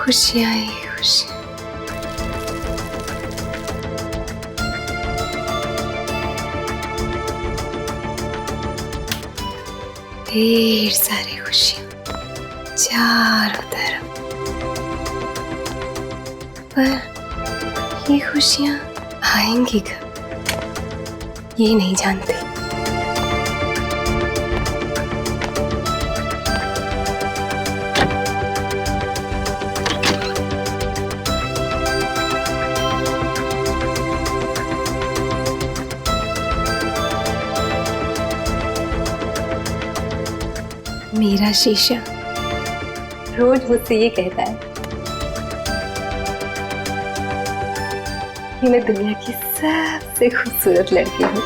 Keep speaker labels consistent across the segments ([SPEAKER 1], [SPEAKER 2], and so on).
[SPEAKER 1] खुशियां ही खुशियां। ढेर सारी खुशियां चारों तरफ, पर ये खुशियां आएंगी कब ये नहीं जानती। मेरा शीशा रोज मुझसे ये कहता है कि मैं दुनिया की सबसे खूबसूरत लड़की हूँ।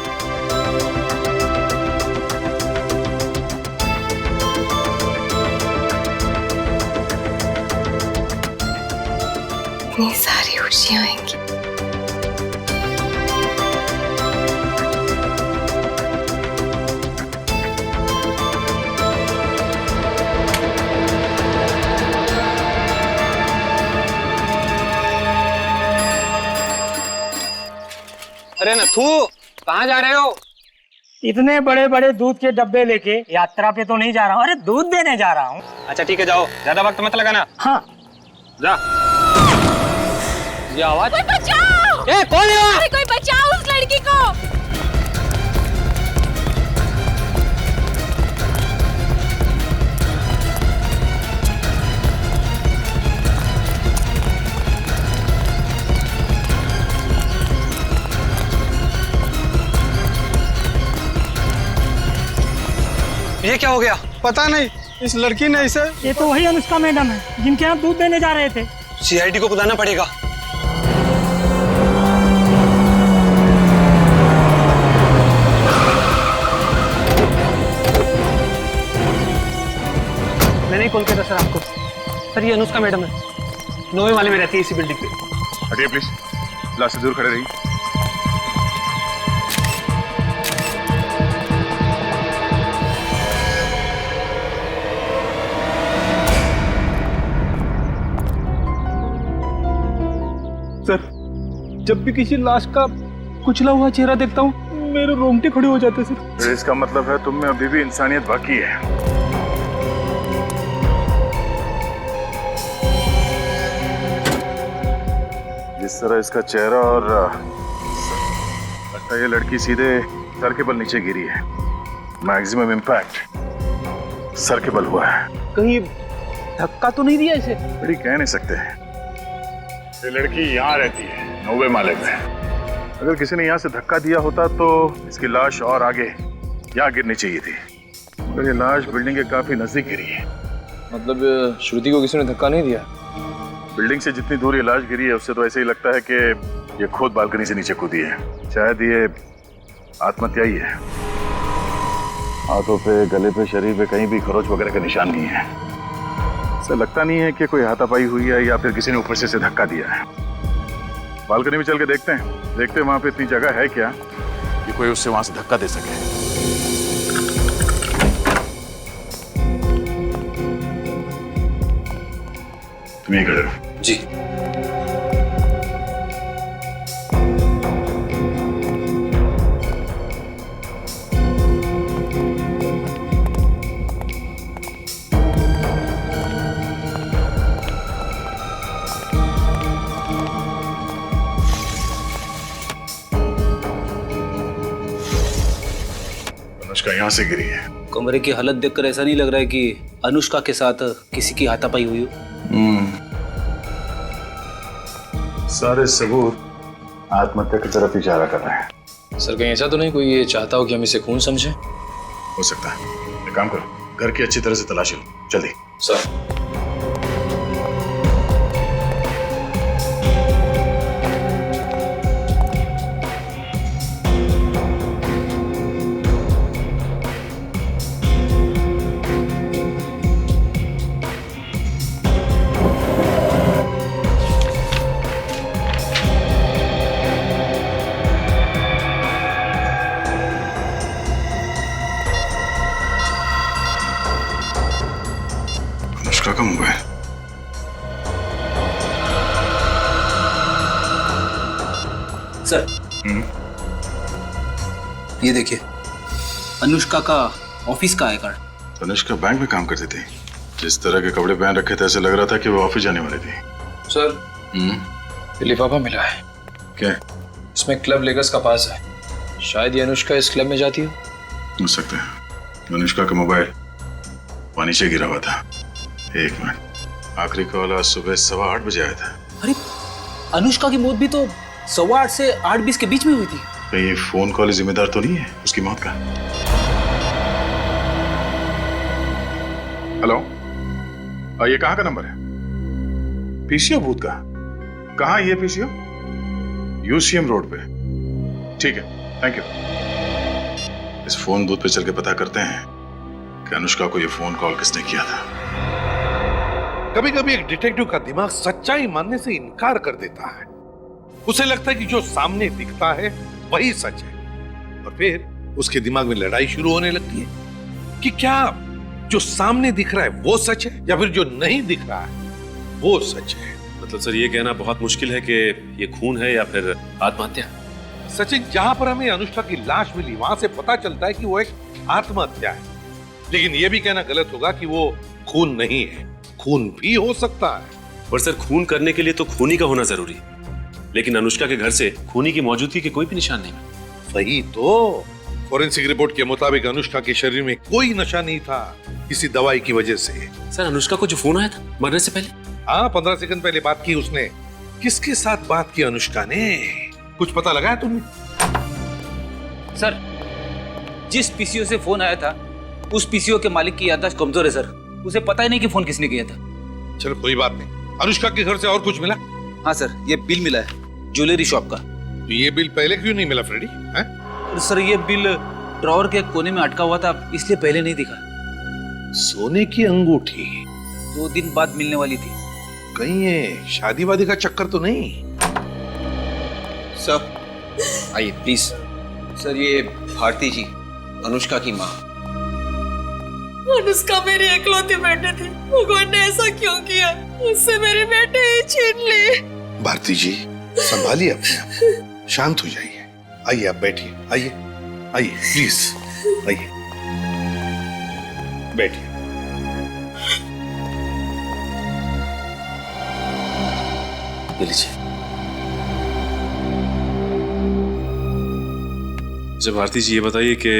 [SPEAKER 1] इतनी सारी खुशियां आएंगी।
[SPEAKER 2] अरे नथु, कहाँ जा रहे हो?
[SPEAKER 3] इतने बड़े बड़े दूध के डब्बे लेके यात्रा पे तो नहीं जा रहा हूँ, अरे दूध देने जा रहा हूँ।
[SPEAKER 2] अच्छा ठीक है, जाओ, ज्यादा वक्त मत लगाना।
[SPEAKER 3] हाँ
[SPEAKER 2] जा। ये आवाज?
[SPEAKER 4] कोई बचाओ!
[SPEAKER 2] ए, कौन है वहाँ?
[SPEAKER 4] अरे कोई बचाओ उस लड़की को!
[SPEAKER 2] ये क्या हो गया?
[SPEAKER 5] पता नहीं, इस लड़की ने इसे।
[SPEAKER 3] ये तो वही अनुष्का मैडम है जिनके यहाँ दूध देने जा रहे थे।
[SPEAKER 2] सीआईडी को बुलाना पड़ेगा। मैंने ही कॉल किया था सर आपको। सर ये अनुष्का मैडम है, 9वें वाले में रहती है इसी बिल्डिंग पे।
[SPEAKER 6] हटिए प्लीज, क्लास से दूर खड़े रहिए।
[SPEAKER 5] सर, जब भी किसी लाश का कुचला हुआ चेहरा देखता हूँ मेरे रोंगटे खड़े हो जाते सर।
[SPEAKER 6] तो इसका मतलब है तुम में अभी भी इंसानियत बाकी है। जिस तरह इसका चेहरा और लगता है ये लड़की सीधे सर के बल नीचे गिरी है। मैक्सिमम इम्पैक्ट सर के बल हुआ है।
[SPEAKER 5] कहीं धक्का तो नहीं दिया इसे?
[SPEAKER 6] बड़ी कह नहीं सकते। ये लड़की यहाँ रहती है 9वें माले में। अगर किसी ने यहाँ से धक्का दिया होता तो इसकी लाश और आगे यहाँ गिरनी चाहिए थी, मगर ये लाश बिल्डिंग के काफी नजदीक गिरी है।
[SPEAKER 7] मतलब श्रुति को किसी ने धक्का नहीं दिया?
[SPEAKER 6] बिल्डिंग से जितनी दूर ये लाश गिरी है उससे तो ऐसे ही लगता है कि ये खुद बालकनी से नीचे कूदी है। शायद ये आत्महत्या ही है। हाथों पे, गले पे, शरीर पे कहीं भी खरोच वगैरह का निशान नहीं है। ऐसा लगता नहीं है कि कोई हाथापाई हुई है या फिर किसी ने ऊपर से धक्का दिया है। बालकनी में चल के देखते हैं वहां पे इतनी जगह है क्या कि कोई उससे वहां से धक्का दे सके। तुम यहीं खड़े रहो।
[SPEAKER 2] जी।
[SPEAKER 6] अनुष्का यहाँ से गिरी है।
[SPEAKER 8] कमरे की हालत देखकर ऐसा नहीं लग रहा है कि अनुष्का के साथ किसी की हाथापाई हुई हो।
[SPEAKER 6] सारे सबूत आत्महत्या की तरफ इशारा कर रहे हैं।
[SPEAKER 7] सर कहीं ऐसा तो नहीं कोई ये चाहता हो कि हम इसे खून समझे?
[SPEAKER 6] हो सकता है। एक काम करो, घर की अच्छी तरह से तलाशी लो। जल्दी।
[SPEAKER 7] सर
[SPEAKER 6] अनुष्का का मोबाइल।
[SPEAKER 8] ये देखिए, अनुष्का का ऑफिस का आई कार्ड।
[SPEAKER 6] अनुष्का बैंक में काम करती थी। जिस तरह के कपड़े पहन रखे थे ऐसे लग रहा था कि वो ऑफिस जाने वाली थी।
[SPEAKER 7] सर ये लिफाफा मिला है।
[SPEAKER 6] क्या?
[SPEAKER 7] इसमें क्लब लेगर्स का पास है। शायद ये अनुष्का इस क्लब में जाती
[SPEAKER 6] हो सकता है। अनुष्का का मोबाइल पानी से गिरा हुआ था। 1 मिनट, आखिरी कॉल आज सुबह 8:15 बजे आया था।
[SPEAKER 8] अरे अनुष्का की मौत भी तो 8:15 से 8:20 के बीच में हुई थी।
[SPEAKER 6] कहीं ये फोन कॉल जिम्मेदार तो नहीं है उसकी मौत का? हेलो, ये कहाँ का नंबर है? पीसीओ बूथ का? कहाँ ये पीसीओ? यूसीएम रोड पे। ठीक है, थैंक यू। इस फोन बूथ पे चल के पता करते हैं कि अनुष्का को ये फोन कॉल किसने किया था।
[SPEAKER 9] कभी कभी एक डिटेक्टिव का दिमाग सच्चाई मानने से इनकार कर देता है। उसे लगता है कि जो सामने दिखता है वही सच है, और फिर उसके दिमाग में लड़ाई शुरू होने लगती है कि क्या जो सामने दिख रहा है वो सच है या फिर जो नहीं दिख रहा है वो सच है।
[SPEAKER 10] मतलब सर ये कहना बहुत मुश्किल है कि ये खून है या फिर आत्महत्या।
[SPEAKER 9] सचिन, जहां पर हमें अनुष्का की लाश मिली वहां से पता चलता है कि वो एक आत्महत्या है, लेकिन यह भी कहना गलत होगा कि वो खून नहीं है। खून भी हो सकता है।
[SPEAKER 10] पर सर खून करने के लिए तो खूनी का होना जरूरी, लेकिन अनुष्का के घर से खूनी की मौजूदगी के कोई भी निशान नहीं।
[SPEAKER 9] वही तो, फॉरेंसिक रिपोर्ट के मुताबिक अनुष्का के शरीर में कोई नशा नहीं था किसी दवाई की वजह से।
[SPEAKER 10] सर अनुष्का को जो फोन आया था मरने से पहले?
[SPEAKER 9] हाँ, 15 सेकंड पहले बात की उसने। किसके साथ बात की अनुष्का ने? कुछ पता लगा है तुमने?
[SPEAKER 8] सर, जिस पीसीओ से फोन आया था उस पीसीओ के मालिक की याददाश्त कमजोर है सर। उसे पता ही नहीं कि फोन किसने किया था।
[SPEAKER 9] चलो कोई बात नहीं। अनुष्का के घर से और कुछ मिला?
[SPEAKER 8] हाँ सर, ये बिल मिला है ज्वेलरी शॉप का।
[SPEAKER 9] तो ये बिल पहले क्यों नहीं मिला फ्रेडी?
[SPEAKER 8] सर ये बिल ड्रॉअर के कोने में अटका हुआ था, इसलिए पहले नहीं दिखा।
[SPEAKER 9] सोने की अंगूठी
[SPEAKER 8] 2 दिन बाद मिलने वाली थी।
[SPEAKER 9] कहीं ये शादी वादी का चक्कर तो नहीं?
[SPEAKER 7] सर आइए प्लीज। सर ये भारती जी, अनुष्का की माँ।
[SPEAKER 4] अनुष्का मेरी इकलौती बेटे थी। भगवान ने ऐसा क्यों किया? उससे मेरे बेटे ही छीन लिए।
[SPEAKER 9] भारती जी, संभालिए अपने आप को, शांत हो जाइए। आइए आप बैठिए। आइए आइए प्लीज आइए, बैठिए।
[SPEAKER 8] लीजिए।
[SPEAKER 10] जब भारती जी ये बताइए कि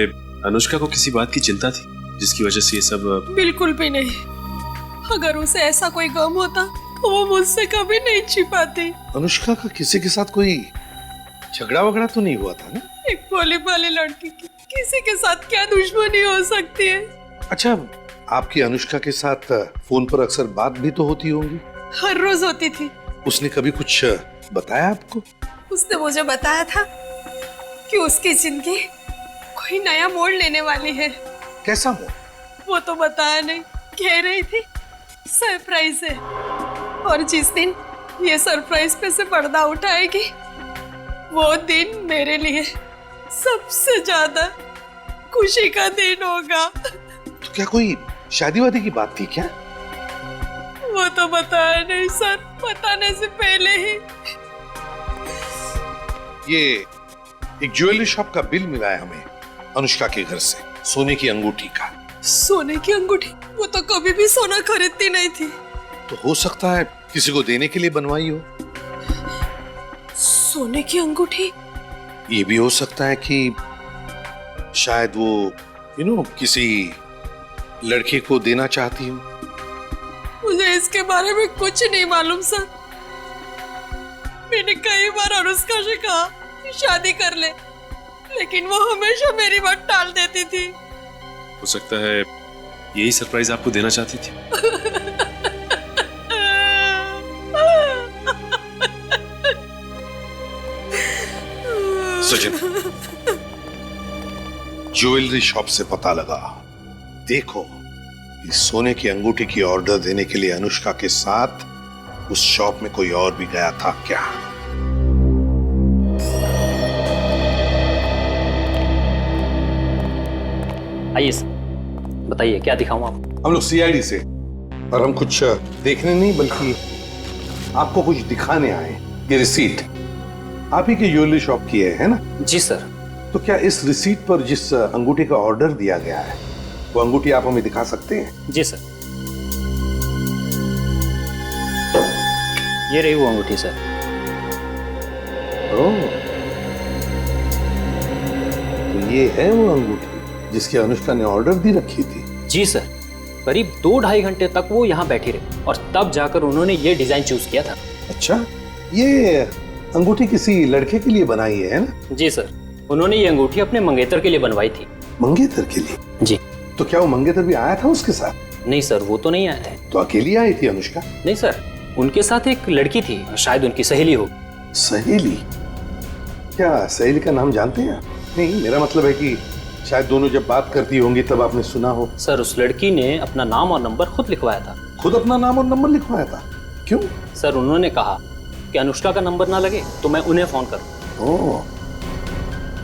[SPEAKER 10] अनुष्का को किसी बात की चिंता थी जिसकी वजह से ये सब?
[SPEAKER 4] बिल्कुल भी नहीं। अगर उसे ऐसा कोई गम होता तो वो मुझसे कभी नहीं छिपाती।
[SPEAKER 9] अनुष्का का किसी के साथ कोई झगड़ा वगड़ा तो नहीं हुआ था ना?
[SPEAKER 4] एक भोली भाली लड़की की किसी के साथ क्या दुश्मनी हो सकती है?
[SPEAKER 9] अच्छा, आपकी अनुष्का के साथ फोन पर अक्सर बात भी तो होती होंगी?
[SPEAKER 4] हर रोज होती थी।
[SPEAKER 9] उसने कभी कुछ बताया आपको?
[SPEAKER 4] उसने मुझे बताया था कि उसकी जिंदगी कोई नया मोड़ लेने वाली है।
[SPEAKER 9] कैसा मोड़?
[SPEAKER 4] वो तो बताया नहीं, कह रही थी सरप्राइज है, और जिस दिन ये सरप्राइज पे से पर्दा उठाएगी वो दिन मेरे लिए सबसे ज्यादा खुशी का दिन होगा।
[SPEAKER 9] तो क्या कोई शादी वादी की बात थी क्या?
[SPEAKER 4] वो तो बताया नहीं सर, बताने से पहले ही।
[SPEAKER 9] ये एक ज्वेलरी शॉप का बिल मिला है हमें अनुष्का के घर से, सोने की अंगूठी का।
[SPEAKER 4] सोने की अंगूठी? वो तो कभी भी सोना खरीदती नहीं थी।
[SPEAKER 9] तो हो सकता है किसी को देने के लिए बनवाई हो।
[SPEAKER 4] सोने की अंगूठी?
[SPEAKER 9] ये भी हो सकता है कि शायद वो किसी लड़के को देना चाहती हो।
[SPEAKER 4] मुझे इसके बारे में कुछ नहीं मालूम सर। मैंने कई बार अनुष्का से कहा कि शादी कर ले, लेकिन वो हमेशा मेरी बात टाल देती थी।
[SPEAKER 10] हो सकता है यही सरप्राइज आपको देना चाहती थी।
[SPEAKER 9] सचिन, ज्वेलरी शॉप से पता लगा। देखो, इस सोने की अंगूठी की ऑर्डर देने के लिए अनुष्का के साथ उस शॉप में कोई और भी गया था क्या?
[SPEAKER 11] आइए सर, बताइए क्या दिखाऊं आपको?
[SPEAKER 9] हम लोग सीआईडी से, और हम कुछ देखने नहीं बल्कि आपको कुछ दिखाने आए। ये रिसीट आप ही की ज्वेलरी शॉप की है ना?
[SPEAKER 11] जी सर।
[SPEAKER 9] तो क्या इस रिसीट पर जिस अंगूठी का ऑर्डर दिया गया है वो अंगूठी आप हमें दिखा सकते हैं?
[SPEAKER 11] जी सर, ये रही वो अंगूठी सर।
[SPEAKER 9] ओह, तो ये है वो अंगूठी जिसकी अनुष्का ने ऑर्डर दी रखी थी?
[SPEAKER 11] जी सर, करीब 2-2.5 घंटे तक वो यहाँ बैठी रही और तब जाकर उन्होंने ये डिजाइन चूज किया था।
[SPEAKER 9] अच्छा, ये अंगूठी किसी लड़के के लिए बनाई है ना?
[SPEAKER 11] जी सर, उन्होंने ये अंगूठी अपने मंगेतर के लिए बनवाई थी।
[SPEAKER 9] मंगेतर के लिए?
[SPEAKER 11] जी।
[SPEAKER 9] तो क्या वो मंगेतर भी आया था उसके साथ?
[SPEAKER 11] नहीं सर, वो तो नहीं आया है।
[SPEAKER 9] तो अकेली आई थी अनुष्का?
[SPEAKER 11] नहीं सर, उनके साथ एक लड़की थी, शायद उनकी सहेली हो।
[SPEAKER 9] सहेली? क्या सहेली का नाम जानते हैं? नहीं, मेरा मतलब है कि शायद दोनों जब बात करती होंगी तब आपने सुना हो।
[SPEAKER 11] सर, उस लड़की ने अपना नाम और नंबर खुद लिखवाया था।
[SPEAKER 9] खुद अपना नाम और नंबर लिखवाया था? क्यों?
[SPEAKER 11] सर, उन्होंने कहा कि अनुष्का का नंबर ना लगे तो मैं उन्हें फोन करूं।
[SPEAKER 9] ओह,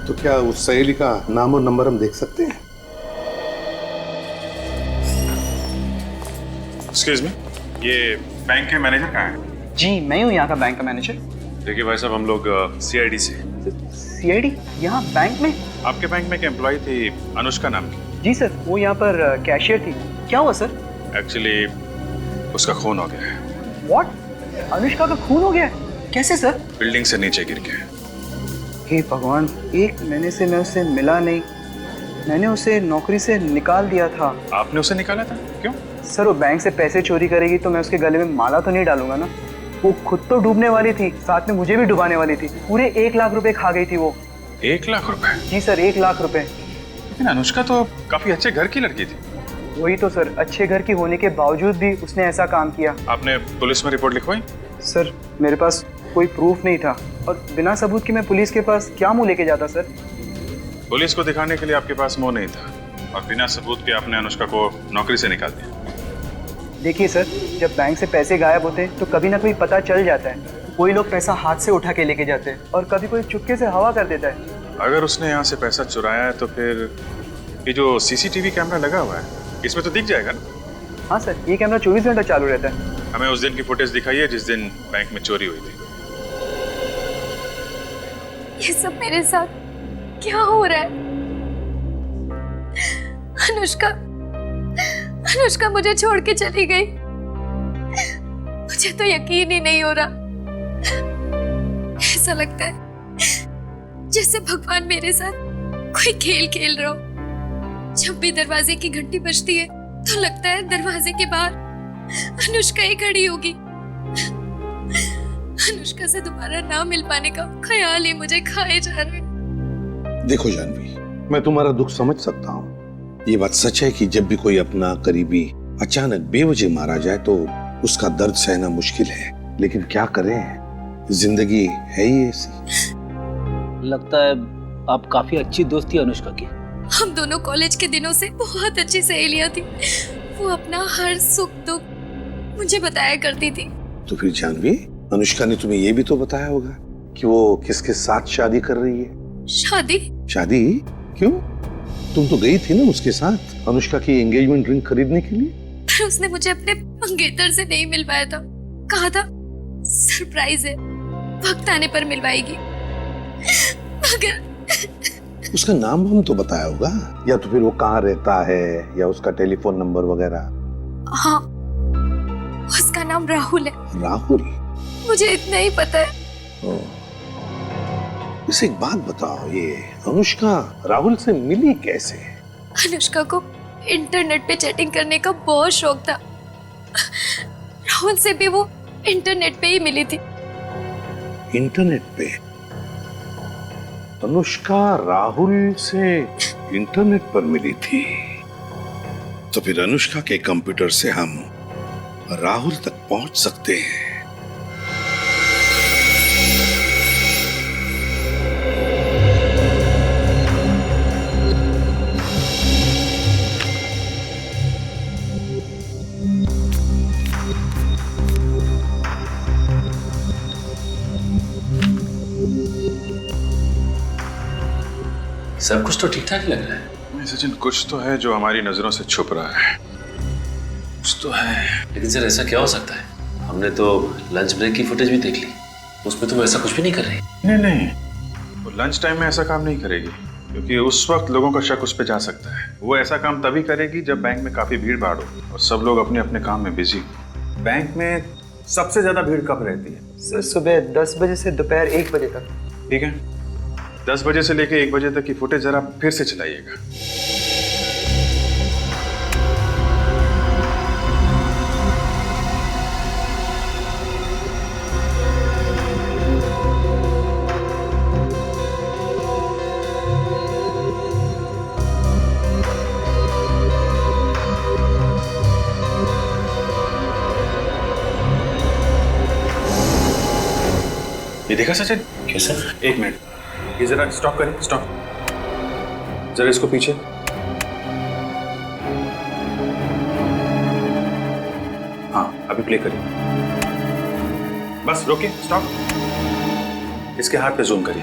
[SPEAKER 9] तो क्या उस सहेली का नाम और नंबर हम देख सकते हैं?
[SPEAKER 6] एक्सक्यूज मी, ये बैंक के मैनेजर कहाँ है?
[SPEAKER 2] जी, मैं हूँ यहाँ का बैंक का मैनेजर।
[SPEAKER 6] देखिए भाई साहब, हम लोग सीआईडी से।
[SPEAKER 2] सीआईडी? यहाँ बैंक में?
[SPEAKER 6] आपके बैंक में एक एम्प्लॉय थी अनुष्का नाम की।
[SPEAKER 2] जी सर, वो यहाँ पर कैशियर थी। क्या हुआ सर?
[SPEAKER 6] एक्चुअली उसका खून हो गया है।
[SPEAKER 2] व्हाट? अनुष्का का खून हो गया? कैसे सर?
[SPEAKER 6] बिल्डिंग से नीचे गिर के।
[SPEAKER 2] हे भगवान, 1 महीने से मैं उससे मिला नहीं। मैंने उसे नौकरी से निकाल दिया था।
[SPEAKER 6] आपने उसे निकाला था? क्यों?
[SPEAKER 2] सर, वो बैंक से पैसे चोरी करेगी तो मैं उसके गले में माला तो नहीं डालूंगा ना। वो खुद तो डूबने वाली थी, साथ में मुझे भी डुबाने वाली थी। पूरे 1 लाख रुपए खा गई थी वो।
[SPEAKER 6] 1 लाख रुपए?
[SPEAKER 2] जी सर, 1 लाख रुपए।
[SPEAKER 6] लेकिन अनुष्का तो काफी अच्छे घर की लड़की थी।
[SPEAKER 2] वही तो सर, अच्छे घर की होने के बावजूद भी उसने ऐसा काम किया।
[SPEAKER 6] आपने पुलिस में रिपोर्ट लिखवाई?
[SPEAKER 2] सर, मेरे पास कोई प्रूफ नहीं था और बिना सबूत के मैं पुलिस के पास क्या मुंह लेके जाता सर?
[SPEAKER 6] पुलिस को दिखाने के लिए आपके पास मुंह नहीं था और बिना सबूत के आपने अनुष्का को नौकरी से निकाल दिया।
[SPEAKER 2] देखिए सर, जब बैंक से पैसे गायब होते हैं तो कभी ना कभी पता चल जाता है। कोई लोग पैसा हाथ से उठा के लेके जाते हैं और कभी कोई चुपके से हवा कर देता है।
[SPEAKER 6] अगर उसने यहाँ से पैसा चुराया है तो फिर ये जो सीसीटीवी कैमरा लगा हुआ है इसमें तो दिख जाएगा ना?
[SPEAKER 2] हाँ सर, ये कैमरा 24 घंटा चालू रहता है।
[SPEAKER 6] हमें उस दिन की फुटेज दिखाइए जिस दिन बैंक में चोरी हुई थी।
[SPEAKER 1] ये सब मेरे साथ क्या हो रहा है? अनुष्का मुझे छोड़ के चली गई। मुझे तो यकीन ही नहीं हो रहा। ऐसा लगता है जैसे भगवान मेरे साथ कोई खेल खेल रहा हो। जब भी दरवाजे की घंटी बजती है तो लगता है दरवाजे के बाहर अनुष्का ही खड़ी होगी। अनुष्का से दोबारा ना मिल पाने का ख्याल ही मुझे खाए जा रहा है।
[SPEAKER 9] देखो जानवी, मैं तुम्हारा दुख समझ सकता हूँ। ये बात सच है कि जब भी कोई अपना करीबी अचानक बेवजह मारा जाए तो उसका दर्द सहना मुश्किल है, लेकिन क्या करें, जिंदगी है ही ऐसी।
[SPEAKER 8] लगता है आप काफी अच्छी दोस्त थी अनुष्का की।
[SPEAKER 1] हम दोनों कॉलेज के दिनों से बहुत अच्छी सहेलियां थी। वो अपना हर सुख दुख मुझे बताया करती थी।
[SPEAKER 9] तो फिर जानवी, अनुष्का ने तुम्हें ये भी तो बताया होगा कि वो किसके साथ शादी कर रही है?
[SPEAKER 1] शादी?
[SPEAKER 9] शादी? क्यों? तुम तो गई थी ना उसके साथ अनुष्का की एंगेजमेंट रिंग खरीदने के लिए।
[SPEAKER 1] पर उसने मुझे अपने मंगेतर से नहीं मिलवाया था। कहा था सरप्राइज है, वक्त आने पर मिलवाएगी। मगर
[SPEAKER 9] उसका नाम हम तो बताया होगा, या तो फिर वो कहाँ रहता है या उसका टेलीफोन नंबर वगैरह।
[SPEAKER 1] हाँ, उसका नाम राहुल है।
[SPEAKER 9] राहुल?
[SPEAKER 1] मुझे इतना ही पता है।
[SPEAKER 9] इसे एक बात बताओ, ये अनुष्का राहुल से मिली कैसे?
[SPEAKER 1] अनुष्का को इंटरनेट पे चैटिंग करने का बहुत शौक था। राहुल से भी वो इंटरनेट पे ही मिली थी।
[SPEAKER 9] इंटरनेट पे? अनुष्का राहुल से इंटरनेट पर मिली थी? तो फिर अनुष्का के कंप्यूटर से हम राहुल तक पहुंच सकते हैं।
[SPEAKER 10] सब कुछ तो ठीक ठाक लग रहा है।
[SPEAKER 6] सचिन, कुछ तो है जो हमारी नजरों से छुप रहा है। कुछ तो है।
[SPEAKER 10] लेकिन सर ऐसा क्या हो सकता है? हमने तो लंच ब्रेक की फुटेज भी देख ली। उसमें तो वो ऐसा कुछ भी नहीं कर रही।
[SPEAKER 6] नहीं नहीं, वो लंच टाइम में ऐसा काम नहीं करेगी, क्योंकि उस वक्त लोगों का शक उस पर जा सकता है। वो ऐसा काम तभी करेगी जब बैंक में काफी भीड़ भाड़ हो और सब लोग अपने अपने काम में बिजी।
[SPEAKER 2] बैंक में सबसे ज्यादा भीड़ कब रहती है? सर सुबह 10 बजे से दोपहर 1 बजे तक।
[SPEAKER 6] ठीक है, 10 बजे से लेकर 1 बजे तक की फुटेज जरा फिर से चलाइएगा। ये देखा सचिन?
[SPEAKER 10] कैसा?
[SPEAKER 6] 1 मिनट, ये जरा स्टॉप करें, स्टॉप। जरा इसको पीछे। हाँ, अभी प्ले करिए। बस रोके, स्टॉप। इसके हाथ पे जूम करिए।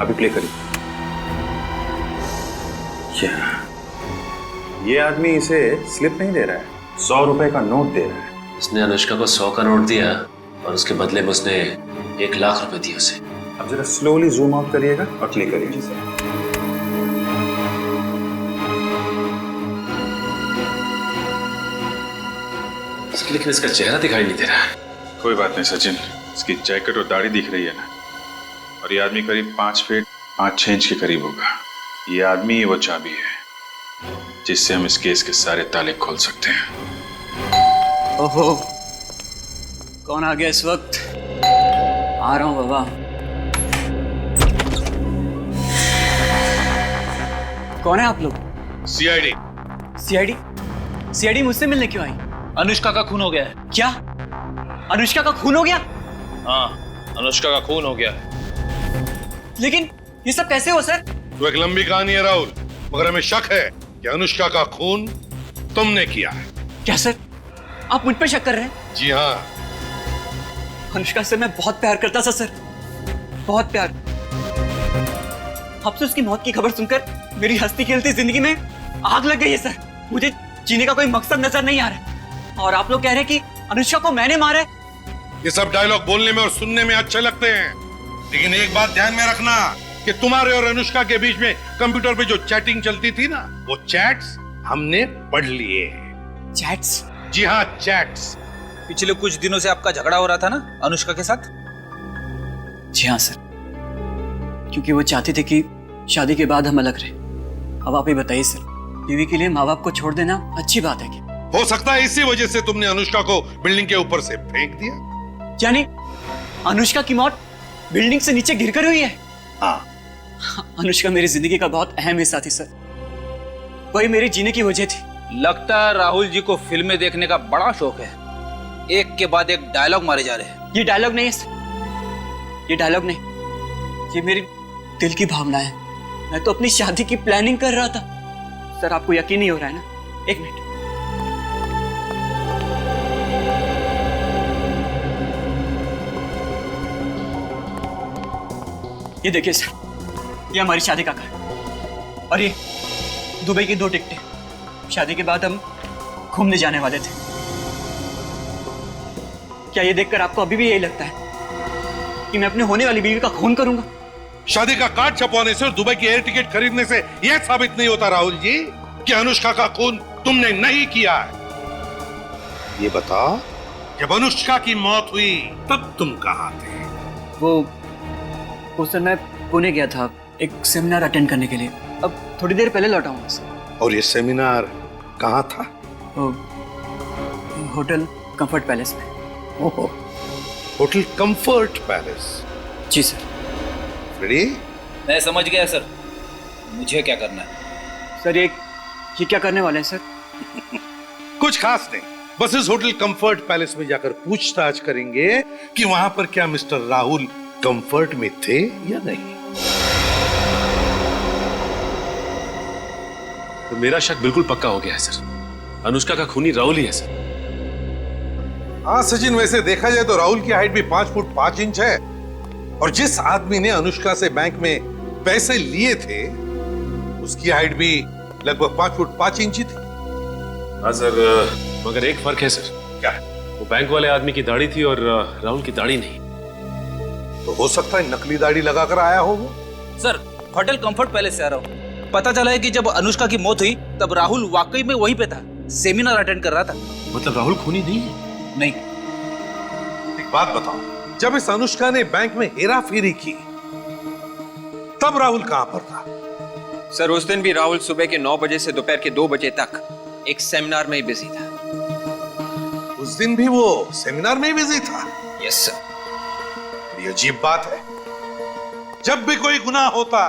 [SPEAKER 6] अभी प्ले करिए। ये आदमी इसे स्लिप नहीं दे रहा है, 100 रुपए का नोट दे रहा है।
[SPEAKER 10] उसने अनुष्का को 100 का नोट दिया और उसके बदले में उसने 1 लाख रुपए दिए उसे।
[SPEAKER 6] अब जरा स्लोली जूम आउट करिएगा और क्लिक करिए।
[SPEAKER 10] लेकिन इसका चेहरा दिखाई नहीं दे रहा है।
[SPEAKER 6] कोई बात नहीं सचिन, इसकी जैकेट और दाढ़ी दिख रही है ना, और ये आदमी करीब 5 फीट 5 इंच के करीब होगा। ये आदमी ही वो चाबी है जिससे हम इस केस के सारे ताले खोल सकते हैं।
[SPEAKER 12] ओहो, कौन आ गया इस वक्त? आ रहा हूं बाबा। कौन है आप लोग?
[SPEAKER 9] सीआईडी।
[SPEAKER 12] सीआईडी? सीआईडी मुझसे मिलने क्यों आई?
[SPEAKER 8] अनुष्का का खून हो गया है।
[SPEAKER 12] क्या? अनुष्का का खून हो गया?
[SPEAKER 8] हाँ, अनुष्का का खून हो गया।
[SPEAKER 12] लेकिन ये सब कैसे हो सर?
[SPEAKER 9] तो एक लंबी कहानी है राहुल, मगर हमें शक है कि अनुष्का का खून तुमने किया है।
[SPEAKER 12] क्या सर, आप मुझ पर शक कर रहे हैं?
[SPEAKER 9] जी हाँ।
[SPEAKER 12] अनुष्का से मैं बहुत प्यार करता था सर, बहुत प्यार। अब से उसकी मौत की खबर सुनकर मेरी हंसती खेलती जिंदगी में आग लग गई है सर। मुझे जीने का कोई मकसद नजर नहीं आ रहा है। और आप लोग कह रहे हैं कि अनुष्का को मैंने मारा है।
[SPEAKER 9] ये सब डायलॉग बोलने में और सुनने में अच्छे लगते हैं, लेकिन एक बात ध्यान में रखना कि तुम्हारे और अनुष्का के बीच में कंप्यूटर पे जो चैटिंग चलती थी ना, वो चैट्स हमने पढ़ लिए।
[SPEAKER 12] चैट्स?
[SPEAKER 9] जी हाँ, चैट्स।
[SPEAKER 8] पिछले कुछ दिनों से आपका झगड़ा हो रहा था ना अनुष्का के साथ?
[SPEAKER 12] जी हाँ सर, क्योंकि वो चाहती थी कि शादी के बाद हम अलग रहे। अब आप ही बताइए सर, बीवी के लिए माँ बाप को छोड़ देना अच्छी बात है क्या?
[SPEAKER 9] हो सकता है इसी वजह से तुमने अनुष्का को बिल्डिंग के ऊपर से फेंक दिया।
[SPEAKER 12] यानी अनुष्का की मौत बिल्डिंग से नीचे गिरकर हुई है?
[SPEAKER 9] हाँ।
[SPEAKER 12] अनुष्का मेरी जिंदगी का बहुत अहम हिस्सा थी सर, वही मेरी जीने की वजह थी।
[SPEAKER 8] लगता है राहुल जी को फिल्में देखने का बड़ा शौक है। एक के बाद एक डायलॉग मारे जा रहे हैं।
[SPEAKER 12] ये डायलॉग नहीं है सर, ये डायलॉग नहीं, ये मेरी दिल की भावना है। मैं तो अपनी शादी की प्लानिंग कर रहा था सर। आपको यकीन नहीं हो रहा है ना? 1 मिनट। ये देखिए सर, ये हमारी शादी का कार्ड, और ये दुबई की 2 टिकटें। शादी के बाद हम घूमने जाने वाले थे। क्या ये देखकर आपको अभी भी यही लगता है कि मैं अपने होने वाली बीवी का खून करूंगा?
[SPEAKER 9] शादी का कार्ड छपवाने से और दुबई की एयर टिकट खरीदने से यह साबित नहीं होता राहुल जी कि अनुष्का का खून तुमने नहीं किया है। ये बताओ, जब अनुष्का की मौत हुई तब तुम कहाँ थे?
[SPEAKER 12] वो सर, मैं पुणे गया था एक सेमिनार अटेंड करने के लिए। अब थोड़ी देर पहले लौटा हूँ सर।
[SPEAKER 9] और ये सेमिनार कहाँ था?
[SPEAKER 12] होटल कंफर्ट पैलेस में।
[SPEAKER 9] ओहो, होटल कंफर्ट पैलेस।
[SPEAKER 12] जी सर।
[SPEAKER 9] रेडी?
[SPEAKER 8] मैं समझ गया सर, मुझे क्या करना है?
[SPEAKER 12] सर ये क्या करने वाले हैं सर?
[SPEAKER 9] कुछ खास नहीं, बस इस होटल कंफर्ट पैलेस में जाकर पूछताछ करेंगे कि वहां पर क्या मिस्टर राहुल कंफर्ट में थे या नहीं।
[SPEAKER 10] तो मेरा शक बिल्कुल पक्का हो गया है सर। अनुष्का का खूनी राहुल ही है सर।
[SPEAKER 9] हाँ सचिन, वैसे देखा जाए तो राहुल की हाइट भी 5 फुट 5 इंच है, और जिस आदमी ने अनुष्का से बैंक में पैसे लिए थे उसकी हाइट भी लगभग 5 फुट 5 इंच थी।
[SPEAKER 10] हाँ सर, मगर एक फर्क है सर।
[SPEAKER 9] क्या?
[SPEAKER 10] वो बैंक वाले आदमी की दाढ़ी थी और राहुल की दाढ़ी नहीं।
[SPEAKER 9] तो हो सकता है नकली दाढ़ी लगाकर आया हो वो।
[SPEAKER 8] सर होटल कंफर्ट पैलेस से आ रहा हूँ। पता चला है कि जब अनुष्का की मौत हुई तब राहुल वाकई में वहीं पे था, सेमिनार अटेंड कर रहा था।
[SPEAKER 10] मतलब राहुल खूनी नहीं है?
[SPEAKER 8] नहीं।
[SPEAKER 9] एक बात बताओ, जब इस अनुष्का ने बैंक में हेरा फेरी की तब राहुल कहां पर था?
[SPEAKER 7] सर उस दिन भी राहुल सुबह के 9 बजे से दोपहर के 2 बजे तक एक सेमिनार में ही बिजी था।
[SPEAKER 9] उस दिन भी वो सेमिनार में ही बिजी था?
[SPEAKER 7] Yes sir.
[SPEAKER 9] ये अजीब बात है, जब भी कोई गुनाह होता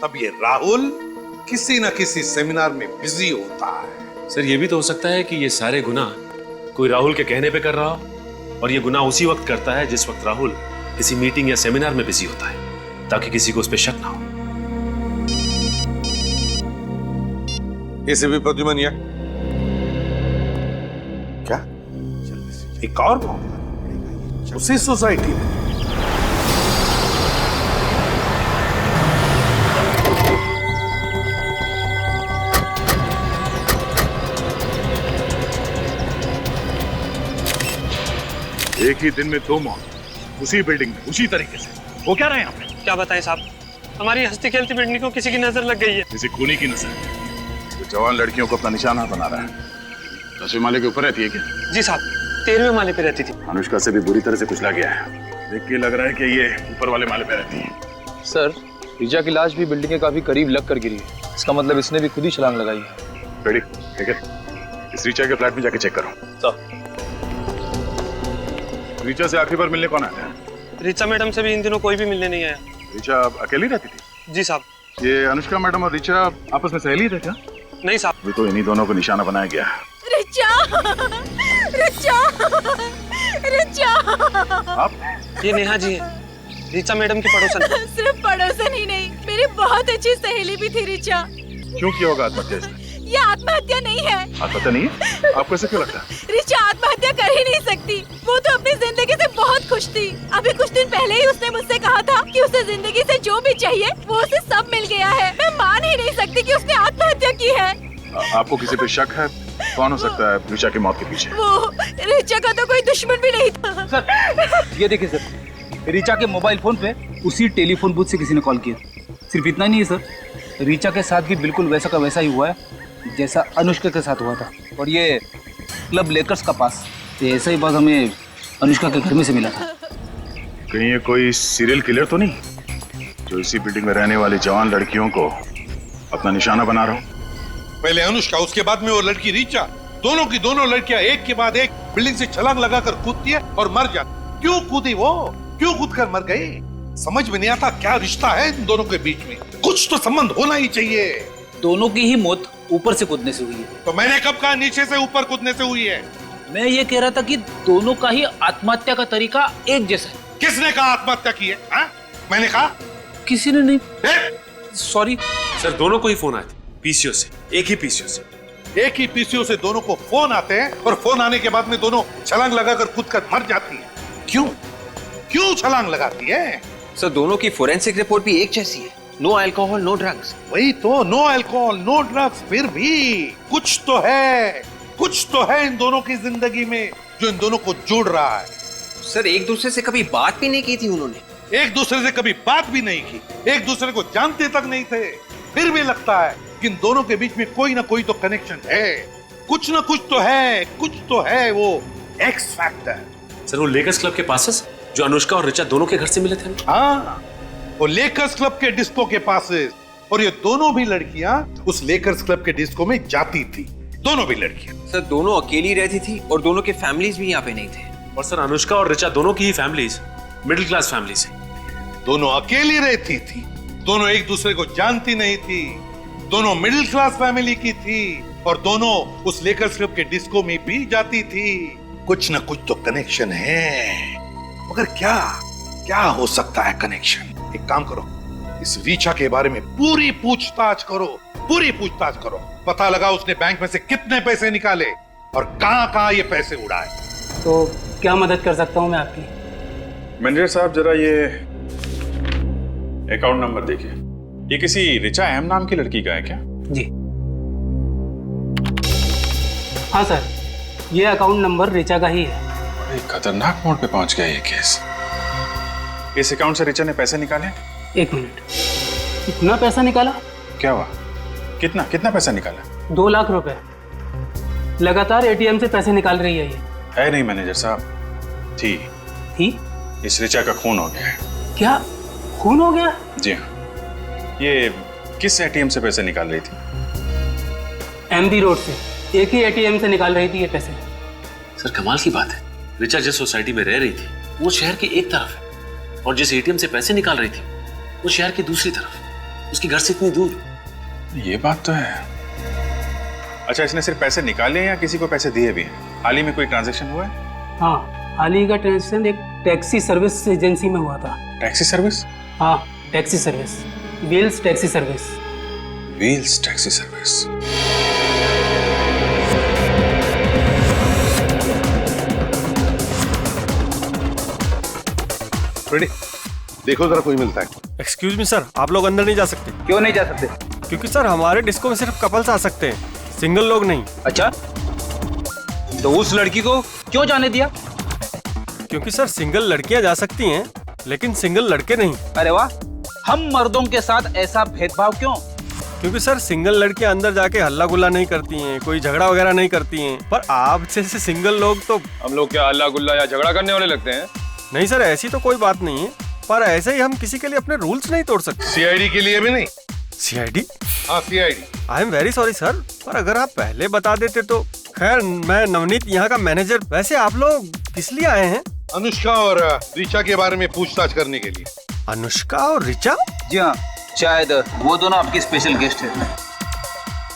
[SPEAKER 9] तब ये राहुल किसी न किसी सेमिनार में बिजी होता है।
[SPEAKER 10] सर ये भी तो हो सकता है कि ये सारे गुनाह कोई राहुल के कहने पे कर रहा हो और ये गुनाह उसी वक्त करता है जिस वक्त राहुल किसी मीटिंग या सेमिनार में बिजी होता है, ताकि किसी को उस पर शक ना हो।
[SPEAKER 9] इसे भी प्रद्युमन या क्या एक और मामला उसी सोसाइटी में?
[SPEAKER 6] एक ही दिन में 2 मौत, उसी बिल्डिंग में, उसी तरीके से। वो क्या रहे हैं आप?
[SPEAKER 3] क्या बताएं साहब, हमारी हंसती खेलती बिल्डिंग को किसी की नजर लग गई है।
[SPEAKER 6] किसी खूनी की नजर। वो जवान लड़कियों को अपना निशाना बना रहा है। 10वें माले के ऊपर रहती है क्या?
[SPEAKER 3] जी साहब, 13वें माले पे रहती थी।
[SPEAKER 6] अनुष्का से भी बुरी तरह से कुचला गया है। देख के लग रहा है कि ये ऊपर वाले माले पे रहती है।
[SPEAKER 5] सर रिचा की लाश भी बिल्डिंग के काफी करीब लग कर गिरी है। इसका मतलब इसने भी खुद ही छलांग लगाई है।
[SPEAKER 6] रेडी, ठीक है। इस रिचा के फ्लैट में जाके चेक करो।
[SPEAKER 5] सर
[SPEAKER 6] रिचा से आखिरी बार मिलने कौन आया था?
[SPEAKER 3] रिचा मैडम से भी इन दिनों कोई भी मिलने नहीं आया।
[SPEAKER 6] रिचा अकेली रहती थी?
[SPEAKER 3] जी साहब।
[SPEAKER 6] ये अनुष्का मैडम और रिचा आपस में सहेली थे क्या?
[SPEAKER 3] नहीं साहब।
[SPEAKER 6] ये तो इन्हीं दोनों को निशाना बनाया गया।
[SPEAKER 1] रिचा, रिचा, रिचा।
[SPEAKER 6] आप?
[SPEAKER 3] ये नेहा जी है, रिचा मैडम की पड़ोसन।
[SPEAKER 1] सिर्फ पड़ोसन ही नहीं, मेरी बहुत अच्छी सहेली भी थी रिचा।
[SPEAKER 6] क्यों किया होगा आत्महत्या इसने?
[SPEAKER 1] ये आत्महत्या नहीं है।
[SPEAKER 6] आत्महत्या नहीं है? आपको ऐसा क्यों लगता है?
[SPEAKER 1] रिचा आत्महत्या कर ही नहीं सकती। वो तो अपनी जिंदगी से बहुत खुश थी। अभी कुछ दिन पहले ही उसने मुझसे कहा था कि उसे जिंदगी से जो भी चाहिए वो उसे सब मिल गया है। मैं मान ही नहीं सकती कि उसने आत्महत्या की है।
[SPEAKER 6] आपको किसी पे शक है? कौन हो सकता है रिचा की मौत के पीछे?
[SPEAKER 1] वो रिचा का तो कोई दुश्मन भी नहीं था।
[SPEAKER 8] सर ये देखिए सर, रिचा के मोबाइल फोन पे उसी टेलीफोन बूथ से किसी ने कॉल किया। सिर्फ इतना नहीं है सर, रिचा के साथ भी बिल्कुल वैसा का वैसा ही हुआ है जैसा अनुष्का के साथ हुआ था। और ये क्लब लेकर्स का पास, ये ऐसा ही बात हमें अनुष्का के घर में से मिला था।
[SPEAKER 6] कहीं ये कोई सीरियल किलर तो नहीं जो इसी बिल्डिंग में रहने वाली जवान लड़कियों को अपना निशाना बना रहा हो?
[SPEAKER 9] पहले अनुष्का, उसके बाद में वो लड़की रिचा, दोनों की दोनों लड़कियां एक के बाद एक बिल्डिंग से छलांग लगाकर कूदती है और मर जाती। क्यों कूदी वो? क्यों कूदकर मर गई? समझ में नहीं आता क्या रिश्ता है इन दोनों के बीच में। कुछ तो संबंध होना ही चाहिए।
[SPEAKER 8] दोनों की ही मौत ऊपर से कूदने से हुई है।
[SPEAKER 9] तो मैंने कब कहा नीचे से ऊपर कूदने से हुई है?
[SPEAKER 8] मैं ये कह रहा था कि दोनों का ही आत्महत्या का तरीका एक जैसा है।
[SPEAKER 9] किसने कहा आत्महत्या की है? मैंने कहा?
[SPEAKER 8] किसी ने नहीं। सॉरी
[SPEAKER 10] सर दोनों को ही फोन आए थे पीसीओ से, एक ही पीसीओ से।
[SPEAKER 9] एक ही पीसीओ से दोनों को फोन आते हैं और फोन आने के बाद में दोनों छलांग लगाकर कूदकर मर जाती है। क्यों? क्यों छलांग लगाती है?
[SPEAKER 7] सर दोनों की फोरेंसिक रिपोर्ट भी एक जैसी है। No alcohol no drugs.
[SPEAKER 9] वही तो, नो अल्कोहल नो ड्रग्स। फिर भी कुछ तो है, कुछ तो है इन दोनों की जिंदगी में जो इन दोनों को जोड़ रहा है।
[SPEAKER 7] सर एक दूसरे से कभी बात भी नहीं की थी उन्होंने।
[SPEAKER 9] एक दूसरे से कभी बात भी नहीं की, एक दूसरे को जानते तक नहीं थे। फिर भी लगता है कि इन दोनों के बीच में कोई ना कोई तो कनेक्शन है। कुछ ना कुछ तो है, कुछ तो है वो एक्स फैक्टर।
[SPEAKER 10] सर वो लेकर्स क्लब के पासेस जो अनुष्का और रिचा दोनों के घर से मिले थे।
[SPEAKER 9] हाँ, वो लेकर्स क्लब के डिस्को के पासेस। और ये दोनों भी लड़कियां उस लेकर्स क्लब के डिस्को में जाती थी। दोनों भी लड़कियां।
[SPEAKER 7] सर दोनों अकेली रहती थी और दोनों के फैमिलीज भी यहाँ पे नहीं थे।
[SPEAKER 10] और सर अनुष्का और रिचा दोनों की ही फैमिलीज मिडिल क्लास फैमिलीज हैं।
[SPEAKER 9] दोनों अकेली रहती थी, दोनों एक दूसरे को जानती नहीं थी, दोनों मिडिल क्लास फैमिली की थी और दोनों उस लेकर्स क्लब के डिस्को में भी जाती थी। कुछ ना कुछ तो कनेक्शन है, मगर क्या क्या हो सकता है कनेक्शन? एक काम करो, इस रिचा के बारे में पूरी पूछताछ करो, पूरी पूछताछ करो। पता लगा उसने बैंक में से कितने पैसे निकाले और कहां ये पैसे उड़ाए।
[SPEAKER 3] तो क्या मदद कर सकता हूँ मैं आपकी?
[SPEAKER 13] मैनेजर साहब जरा ये अकाउंट नंबर देखिए। ये किसी रिचा एम नाम की लड़की का है क्या?
[SPEAKER 3] जी हाँ सर,
[SPEAKER 8] ये अकाउंट नंबर ऋचा का ही है।
[SPEAKER 13] बड़े खतरनाक मोड़ पे पहुंच गया ये केस। इस अकाउंट से ऋचा ने पैसे निकाले?
[SPEAKER 8] 1 मिनट, कितना पैसा निकाला?
[SPEAKER 13] क्या हुआ? कितना कितना पैसा निकाला?
[SPEAKER 8] 2 लाख रुपए। लगातार एटीएम से पैसे निकाल रही है ये।
[SPEAKER 13] है नहीं मैनेजर साहब, थी इस ऋचा का खून हो गया है।
[SPEAKER 8] क्या खून हो गया?
[SPEAKER 13] जी हाँ। ये किस एटीएम से पैसे निकाल रही थी?
[SPEAKER 8] एमबी रोड से, एक ही एटीएम से निकाल रही थी ये पैसे।
[SPEAKER 10] सर कमाल की बात है, ऋचा जिस सोसाइटी में रह रही थी वो शहर की एक तरफ है और जिस एटीएम से पैसे निकाल रही थी वो शहर की दूसरी तरफ, उसके घर से इतनी दूर।
[SPEAKER 13] ये बात तो है। अच्छा, इसने सिर्फ पैसे निकाले या किसी को पैसे दिए भी हैं? हाल ही में कोई ट्रांजैक्शन हुआ है?
[SPEAKER 8] हाँ, हाल ही का ट्रांजेक्शन एक टैक्सी सर्विस एजेंसी में हुआ था।
[SPEAKER 13] Taxi service?
[SPEAKER 8] हाँ, taxi service, wheels taxi service.
[SPEAKER 13] Wheels taxi service.
[SPEAKER 9] Ready, देखो जरा कोई मिलता है।
[SPEAKER 5] एक्सक्यूज मी सर, आप लोग अंदर नहीं जा सकते।
[SPEAKER 2] क्यों नहीं जा सकते?
[SPEAKER 5] क्योंकि सर हमारे डिस्को में सिर्फ कपल्स आ सकते हैं, सिंगल लोग नहीं।
[SPEAKER 8] अच्छा, तो उस लड़की को क्यों जाने दिया?
[SPEAKER 5] क्योंकि सर सिंगल लड़कियां जा सकती हैं लेकिन सिंगल लड़के नहीं।
[SPEAKER 8] अरे वाह, हम मर्दों के साथ ऐसा भेदभाव क्यों?
[SPEAKER 5] क्योंकि सर सिंगल लड़कियां अंदर जाके हल्ला गुल्ला नहीं करती हैं, कोई झगड़ा वगैरह नहीं करती हैं। पर आप जैसे सिंगल लोग तो।
[SPEAKER 13] हम लोग क्या हल्ला गुल्ला या झगड़ा करने वाले लगते हैं?
[SPEAKER 5] नहीं सर, ऐसी तो कोई बात नहीं है, पर ऐसे ही हम किसी के लिए अपने रूल्स नहीं तोड़ सकते।
[SPEAKER 9] सीआईडी के लिए भी नहीं?
[SPEAKER 5] सीआईडी?
[SPEAKER 9] हाँ, CID.
[SPEAKER 5] I am very sorry sir, पर अगर आप पहले बता देते तो। खैर, मैं नवनीत यहाँ का मैनेजर। वैसे आप लोग किस लिए आए हैं?
[SPEAKER 9] अनुष्का और ऋचा के बारे में पूछताछ करने के लिए।
[SPEAKER 5] अनुष्का और ऋचा?
[SPEAKER 8] जी हाँ, शायद वो दोनों आपके स्पेशल गेस्ट हैं।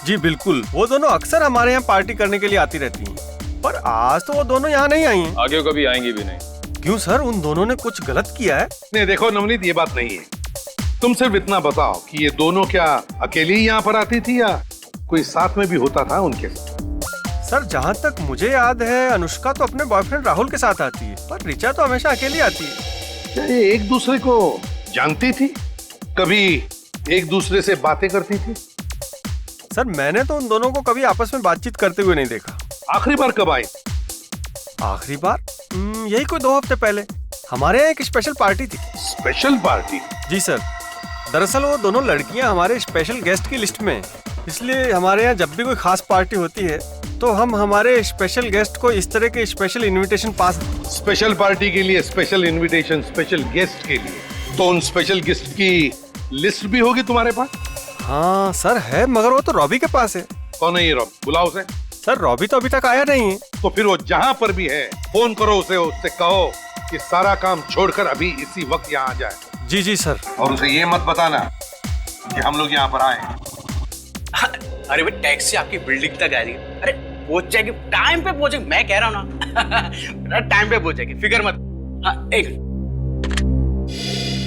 [SPEAKER 5] जी बिल्कुल, वो दोनों अक्सर हमारे यहाँ पार्टी करने के लिए आती रहती हैं, पर आज तो वो दोनों यहाँ नहीं आई हैं।
[SPEAKER 13] आगे कभी आएंगी भी नहीं।
[SPEAKER 5] क्यों सर, उन दोनों ने कुछ गलत किया है?
[SPEAKER 9] नहीं देखो नवनीत, ये बात नहीं है। तुम सिर्फ इतना बताओ कि ये दोनों क्या अकेली ही यहाँ पर आती थी या कोई साथ में भी होता था उनके साथ?
[SPEAKER 5] सर जहाँ तक मुझे याद है अनुष्का तो अपने बॉयफ्रेंड राहुल के साथ आती है, पर ऋचा तो हमेशा अकेली आती है।
[SPEAKER 9] क्या ये एक दूसरे को जानती थी? कभी एक दूसरे से बातें करती थी?
[SPEAKER 5] सर मैंने तो उन दोनों को कभी आपस में बातचीत करते हुए नहीं देखा।
[SPEAKER 9] आखिरी बार कब आई?
[SPEAKER 5] आखिरी बार यही कोई 2 हफ्ते पहले हमारे यहाँ एक स्पेशल पार्टी थी।
[SPEAKER 9] Special party?
[SPEAKER 5] जी सर, दरअसल वो दोनों लड़कियां हमारे स्पेशल गेस्ट की लिस्ट में हैं, इसलिए हमारे यहाँ जब भी कोई खास पार्टी होती है तो हम हमारे स्पेशल गेस्ट को इस तरह के स्पेशल इनविटेशन पास।
[SPEAKER 9] स्पेशल पार्टी के लिए स्पेशल इनविटेशन स्पेशल गेस्ट के लिए, तो उन स्पेशल गेस्ट की लिस्ट भी होगी तुम्हारे पास?
[SPEAKER 5] हाँ सर है, मगर वो तो रॉबी के पास है।
[SPEAKER 9] कौन है ये रॉबी? बुलाओ उसे।
[SPEAKER 5] सर रॉबी तो अभी तक आया नहीं है।
[SPEAKER 9] तो फिर वो जहाँ पर भी है फोन करो उसे, उससे कहो कि सारा काम छोड़कर अभी इसी वक्त यहाँ आ जाए।
[SPEAKER 5] जी जी सर।
[SPEAKER 9] और उसे ये मत बताना कि हम लोग यहाँ पर आए।
[SPEAKER 12] अरे भाई, टैक्सी आपकी बिल्डिंग तक आ रही है। अरे पहुंच जाएगी, टाइम पे पहुंचेगी, मैं कह रहा हूँ ना। टाइम पे पहुंचेगी, फिक्र मत। हाँ, एक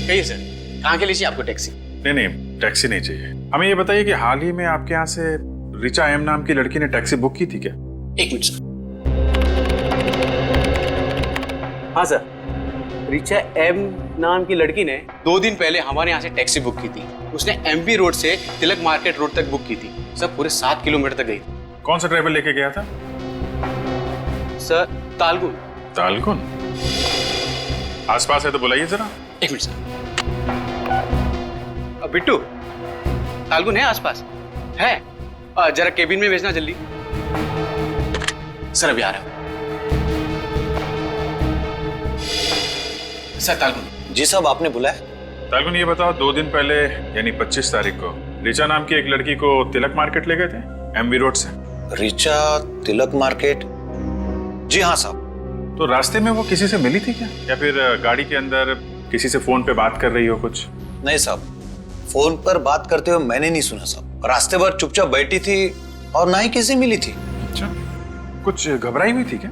[SPEAKER 12] कहिए सर, कहाँ के लिए चाहिए आपको टैक्सी?
[SPEAKER 13] नहीं, टैक्सी नहीं चाहिए हमें। ये बताइए कि हाल ही में आपके यहाँ से ऋचा एम नाम की लड़की ने टैक्सी बुक की थी क्या?
[SPEAKER 12] 1 मिनट सर। हाँ सर, ऋचा एम नाम की लड़की ने 2 दिन पहले हमारे यहाँ से टैक्सी बुक की थी। उसने एमपी रोड से तिलक मार्केट रोड तक बुक की थी। सर पूरे 7 किलोमीटर तक गई थी।
[SPEAKER 13] कौन सा ड्राइवर लेके गया था?
[SPEAKER 12] सर तालगुन।
[SPEAKER 13] तालगुन? आसपास है तो बुलाइए जरा।
[SPEAKER 12] 1 मिनट सर। बिट्टू, तालगुन है आसपास? है? जरा केबिन में भेजना जल्दी। सर अभी आ रहा हूं। सर तालगुन।
[SPEAKER 14] जी साहब, आपने बुलाया?
[SPEAKER 13] तालगुन ये बताओ, 2 दिन पहले यानी 25 तारीख को ऋचा नाम की एक लड़की को तिलक मार्केट ले गए थे एमबी रोड से।
[SPEAKER 14] ऋचा तिलक मार्केट? जी हाँ साहब।
[SPEAKER 13] तो रास्ते में वो किसी से मिली थी क्या, या फिर गाड़ी के अंदर किसी से फोन पे बात कर रही हो कुछ?
[SPEAKER 14] नहीं साहब, फोन पर बात करते हुए मैंने नहीं सुना साहब। रास्ते भर चुपचाप बैठी थी और ना ही किसी मिली थी।
[SPEAKER 13] अच्छा, कुछ घबराई हुई थी क्या?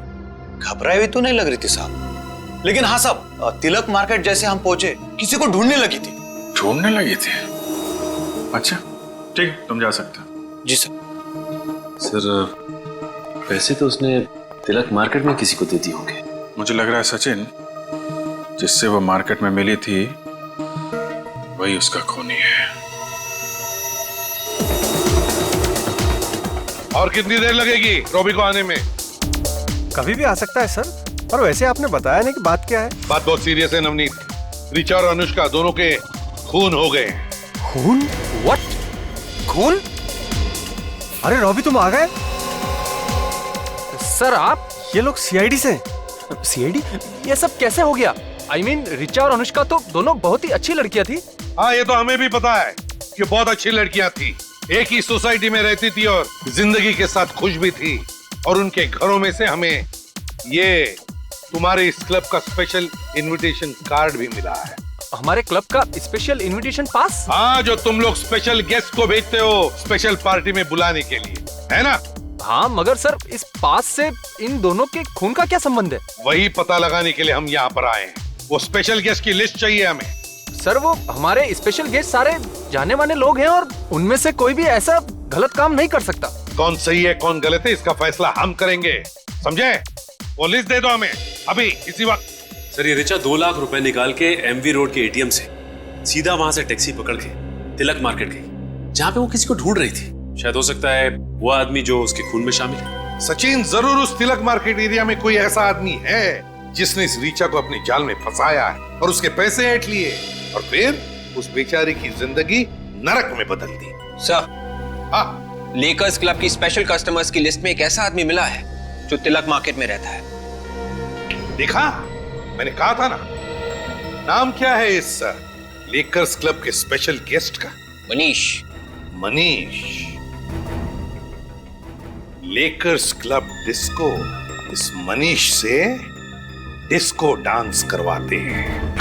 [SPEAKER 14] घबराई हुई तो नहीं लग रही थी साहब, लेकिन हाँ साहब, तिलक मार्केट जैसे हम पहुंचे किसी को ढूंढने लगी थी।
[SPEAKER 13] ढूंढने लगी थी? अच्छा ठीक है, तुम जा सकते हो।
[SPEAKER 14] जी सर।
[SPEAKER 10] सर पैसे तो उसने तिलक मार्केट में किसी को दे दिए होंगे।
[SPEAKER 13] मुझे लग रहा है सचिन, जिससे वो मार्केट में मिली थी वही उसका खूनी है।
[SPEAKER 9] और कितनी देर लगेगी रॉबी को आने में?
[SPEAKER 5] कभी भी आ सकता है सर। और वैसे आपने बताया नहीं कि बात क्या है।
[SPEAKER 9] बात बहुत सीरियस है नवनीत। ऋचा और अनुष्का दोनों के खून हो गए।
[SPEAKER 5] खून? व्हाट? खून? अरे रॉबी तुम आ गए?
[SPEAKER 15] सर आप?
[SPEAKER 5] ये लोग सीआईडी से।
[SPEAKER 15] सीआईडी? ये सब कैसे हो गया? I mean, ऋचा और अनुष्का तो दोनों बहुत ही अच्छी लड़कियां थी।
[SPEAKER 9] हाँ ये तो हमें भी पता है कि बहुत अच्छी लड़कियां थी, एक ही सोसाइटी में रहती थी और जिंदगी के साथ खुश भी थी। और उनके घरों में से हमें ये तुम्हारे इस क्लब का स्पेशल इनविटेशन कार्ड भी मिला है।
[SPEAKER 15] हमारे क्लब का स्पेशल इनविटेशन पास?
[SPEAKER 9] हाँ, जो तुम लोग स्पेशल गेस्ट को भेजते हो स्पेशल पार्टी में बुलाने के लिए, है ना?
[SPEAKER 15] हाँ मगर सर इस पास से इन दोनों के खून का क्या संबंध है?
[SPEAKER 9] वही पता लगाने के लिए हम यहाँ पर आए हैं। वो स्पेशल गेस्ट की लिस्ट चाहिए हमें।
[SPEAKER 15] सर वो हमारे स्पेशल गेस्ट सारे जाने माने लोग हैं और उनमें से कोई भी ऐसा गलत काम नहीं कर सकता।
[SPEAKER 9] कौन सही है कौन गलत है इसका फैसला हम करेंगे, समझे? वो लिस्ट दे दो हमें अभी इसी वक्त।
[SPEAKER 10] सर ये ऋचा 2 लाख रुपए निकाल के एमवी रोड के एटीएम से सीधा वहां से टैक्सी पकड़ के तिलक मार्केट गई, जहां पे वो किसी को ढूंढ रही थी। शायद हो सकता है वो आदमी जो उसके खून में शामिल है।
[SPEAKER 9] सचिन, जरूर उस तिलक मार्केट एरिया में कोई ऐसा आदमी है जिसने इस ऋचा को अपने जाल में फंसाया है और उसके पैसे ऐंठ लिए और फिर उस बेचारी की जिंदगी नरक में बदल दी।
[SPEAKER 7] सर,
[SPEAKER 9] हाँ,
[SPEAKER 7] लेकर्स क्लब की स्पेशल कस्टमर्स की लिस्ट में एक ऐसा आदमी मिला है जो तिलक मार्केट में रहता है।
[SPEAKER 9] देखा, मैंने कहा था ना। नाम क्या है इस लेकर्स क्लब के स्पेशल गेस्ट का?
[SPEAKER 7] Manish.
[SPEAKER 9] Manish. Lakers club disco इस मनीष से डिस्को डांस करवाते हैं।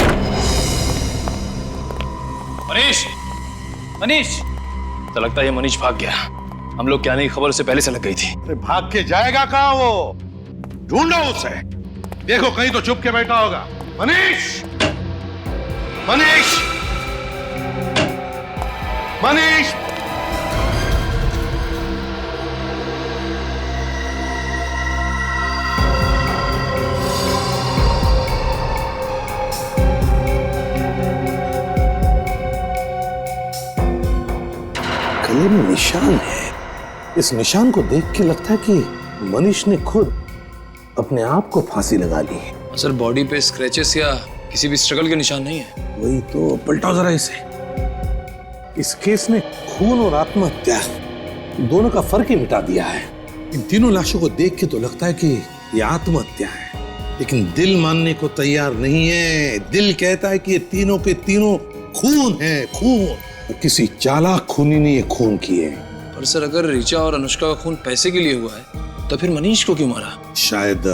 [SPEAKER 8] मनीष, मनीष, तो लगता है ये मनीष भाग गया। हम लोग के आने की खबर उसे पहले से लग गई थी।
[SPEAKER 9] अरे भाग के जाएगा कहां वो? ढूंढो उसे। देखो कहीं तो चुप के बैठा होगा। मनीष, मनीष, मनीष।
[SPEAKER 16] गले में निशान है। इस निशान को देख के लगता है कि मनीष ने खुद अपने आप को फांसी लगा ली है।
[SPEAKER 8] सर बॉडी पे स्क्रैचेस या किसी भी स्ट्रगल के निशान नहीं है।
[SPEAKER 16] वही तो, पलटाओ जरा इसे। इस केस में खून और आत्महत्या दोनों का फर्क ही मिटा दिया है। इन तीनों लाशों को देख के तो लगता है कि ये आत्महत्या है, लेकिन दिल मानने को तैयार नहीं है। दिल कहता है कि ये तीनों के तीनों खून है, खून। किसी चालाक खूनी ने ये खून किए।
[SPEAKER 8] पर सर अगर ऋचा और अनुष्का का खून पैसे के लिए हुआ है तो फिर मनीष को क्यों मारा?
[SPEAKER 16] शायद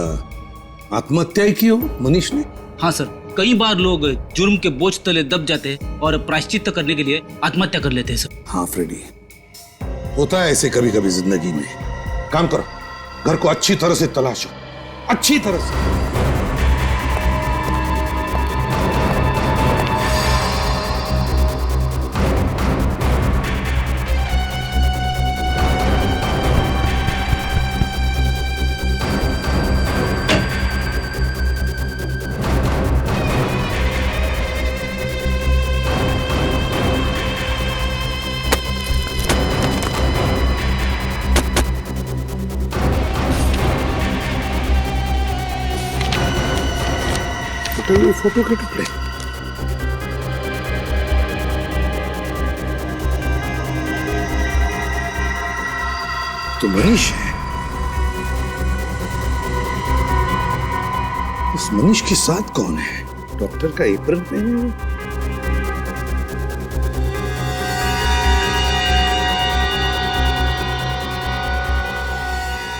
[SPEAKER 16] आत्महत्या ही की हो मनीष ने।
[SPEAKER 17] हाँ सर, कई बार लोग जुर्म के बोझ तले दब जाते और प्रायश्चित करने के लिए आत्महत्या कर लेते हैं सर।
[SPEAKER 16] हाँ फ्रेडी, होता है ऐसे कभी कभी जिंदगी में। काम करो, घर को अच्छी तरह से तलाशो, अच्छी तरह से। ये फोटो के टुकड़े तो मनीष है। इस मनीष के साथ कौन है? डॉक्टर का एप्रन पहने हुए।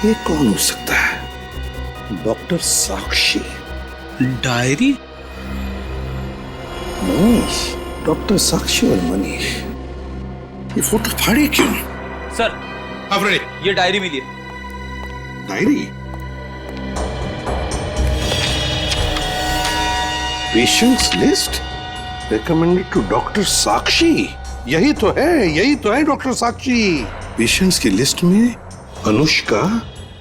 [SPEAKER 16] ये कौन हो सकता है? डॉक्टर साक्षी।
[SPEAKER 17] डायरी?
[SPEAKER 16] मनीष, डॉक्टर साक्षी और मनीष, ये फोटो फाड़े क्यों?
[SPEAKER 8] सर ये डायरी मिली है।
[SPEAKER 16] Diary? Patients list recommended to doctor Sakshi. यही तो है डॉक्टर साक्षी। पेशेंट्स की लिस्ट में अनुष्का,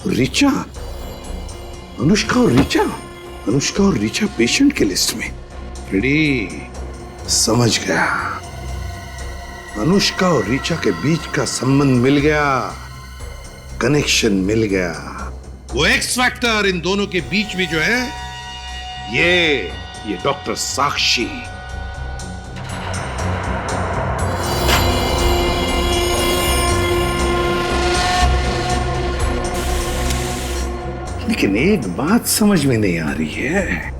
[SPEAKER 16] ऋचा, अनुष्का और ऋचा पेशेंट के लिस्ट में। रेडी, समझ गया। अनुष्का और ऋचा के बीच का संबंध मिल गया, कनेक्शन मिल गया।
[SPEAKER 9] वो एक्स फैक्टर इन दोनों के बीच में जो है, ये डॉक्टर साक्षी। लेकिन एक बात समझ में नहीं आ रही है,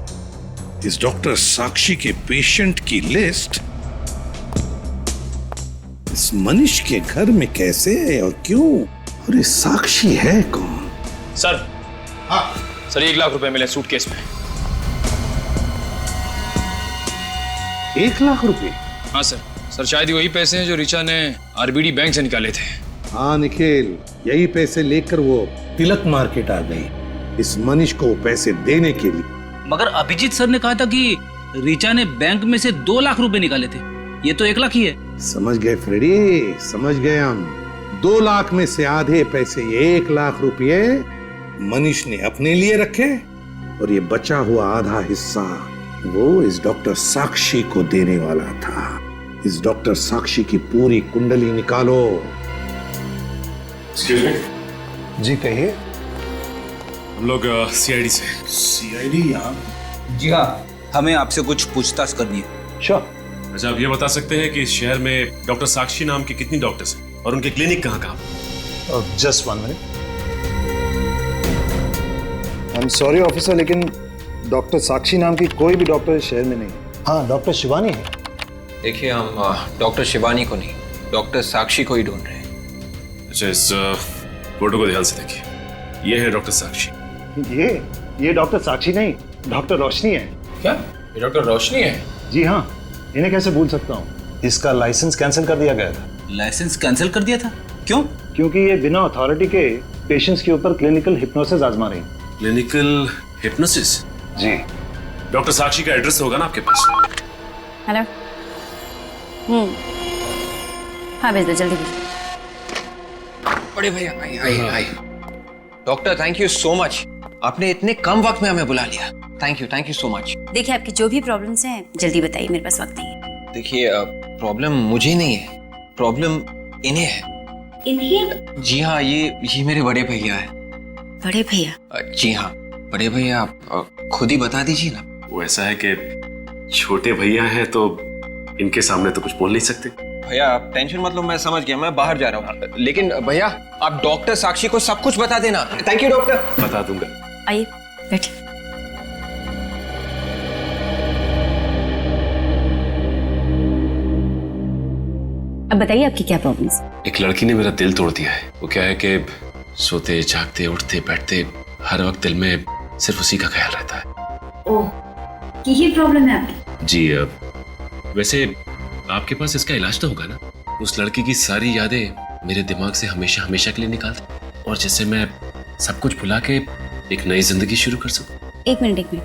[SPEAKER 9] इस डॉक्टर साक्षी के पेशेंट की लिस्ट इस मनीष के घर में कैसे है और क्यों, और ये साक्षी है कौन?
[SPEAKER 10] सर, हाँ सर, 1 लाख रुपए मिले सूटकेस में।
[SPEAKER 9] 1 लाख रुपए?
[SPEAKER 18] हाँ सर, शायद वही पैसे हैं जो रिचा ने आरबीडी बैंक से निकाले थे।
[SPEAKER 9] हाँ निखिल, यही पैसे लेकर वो तिलक मार्केट आ गई इस मनीष को पैसे देने के लिए।
[SPEAKER 17] मगर अभिजीत सर ने कहा था कि रिचा ने बैंक में से 2 लाख रुपए निकाले थे, ये तो 1 लाख ही है।
[SPEAKER 9] समझ गए फ्रेडी, समझ गए हम। 2 लाख में से आधे पैसे, 1 लाख रुपए मनीष ने अपने लिए रखे, और ये बचा हुआ आधा हिस्सा वो इस डॉक्टर साक्षी को देने वाला था। इस डॉक्टर साक्षी की पूरी कुंडली निकालो।
[SPEAKER 2] जी कहिए।
[SPEAKER 10] हम लोग सीआईडी से।
[SPEAKER 8] सीआईडी यहाँ? जी हाँ, हमें आपसे कुछ पूछताछ करनी है।
[SPEAKER 2] श्योर।
[SPEAKER 10] अच्छा, आप ये बता सकते हैं कि इस शहर में डॉक्टर साक्षी नाम के कितनी डॉक्टर्स हैं और उनके क्लिनिक कहाँ?
[SPEAKER 2] Just 1 minute. I am sorry officer, लेकिन डॉक्टर साक्षी नाम की कोई भी डॉक्टर इस शहर में नहीं है। हाँ, डॉक्टर शिवानी है।
[SPEAKER 7] देखिए, हम डॉक्टर शिवानी को नहीं, डॉक्टर साक्षी को ही ढूंढ रहे हैं।
[SPEAKER 10] अच्छा, इस फोटो को ध्यान से देखिए। ये है डॉक्टर साक्षी।
[SPEAKER 2] ये डॉक्टर साक्षी नहीं, डॉक्टर रोशनी है।
[SPEAKER 18] क्या ये डॉक्टर रोशनी है?
[SPEAKER 2] जी हाँ, इन्हें कैसे भूल सकता हूँ। इसका लाइसेंस कैंसिल कर दिया गया था।
[SPEAKER 17] लाइसेंस कैंसिल कर दिया था? क्यों?
[SPEAKER 2] क्योंकि ये बिना अथॉरिटी के पेशेंट्स के ऊपर क्लिनिकल हिप्नोसिस आजमा रही है।
[SPEAKER 10] Clinical hypnosis?
[SPEAKER 2] जी।
[SPEAKER 10] डॉक्टर साक्षी का एड्रेस होगा ना आपके पास?
[SPEAKER 19] हेलो। हाँ भेज दो, जल्दी भेज।
[SPEAKER 7] बड़े भैया, आइए। Doctor, thank you so much, आपने इतने कम वक्त में हमें बुला लिया। Thank you so much.
[SPEAKER 19] देखिए, आपकी जो भी प्रॉब्लम्स हैं जल्दी बताइए, मेरे पास वक्त नहीं है।
[SPEAKER 7] देखिए, प्रॉब्लम मुझे नहीं है, प्रॉब्लम इन्हें है।
[SPEAKER 19] इन्हें?
[SPEAKER 7] जी हाँ, ये मेरे बड़े भैया है।
[SPEAKER 19] बड़े भैया?
[SPEAKER 7] जी हाँ, बड़े भैया, आप खुद ही बता दीजिए ना।
[SPEAKER 10] वो ऐसा है कि छोटे भैया हैं तो इनके सामने तो कुछ बोल नहीं सकते।
[SPEAKER 7] भैया, आप टेंशन मत लो, मैं समझ गया, मैं बाहर जा रहा हूँ। लेकिन भैया, आप डॉक्टर साक्षी को सब कुछ बता देना। Thank you doctor.
[SPEAKER 10] बता दूंगा।
[SPEAKER 19] आइए बैठिए। अब बताइए आपकी क्या प्रॉब्लम्स?
[SPEAKER 10] एक लड़की ने मेरा दिल तोड़ दिया है। वो क्या है कि सोते जागते उठते बैठते हर वक्त दिल में सिर्फ उसी का ख्याल रहता है।
[SPEAKER 19] ओह, यही प्रॉब्लम है आपकी?
[SPEAKER 10] जी, वैसे आपके पास इसका इलाज तो होगा ना? उस लड़की की सारी यादें मेरे दिमाग से हमेशा हमेशा के लिए निकाल दें, और जिससे मैं सब कुछ भुला के एक नई जिंदगी शुरू कर सकूं।
[SPEAKER 19] एक मिनट,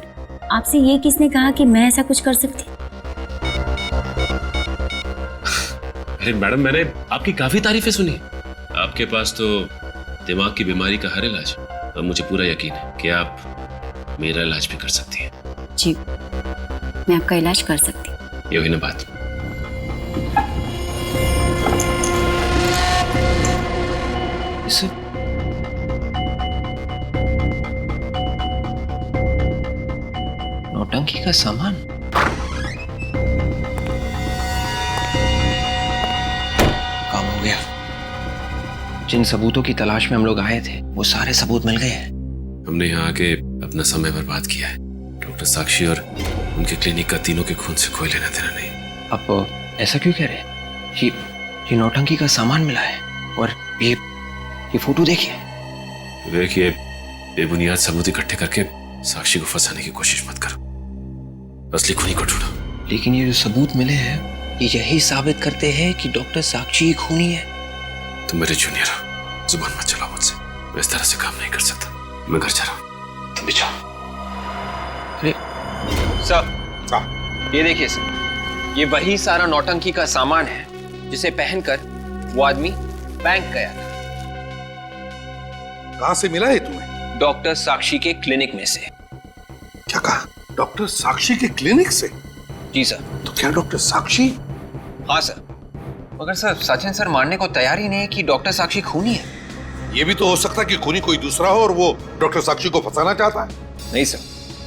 [SPEAKER 19] आपसे ये किसने कहा कि मैं ऐसा कुछ कर सकती?
[SPEAKER 10] अरे मैडम, मैंने आपकी काफी तारीफें सुनी। आपके पास तो दिमाग की बीमारी का हर इलाज, और मुझे पूरा यकीन है कि आप मेरा इलाज भी कर सकती हैं।
[SPEAKER 19] जी, मैं आपका इलाज कर सकती हूँ।
[SPEAKER 10] ये हुई ना बात।
[SPEAKER 7] नौटंकी का सामान। काम हो गया। जिन सबूतों की तलाश में हम लोग आए थे, वो सारे सबूत मिल गए हैं।
[SPEAKER 10] हमने यहाँ आके अपना समय बर्बाद किया है। डॉक्टर साक्षी और उनके क्लिनिक का तीनों के खून से कोई लेना देना नहीं।
[SPEAKER 7] आप ऐसा क्यों कह रहे हैं? ये नौटंकी का सामान मिला है, और ये फोटो देखिए।
[SPEAKER 10] बेबुनियाद सबूत इकट्ठे करके साक्षी को फंसाने की कोशिश मत करो। असली खूनी को ढूंढो।
[SPEAKER 7] लेकिन ये जो सबूत मिले हैं, ये यही साबित करते हैं कि डॉक्टर साक्षी खूनी है।
[SPEAKER 10] तुम मेरे जूनियर हो, जुबान मत चलाओ मुझसे। मैं इस तरह से काम नहीं कर सकता। मैं घर जा रहा हूँ, तुम भी जाओ।
[SPEAKER 7] सर, ये देखिए सर, ये वही सारा नौटंकी का सामान है जिसे पहनकर वो आदमी बैंक गया था।
[SPEAKER 9] कहाँ से मिला है तुम्हें?
[SPEAKER 7] डॉक्टर साक्षी के क्लिनिक में से।
[SPEAKER 9] क्या कहा? डॉक्टर साक्षी के क्लिनिक से?
[SPEAKER 7] जी सर।
[SPEAKER 9] तो क्या डॉक्टर साक्षी?
[SPEAKER 7] हाँ सर, मगर सर सचिन सर मानने को तैयार ही नहीं है कि डॉक्टर साक्षी खूनी है।
[SPEAKER 9] ये भी तो हो सकता है कि खूनी कोई दूसरा हो और वो डॉक्टर साक्षी को फंसाना चाहता है।
[SPEAKER 7] नहीं सर,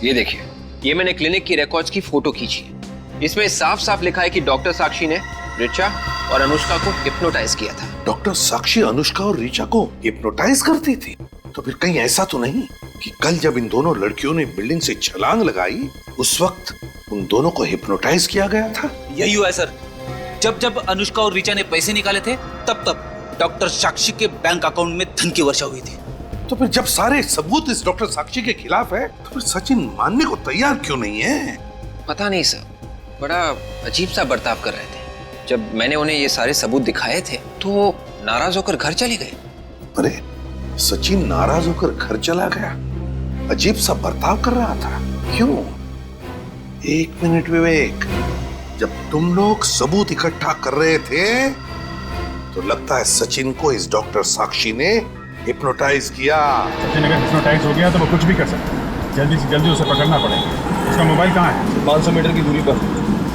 [SPEAKER 7] ये देखिए, ये मैंने क्लिनिक की रिकॉर्ड्स की फोटो खींची है। इसमें साफ साफ लिखा है कि डॉक्टर साक्षी ने रिचा और अनुष्का को हिप्नोटाइज किया था।
[SPEAKER 9] डॉक्टर साक्षी अनुष्का और रिचा को हिप्नोटाइज करती थी? तो फिर कहीं ऐसा तो नहीं कि कल जब इन दोनों लड़कियों ने बिल्डिंग से छलांग लगाई उस वक्त उन दोनों को हिप्नोटाइज किया गया था?
[SPEAKER 17] यही हुआ है सर। जब जब अनुष्का और रिचा ने पैसे निकाले थे तब डॉक्टर साक्षी के बैंक अकाउंट में धन की वर्षा हुई थी।
[SPEAKER 9] तो फिर जब सारे सबूत इस डॉक्टर साक्षी के खिलाफ है तो फिर सचिन मानने को तैयार क्यों नहीं है?
[SPEAKER 7] पता नहीं सर, बड़ा अजीब सा बर्ताव कर रहे थे। जब मैंने उन्हें ये सारे सबूत दिखाए थे तो वो नाराज होकर घर चले गए।
[SPEAKER 9] अरे सचिन नाराज होकर घर चला गया? अजीब सा बर्ताव कर रहा था, क्यों? एक मिनट विवेक, जब तुम लोग सबूत इकट्ठा कर रहे थे तो लगता है सचिन को इस डॉक्टर साक्षी ने हिप्नोटाइज किया।
[SPEAKER 13] सचिन अगर हिप्नोटाइज हो गया तो वो कुछ भी कर सकता है। जल्दी से जल्दी उसे पकड़ना पड़ेगा। उसका मोबाइल कहाँ है?
[SPEAKER 18] 500 मीटर की दूरी पर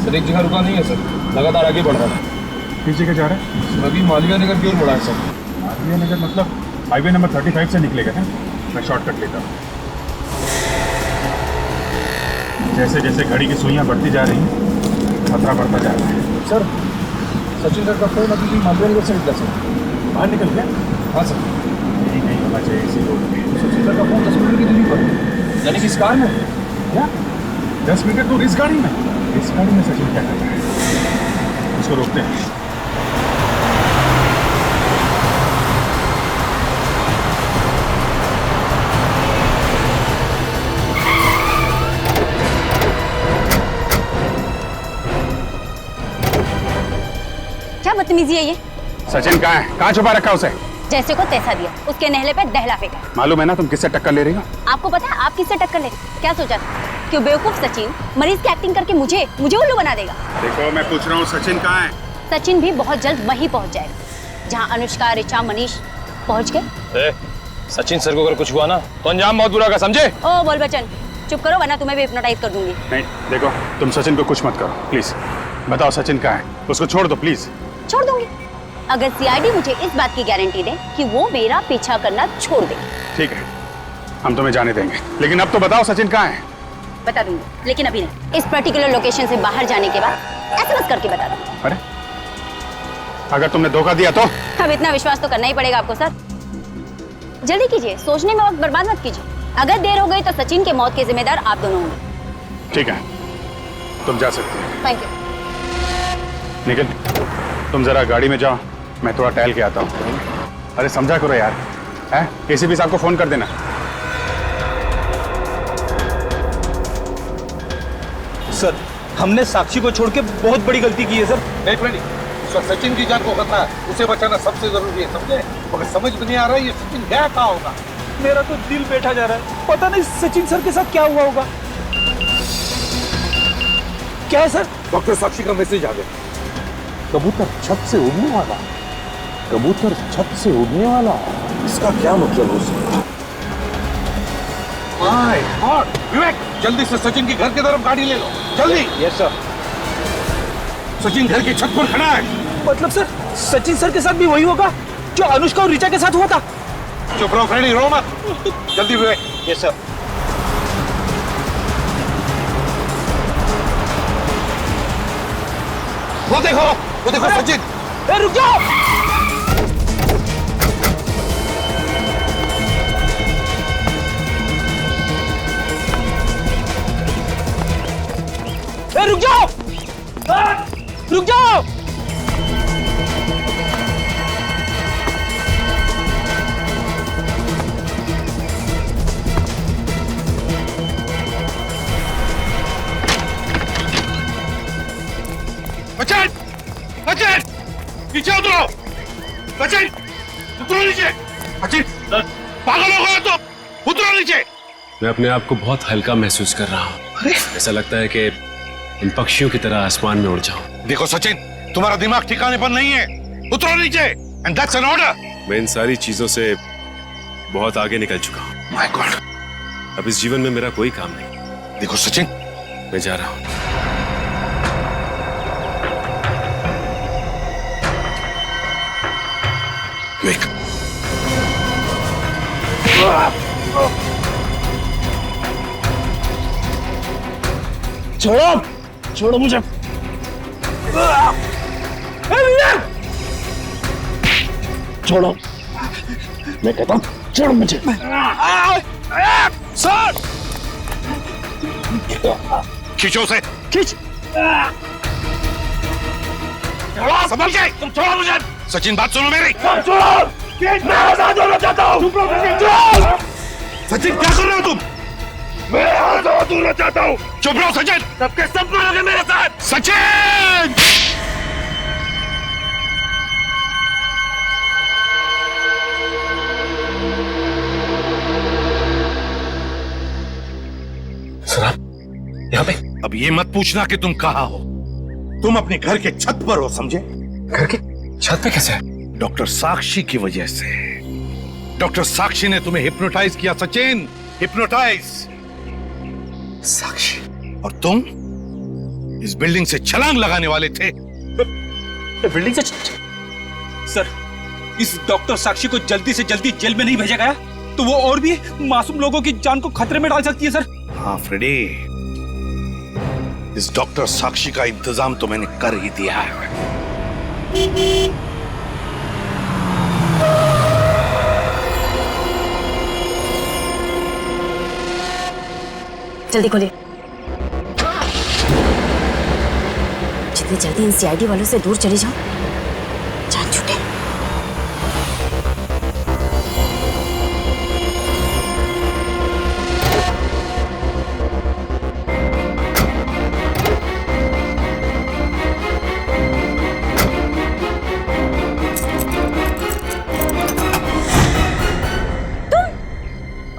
[SPEAKER 18] सर। एक जगह रुका नहीं है सर, लगातार आगे बढ़ रहा है।
[SPEAKER 13] किस जगह जा रहा है?
[SPEAKER 18] अभी मालवीय नगर की ओर बढ़ा है सर।
[SPEAKER 13] मालवीय नगर मतलब हाईवे नंबर 35 से निकलेगा ना? मैं शॉर्टकट लेता हूँ। जैसे जैसे घड़ी की सुइयां बढ़ती जा रही हैं खतरा बढ़ता जा रहा है।
[SPEAKER 18] सर सचिन सर का फोन अभी भी मालवीय नगर से निकला सर।
[SPEAKER 13] बाहर निकल गया?
[SPEAKER 18] हाँ सर।
[SPEAKER 13] यही नहीं होना चाहिए इसी रोड पे।
[SPEAKER 18] सचिन सर का फोन 10 मीटर की दूरी पर, यानी कि इस कार में।
[SPEAKER 13] क्या 10 मीटर दूर इस गाड़ी में? इस गाड़ी में सचिन क्या कर रहा है? उसको रोकते हैं।
[SPEAKER 19] क्या बदतमीजी है ये?
[SPEAKER 13] सचिन कहाँ है? कहाँ छुपा रखा उसे?
[SPEAKER 19] जैसे को तैसा दिया, उसके नहले पे दहला फेंका।
[SPEAKER 13] मालूम है ना तुम किससे टक्कर ले रही हो?
[SPEAKER 19] आपको पता है आप किससे टक्कर ले रही? क्या सोचा था कि बेवकूफ सचिन मरीज की एक्टिंग करके मुझे उल्लू बना देगा?
[SPEAKER 13] देखो मैं पूछ रहा हूँ सचिन कहाँ है?
[SPEAKER 19] सचिन भी बहुत जल्द वहीं पहुंच जाएगा जहाँ अनुष्का, रिचा, मनीष पहुंच गए।
[SPEAKER 18] सचिन सर को अगर कुछ हुआ ना तो अंजाम बहुत बुरा होगा, समझे?
[SPEAKER 19] ओ बोल बच्चन, चुप करो वरना तुम्हें भी हिप्नोटाइज कर दूंगी।
[SPEAKER 13] नहीं देखो, तुम सचिन को कुछ मत करो प्लीज। बताओ सचिन कहाँ है? उसको छोड़ दो प्लीज।
[SPEAKER 19] छोड़ दूंगी अगर सीआईडी मुझे इस बात की गारंटी दे कि वो मेरा पीछा करना छोड़ दे।
[SPEAKER 13] ठीक है, हम तुम्हें जाने देंगे, लेकिन अब तो बताओ सचिन कहाँ है?
[SPEAKER 19] बता दूंगी, लेकिन अभी नहीं। इस पर्टिकुलर लोकेशन से बाहर जाने के बाद एसएमएस करके बता दूंगी।
[SPEAKER 13] अरे अगर तुमने धोखा दिया तो?
[SPEAKER 19] अब इतना विश्वास तो करना ही पड़ेगा आपको सर। जल्दी कीजिए, सोचने में वक्त बर्बाद मत कीजिए। अगर देर हो गई तो सचिन के मौत के जिम्मेदार आप दोनों होंगे।
[SPEAKER 13] ठीक है, तुम जा सकते हो।
[SPEAKER 19] Thank you.
[SPEAKER 13] निखिल तुम जरा गाड़ी में जाओ, मैं थोड़ा टहल के आता हूँ। अरे समझा करो यार, है? एसीपी साहब को फोन कर देना।
[SPEAKER 8] सर हमने साक्षी को छोड़ के बहुत बड़ी गलती की है सर।
[SPEAKER 9] नहीं, सचिन की जान को खतरा है, उसे बचाना सबसे जरूरी है, समझे? मगर समझ में नहीं आ रहा है ये सचिन गया कहाँ होगा।
[SPEAKER 8] मेरा तो दिल बैठा जा रहा है, पता नहीं सचिन सर के साथ क्या हुआ होगा। क्या है सर?
[SPEAKER 9] डॉक्टर साक्षी का मैसेज आ गया। कबूतर छत से उड़ने वाला, कबूतर छत से उड़ने वाला, इसका क्या मतलब हो सकता है? My God! विवेक जल्दी से सचिन की घर की तरफ गाड़ी ले लो, जल्दी।
[SPEAKER 8] Yes sir.
[SPEAKER 9] सचिन घर की छत पर खड़ा है।
[SPEAKER 8] मतलब सर सचिन सर के साथ भी वही होगा जो अनुष्का और रिचा के साथ हुआ था?
[SPEAKER 9] चुप रहो फ्रेंडी, रो मत। जल्दी विवेक।
[SPEAKER 8] Yes sir.
[SPEAKER 9] वो देखो सचिन।
[SPEAKER 8] रुक जाओ। रुक जाओ, रुक जाओ।
[SPEAKER 9] सचिन नीचे उतरो। सचिन उतरो नीचे। सचिन पागल हो गया तो उतरो नीचे।
[SPEAKER 10] मैं अपने आप को बहुत हल्का महसूस कर रहा हूँ। ऐसा लगता है कि इन पक्षियों की तरह आसमान में उड़ जाऊं।
[SPEAKER 9] देखो सचिन, तुम्हारा दिमाग ठिकाने पर नहीं है, उतरो नीचे। And that's an order.
[SPEAKER 10] मैं इन सारी चीजों से बहुत आगे निकल चुका हूँ।
[SPEAKER 9] माय गॉड,
[SPEAKER 10] अब इस जीवन में मेरा कोई काम नहीं।
[SPEAKER 9] देखो सचिन,
[SPEAKER 10] मैं जा रहा हूँ।
[SPEAKER 9] विवेक
[SPEAKER 3] छोड़ो, छोड़ो मुझे। छोड़ो, मैं कहता हूँ छोड़ो मुझे।
[SPEAKER 9] सर, खींचो उसे।
[SPEAKER 3] खींच।
[SPEAKER 9] संभल के। तुम छोड़ो मुझे। सचिन, बात सुनो मेरी।
[SPEAKER 3] छोड़ो, मैं आजाद होना चाहता हूँ।
[SPEAKER 9] सचिन, क्या कर रहे हो तुम?
[SPEAKER 3] मैं आजाद होना चाहता हूँ।
[SPEAKER 9] चुप रहो सचिन।
[SPEAKER 3] सबके सब मारोगे मेरे साथ।
[SPEAKER 9] सचिन!
[SPEAKER 13] सर आप यहाँ पे?
[SPEAKER 9] अब ये मत पूछना कि तुम कहाँ हो। तुम अपने घर के छत पर हो, समझे?
[SPEAKER 13] घर के छत पे कैसे?
[SPEAKER 9] डॉक्टर साक्षी की वजह से। डॉक्टर साक्षी ने तुम्हें हिप्नोटाइज किया सचिन, हिप्नोटाइज।
[SPEAKER 13] साक्षी?
[SPEAKER 9] और तुम इस बिल्डिंग से छलांग लगाने वाले थे।
[SPEAKER 17] बिल्डिंग से सर, इस डॉक्टर साक्षी को जल्दी से जल्दी जेल में नहीं भेजा गया तो वो और भी मासूम लोगों की जान को खतरे में डाल सकती है सर।
[SPEAKER 9] हाँ फ्रेडी, इस डॉक्टर साक्षी का इंतजाम तो मैंने कर ही दिया है।
[SPEAKER 19] जल्दी खोलिए। जितनी जल्दी इन सीआईडी वालों से दूर चले जाओ, जान छूटे।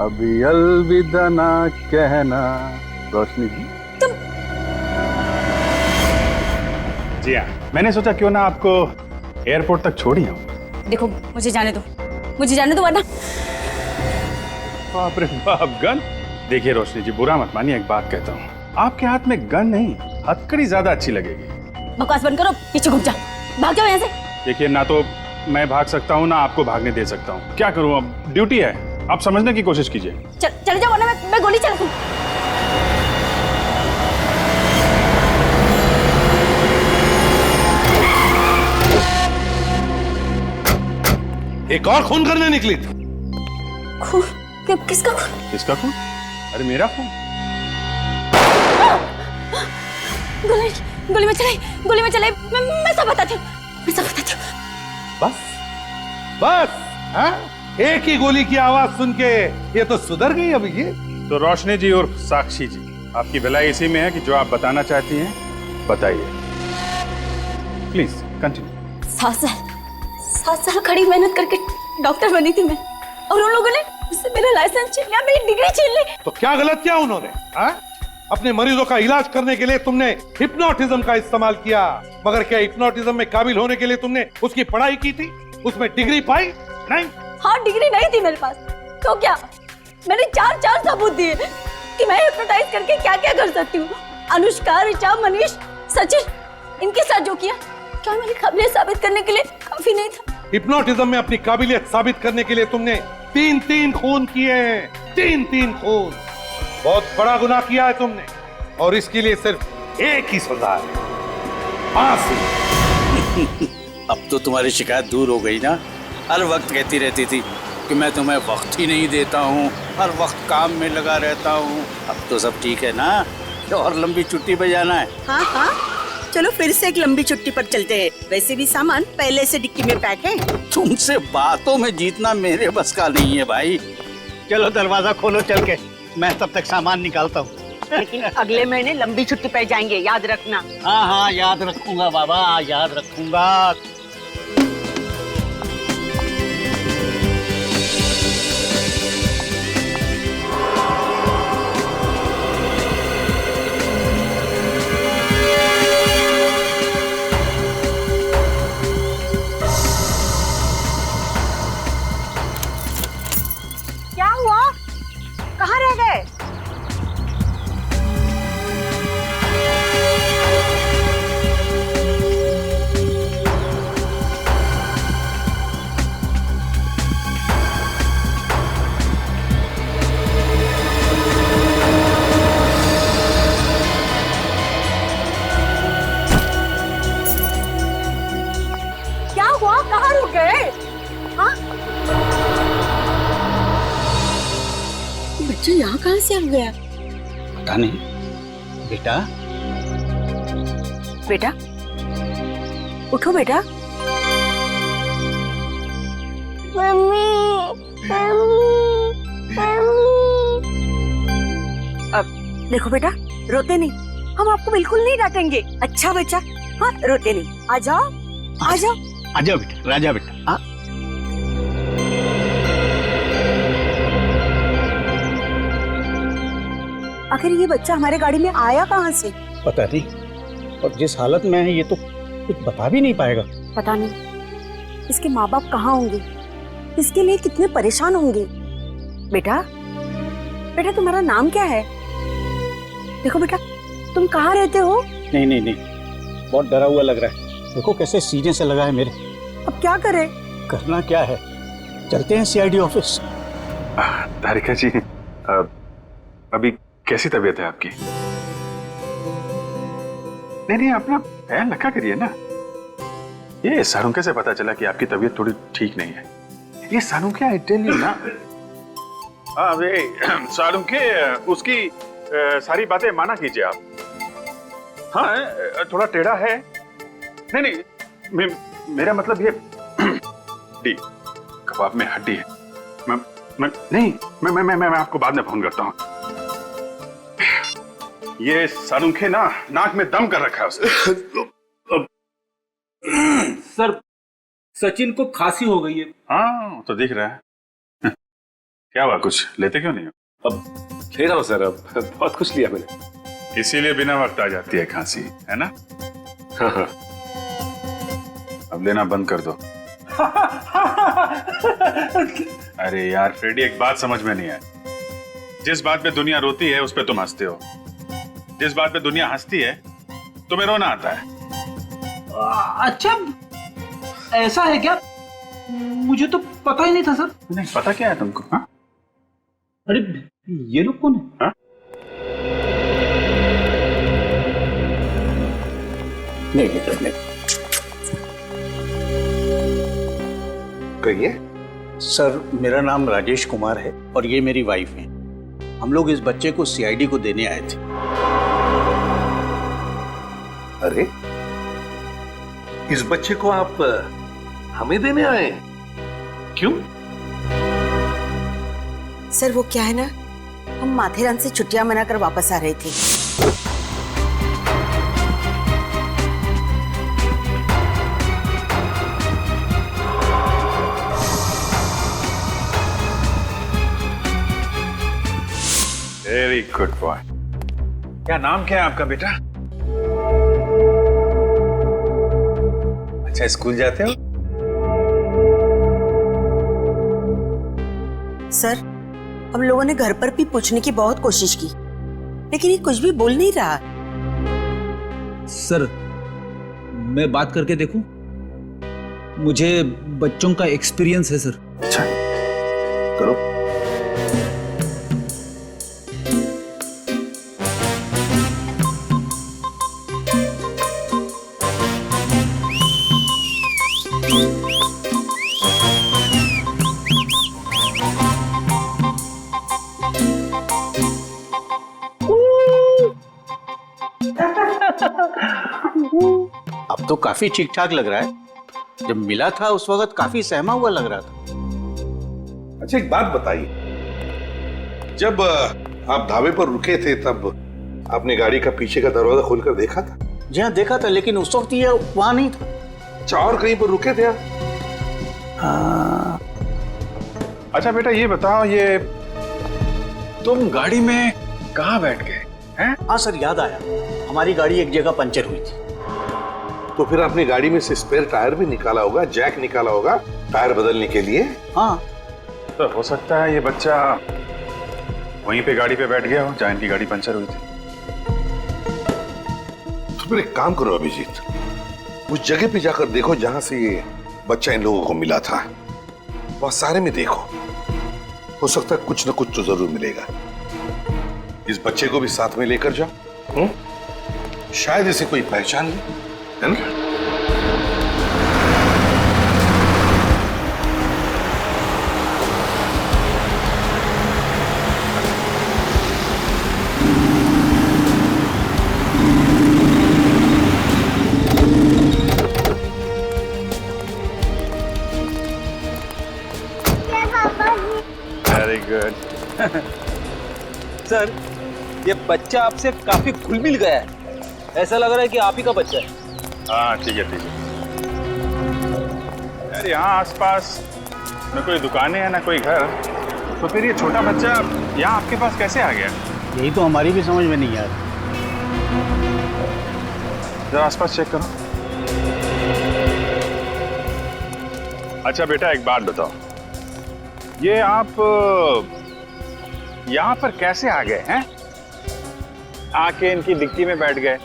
[SPEAKER 6] अभी अलविदा ना कहना रोशनी जी।
[SPEAKER 13] जी हाँ, मैंने सोचा क्यों ना आपको एयरपोर्ट तक छोड़ी हूँ।
[SPEAKER 19] देखो, मुझे जाने दो, मुझे जाने दो वरना।
[SPEAKER 13] बाप रे बाप, गन? देखिए रोशनी जी, बुरा मत मानिए, एक बात कहता हूँ, आपके हाथ में गन नहीं, हथकड़ी ज्यादा अच्छी लगेगी।
[SPEAKER 19] बकवास बंद करो, पीछे घूम जा, भाग जाओ यहाँ से।
[SPEAKER 13] देखिए, ना तो मैं भाग सकता हूँ ना आपको भागने दे सकता हूँ। क्या करूँ, अब ड्यूटी है, आप समझने की कोशिश कीजिए।
[SPEAKER 19] चले जाओ वरना मैं गोली चला दूँ।
[SPEAKER 9] एक और खून करने निकली थी।
[SPEAKER 19] खून? किसका खून?
[SPEAKER 13] किसका खून? अरे मेरा खून।
[SPEAKER 19] गोली में चलाई, मैं सब बताती हूँ, मैं सब बताती हूँ।
[SPEAKER 9] बस हाँ? एक ही गोली की आवाज सुन के ये तो सुधर गई अभी ये।
[SPEAKER 13] तो रोशनी जी और साक्षी जी, आपकी भलाई इसी में है कि जो आप बताना चाहती हैं बताइए। Please continue.
[SPEAKER 19] 7 साल खड़ी मेहनत करके डॉक्टर बनी थी मैं, और उन लोगों ने मुझसे मेरा लाइसेंस छीन लिया, मेरी डिग्री छीन ली।
[SPEAKER 9] तो क्या गलत किया उन्होंने? हाँ? अपने मरीजों का इलाज करने के लिए तुमने हिप्नोटिज्म का इस्तेमाल किया, मगर क्या हिप्नोटिज्म में काबिल होने के लिए तुमने उसकी पढ़ाई की थी, उसमें डिग्री पाई? नहीं।
[SPEAKER 19] हाँ, डिग्री नहीं थी मेरे पास, तो क्या? मैंने 4 सबूत दिए कि मैं हिप्नोटाइज करके क्या क्या कर सकती हूँ। अनुष्का, ऋचा, मनीष, सचिन, इनके साथ जो किया, क्या मेरी काबिलियत साबित करने के लिए काफी नहीं था?
[SPEAKER 9] हिप्नोटिज्म में अपनी काबिलियत साबित करने के लिए तुमने 3 खून किए हैं। 3 खून। बहुत बड़ा गुनाह किया है तुमने, और इसके लिए सिर्फ एक ही सजा है, फांसी।
[SPEAKER 14] अब तो तुम्हारी शिकायत दूर हो गई ना? हर वक्त कहती रहती थी कि मैं तुम्हें वक्त ही नहीं देता हूँ, हर वक्त काम में लगा रहता हूँ। अब तो सब ठीक है ना? और लंबी छुट्टी पे जाना है?
[SPEAKER 4] हाँ हाँ, चलो फिर से एक लंबी छुट्टी पर चलते हैं। वैसे भी सामान पहले से डिक्की में पैक है।
[SPEAKER 14] तुमसे बातों में जीतना मेरे बस का नहीं है भाई।
[SPEAKER 3] चलो दरवाजा खोलो चल के, मैं तब तक सामान निकालता हूँ।
[SPEAKER 4] लेकिन अगले महीने लंबी छुट्टी पर जाएंगे, याद रखना।
[SPEAKER 3] हाँ हाँ, याद रखूंगा बाबा, याद रखूंगा।
[SPEAKER 4] क्या हुआ? कहाँ रह गए?
[SPEAKER 19] बच्चा यहाँ कहाँ से आ गया?
[SPEAKER 14] पता नहीं। बेटा
[SPEAKER 19] बेटा उठो बेटा। मम्मी अब देखो बेटा, रोते नहीं, हम आपको बिल्कुल नहीं डांटेंगे। अच्छा बच्चा, हाँ रोते नहीं। आ जाओ आ जाओ।
[SPEAKER 14] आ जाओ बेटा, राजा बेटा।
[SPEAKER 19] आखिर ये बच्चा हमारे गाड़ी में आया कहाँ से?
[SPEAKER 14] पता नहीं, और जिस हालत में है ये तो कुछ बता भी नहीं पाएगा।
[SPEAKER 19] पता नहीं इसके माँ बाप कहाँ होंगे, इसके लिए कितने परेशान होंगे। बेटा बेटा तुम्हारा नाम क्या है? देखो बेटा, तुम कहाँ रहते हो?
[SPEAKER 14] नहीं नहीं नहीं, बहुत डरा हुआ लग रहा है। देखो कैसे सीने से लगा है मेरे।
[SPEAKER 19] अब क्या करें?
[SPEAKER 14] करना क्या है, चलते हैं सीआईडी ऑफिस।
[SPEAKER 13] तारिका जी, अभी कैसी तबीयत है आपकी? नहीं, अपना ख्याल रखा करिए ना। ये सारुंके से पता चला कि आपकी तबीयत थोड़ी ठीक नहीं है। ये सारुंके, आई टेल यू ना। सारुंके, उसकी सारी बातें माना कीजिए आप। हाँ, थोड़ा टेढ़ा है। नहीं, मेरा मतलब ये डी कबाब में हड्डी है। मैं आपको बाद में फोन करता हूँ। ये सारुंखे ना नाक में दम कर रखा है उसने।
[SPEAKER 8] सर, सचिन को खांसी हो गई है।
[SPEAKER 13] हाँ, तो दिख रहा है। क्या हुआ, कुछ लेते क्यों नहीं हो?
[SPEAKER 10] अब ले रहा हूँ सर, अब बहुत कुछ लिया मैंने।
[SPEAKER 13] इसीलिए बिना वक्त आ जाती है खांसी, है ना?
[SPEAKER 10] हाँ।
[SPEAKER 13] अब लेना बंद कर दो। अरे यार फ्रेडी, एक बात समझ में नहीं आई। जिस बात पे दुनिया रोती है उस पे तुम हंसते हो, जिस बात पे दुनिया हंसती है तुम्हें रोना आता है।
[SPEAKER 8] अच्छा, ऐसा है क्या? मुझे तो पता ही नहीं था सर।
[SPEAKER 13] नहीं पता क्या है तुमको? हाँ?
[SPEAKER 8] अरे ये लोग कौन है?
[SPEAKER 13] हाँ?
[SPEAKER 14] नहीं।
[SPEAKER 9] कहिए।
[SPEAKER 14] सर, मेरा नाम राजेश कुमार है और ये मेरी वाइफ है। हम लोग इस बच्चे को सीआईडी को देने आए थे।
[SPEAKER 9] अरे, इस बच्चे को आप हमें देने आए? क्यों?
[SPEAKER 19] सर वो क्या है ना, हम माथेरान से छुट्टियां मनाकर वापस आ रहे थे।
[SPEAKER 13] Very good boy. क्या नाम क्या है आपका बेटा? अच्छा, स्कूल जाते हो?
[SPEAKER 19] सर, हम लोगों ने घर पर भी पूछने की बहुत कोशिश की, लेकिन ये कुछ भी बोल नहीं रहा।
[SPEAKER 8] सर, मैं बात करके देखूं? मुझे बच्चों का एक्सपीरियंस है सर।
[SPEAKER 9] अच्छा, करो।
[SPEAKER 14] अब तो काफी ठीक ठाक लग रहा है। जब मिला था उस वक्त काफी सहमा हुआ लग रहा था।
[SPEAKER 9] अच्छा, एक बात बताइए, जब आप ढाबे पर रुके थे तब आपने गाड़ी का पीछे का दरवाजा खोलकर देखा था?
[SPEAKER 14] जी हाँ, देखा था, लेकिन उस वक्त ये वहां नहीं था।
[SPEAKER 9] अच्छा, और कहीं पर रुके थे आप?
[SPEAKER 14] हाँ।
[SPEAKER 13] अच्छा बेटा, ये बताओ, ये तुम गाड़ी में कहाँ बैठ गए हैं?
[SPEAKER 14] हाँ सर, याद आया, हमारी गाड़ी एक जगह पंचर हुई थी।
[SPEAKER 9] तो फिर आपने गाड़ी में से स्पेयर टायर भी निकाला होगा, जैक निकाला होगा टायर बदलने के लिए।
[SPEAKER 14] हाँ,
[SPEAKER 13] तो हो सकता है ये बच्चा वहीं पे गाड़ी पे बैठ गया हो जहाँ इनकी गाड़ी पंचर हुई थी।
[SPEAKER 9] तो फिर एक काम करो अभिजीत, उस जगह पे जाकर देखो जहां से ये बच्चा इन लोगों को मिला था। वहां सारे में देखो, हो सकता है कुछ ना कुछ तो जरूर मिलेगा। इस बच्चे को भी साथ में लेकर जाओ, शायद इसे कोई पहचान ले, है ना?
[SPEAKER 8] सर, ये बच्चा आपसे काफी घुल मिल गया है, ऐसा लग रहा है कि आप ही का बच्चा है।
[SPEAKER 13] हाँ ठीक है ठीक है। यार यहाँ आसपास न कोई दुकानें हैं ना कोई घर, तो फिर ये छोटा बच्चा यहाँ आपके पास कैसे आ गया?
[SPEAKER 14] यही तो हमारी भी समझ में नहीं आ रही।
[SPEAKER 13] जरा आसपास चेक करो। अच्छा बेटा एक बात बताओ, ये आप यहाँ पर कैसे आ गए हैं? आके इनकी डिक्की में बैठ गए,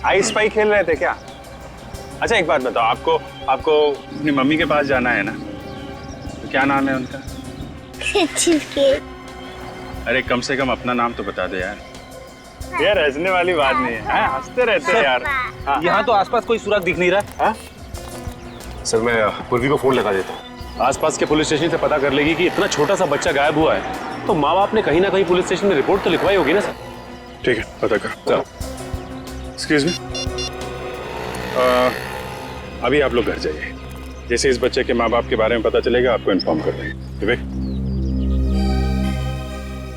[SPEAKER 13] आई स्पाई खेल रहे थे क्या? अच्छा एक बात बताओ, आपको अपनी मम्मी के पास जाना है ना, तो क्या नाम है उनका? अरे कम से कम अपना नाम तो बता दे यार। यार हंसने वाली बात नहीं है, हंसते रहते हैं यार। हाँ।
[SPEAKER 8] यहाँ तो आसपास कोई सुराग दिख नहीं रहा।
[SPEAKER 13] हाँ?
[SPEAKER 10] सर मैं पूर्वी को फोन लगा देता हूँ, आसपास के पुलिस स्टेशन से पता कर लेगी कि इतना छोटा सा बच्चा गायब हुआ है, तो माँ बाप ने कहीं ना कहीं पुलिस स्टेशन में रिपोर्ट तो लिखवाई होगी ना सर।
[SPEAKER 13] ठीक है पता कर। चलो एक्सक्यूज मी, अभी आप लोग घर जाइए, जैसे इस बच्चे के माँ बाप के बारे में पता चलेगा आपको इन्फॉर्म कर देंगे। विवेक,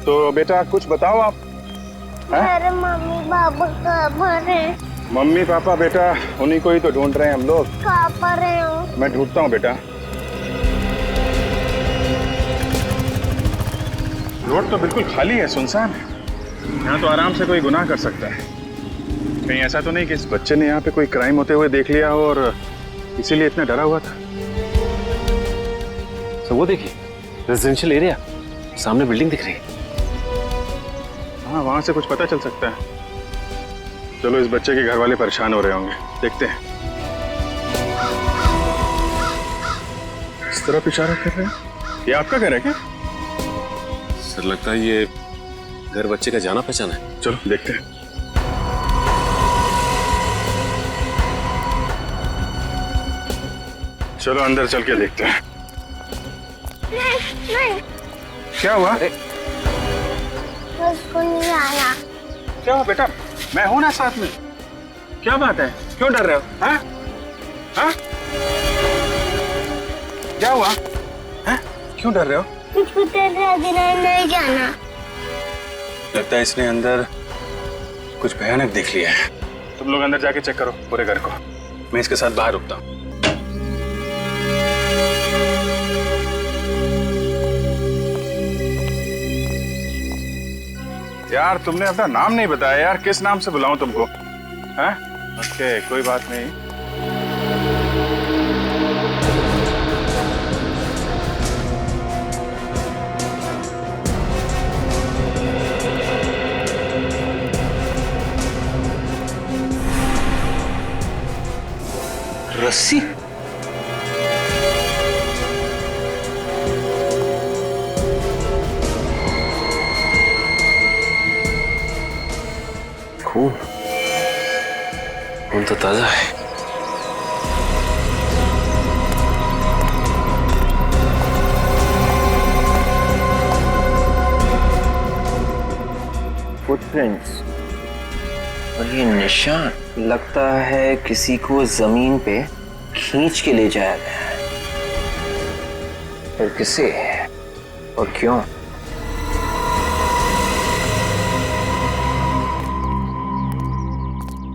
[SPEAKER 13] तो बेटा कुछ बताओ आप।
[SPEAKER 20] अरे मम्मी पापा कहाँ पर है?
[SPEAKER 13] मम्मी पापा बेटा उन्हीं को ही तो ढूंढ रहे हैं हम लोग।
[SPEAKER 20] कहाँ पर है वो?
[SPEAKER 13] मैं ढूंढता हूँ बेटा। रोड तो बिल्कुल खाली है, सुनसान है, यहाँ तो आराम से कोई गुनाह कर सकता है। कहीं ऐसा तो नहीं कि इस बच्चे ने यहाँ पे कोई क्राइम होते हुए देख लिया हो और इसीलिए इतना डरा हुआ था।
[SPEAKER 10] तो वो देखिए रेजिडेंशियल एरिया, सामने बिल्डिंग दिख रही है।
[SPEAKER 13] हाँ वहां से कुछ पता चल सकता है। चलो इस बच्चे के घर वाले परेशान हो रहे होंगे, देखते हैं। इस तरफ इशारा कर रहे हैं, ये आपका घर है क्या?
[SPEAKER 10] सर लगता है ये घर बच्चे का जाना पहचाना है।
[SPEAKER 13] चलो देखते हैं। चलो अंदर चल के देखते हैं।
[SPEAKER 20] नहीं
[SPEAKER 13] क्या हुआ?
[SPEAKER 20] उसको नहीं आना।
[SPEAKER 13] क्या हुआ बेटा? मैं हूं ना साथ में। क्या बात है, क्यों डर रहे हो? हाँ? हाँ? क्या हुआ? हाँ? क्यों डर रहे हो?
[SPEAKER 20] मुझको तेरे आगे नहीं जाना।
[SPEAKER 13] लगता है इसने अंदर कुछ भयानक देख लिया है। तुम लोग अंदर जाके चेक करो पूरे घर को, मैं इसके साथ बाहर रुकता हूँ। यार तुमने अपना नाम नहीं बताया यार, किस नाम से बुलाऊं तुमको? हैं? ओके कोई बात नहीं।
[SPEAKER 7] रस्सी? खून तो ताजा है। फुटप्रिंट्स और ये निशान, लगता है किसी को जमीन पे खींच के ले जाया गया है। पर किसे और क्यों?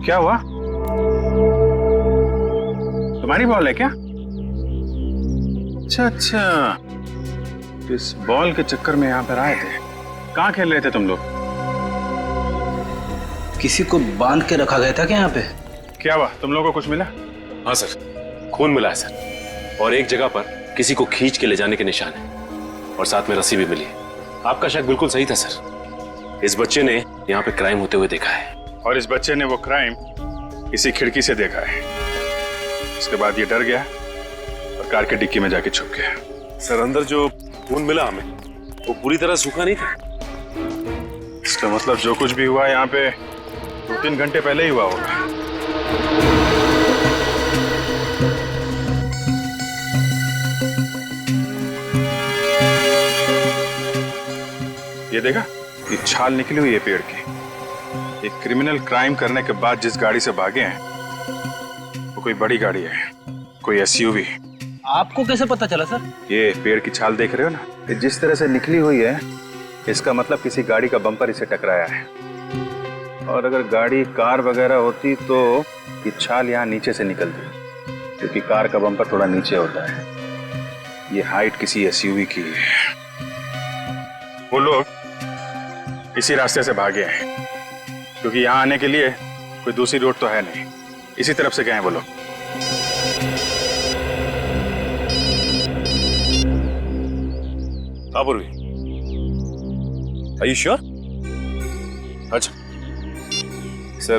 [SPEAKER 13] क्या हुआ? तुम्हारी बॉल है क्या? अच्छा अच्छा, इस बॉल के चक्कर में यहाँ पर आए थे। कहाँ खेल रहे थे तुम लोग?
[SPEAKER 8] किसी को बांध के रखा गया था क्या यहाँ पे?
[SPEAKER 13] क्या हुआ, तुम लोगों को कुछ मिला?
[SPEAKER 10] हाँ सर, खून मिला है सर, और एक जगह पर किसी को खींच के ले जाने के निशान है, और साथ में रस्सी भी मिली है। आपका शक बिल्कुल सही था सर, इस बच्चे ने यहाँ पे क्राइम होते हुए देखा है।
[SPEAKER 13] और इस बच्चे ने वो क्राइम इसी खिड़की से देखा है। उसके बाद ये डर गया और कार के डिक्की में जाके छुप गया।
[SPEAKER 10] सर अंदर जो खून मिला हमें, वो पूरी तरह सूखा नहीं था।
[SPEAKER 13] इसका मतलब जो कुछ भी हुआ यहाँ पे 2-3 घंटे पहले ही हुआ होगा। ये देखा, ये छाल निकली हुई है पेड़ की। एक क्रिमिनल क्राइम करने के बाद जिस गाड़ी से भागे हैं वो कोई बड़ी गाड़ी है, कोई एसयूवी।
[SPEAKER 8] आपको कैसे पता चला सर?
[SPEAKER 13] ये पेड़ की छाल देख रहे हो ना, ये जिस तरह से निकली हुई है
[SPEAKER 6] इसका मतलब किसी गाड़ी का बम्पर इसे टकराया है। और अगर गाड़ी कार वगैरह होती तो ये छाल यहाँ नीचे से निकलती, क्योंकि कार का बम्पर थोड़ा नीचे होता है। ये हाइट किसी एसयूवी की है।
[SPEAKER 13] वो लोग इसी रास्ते से भागे हैं, क्योंकि यहाँ आने के लिए कोई दूसरी रोड तो है नहीं। इसी तरफ से गए हैं वो लोग। हाँ पूर्वी, आर यू श्योर? अच्छा
[SPEAKER 10] सर,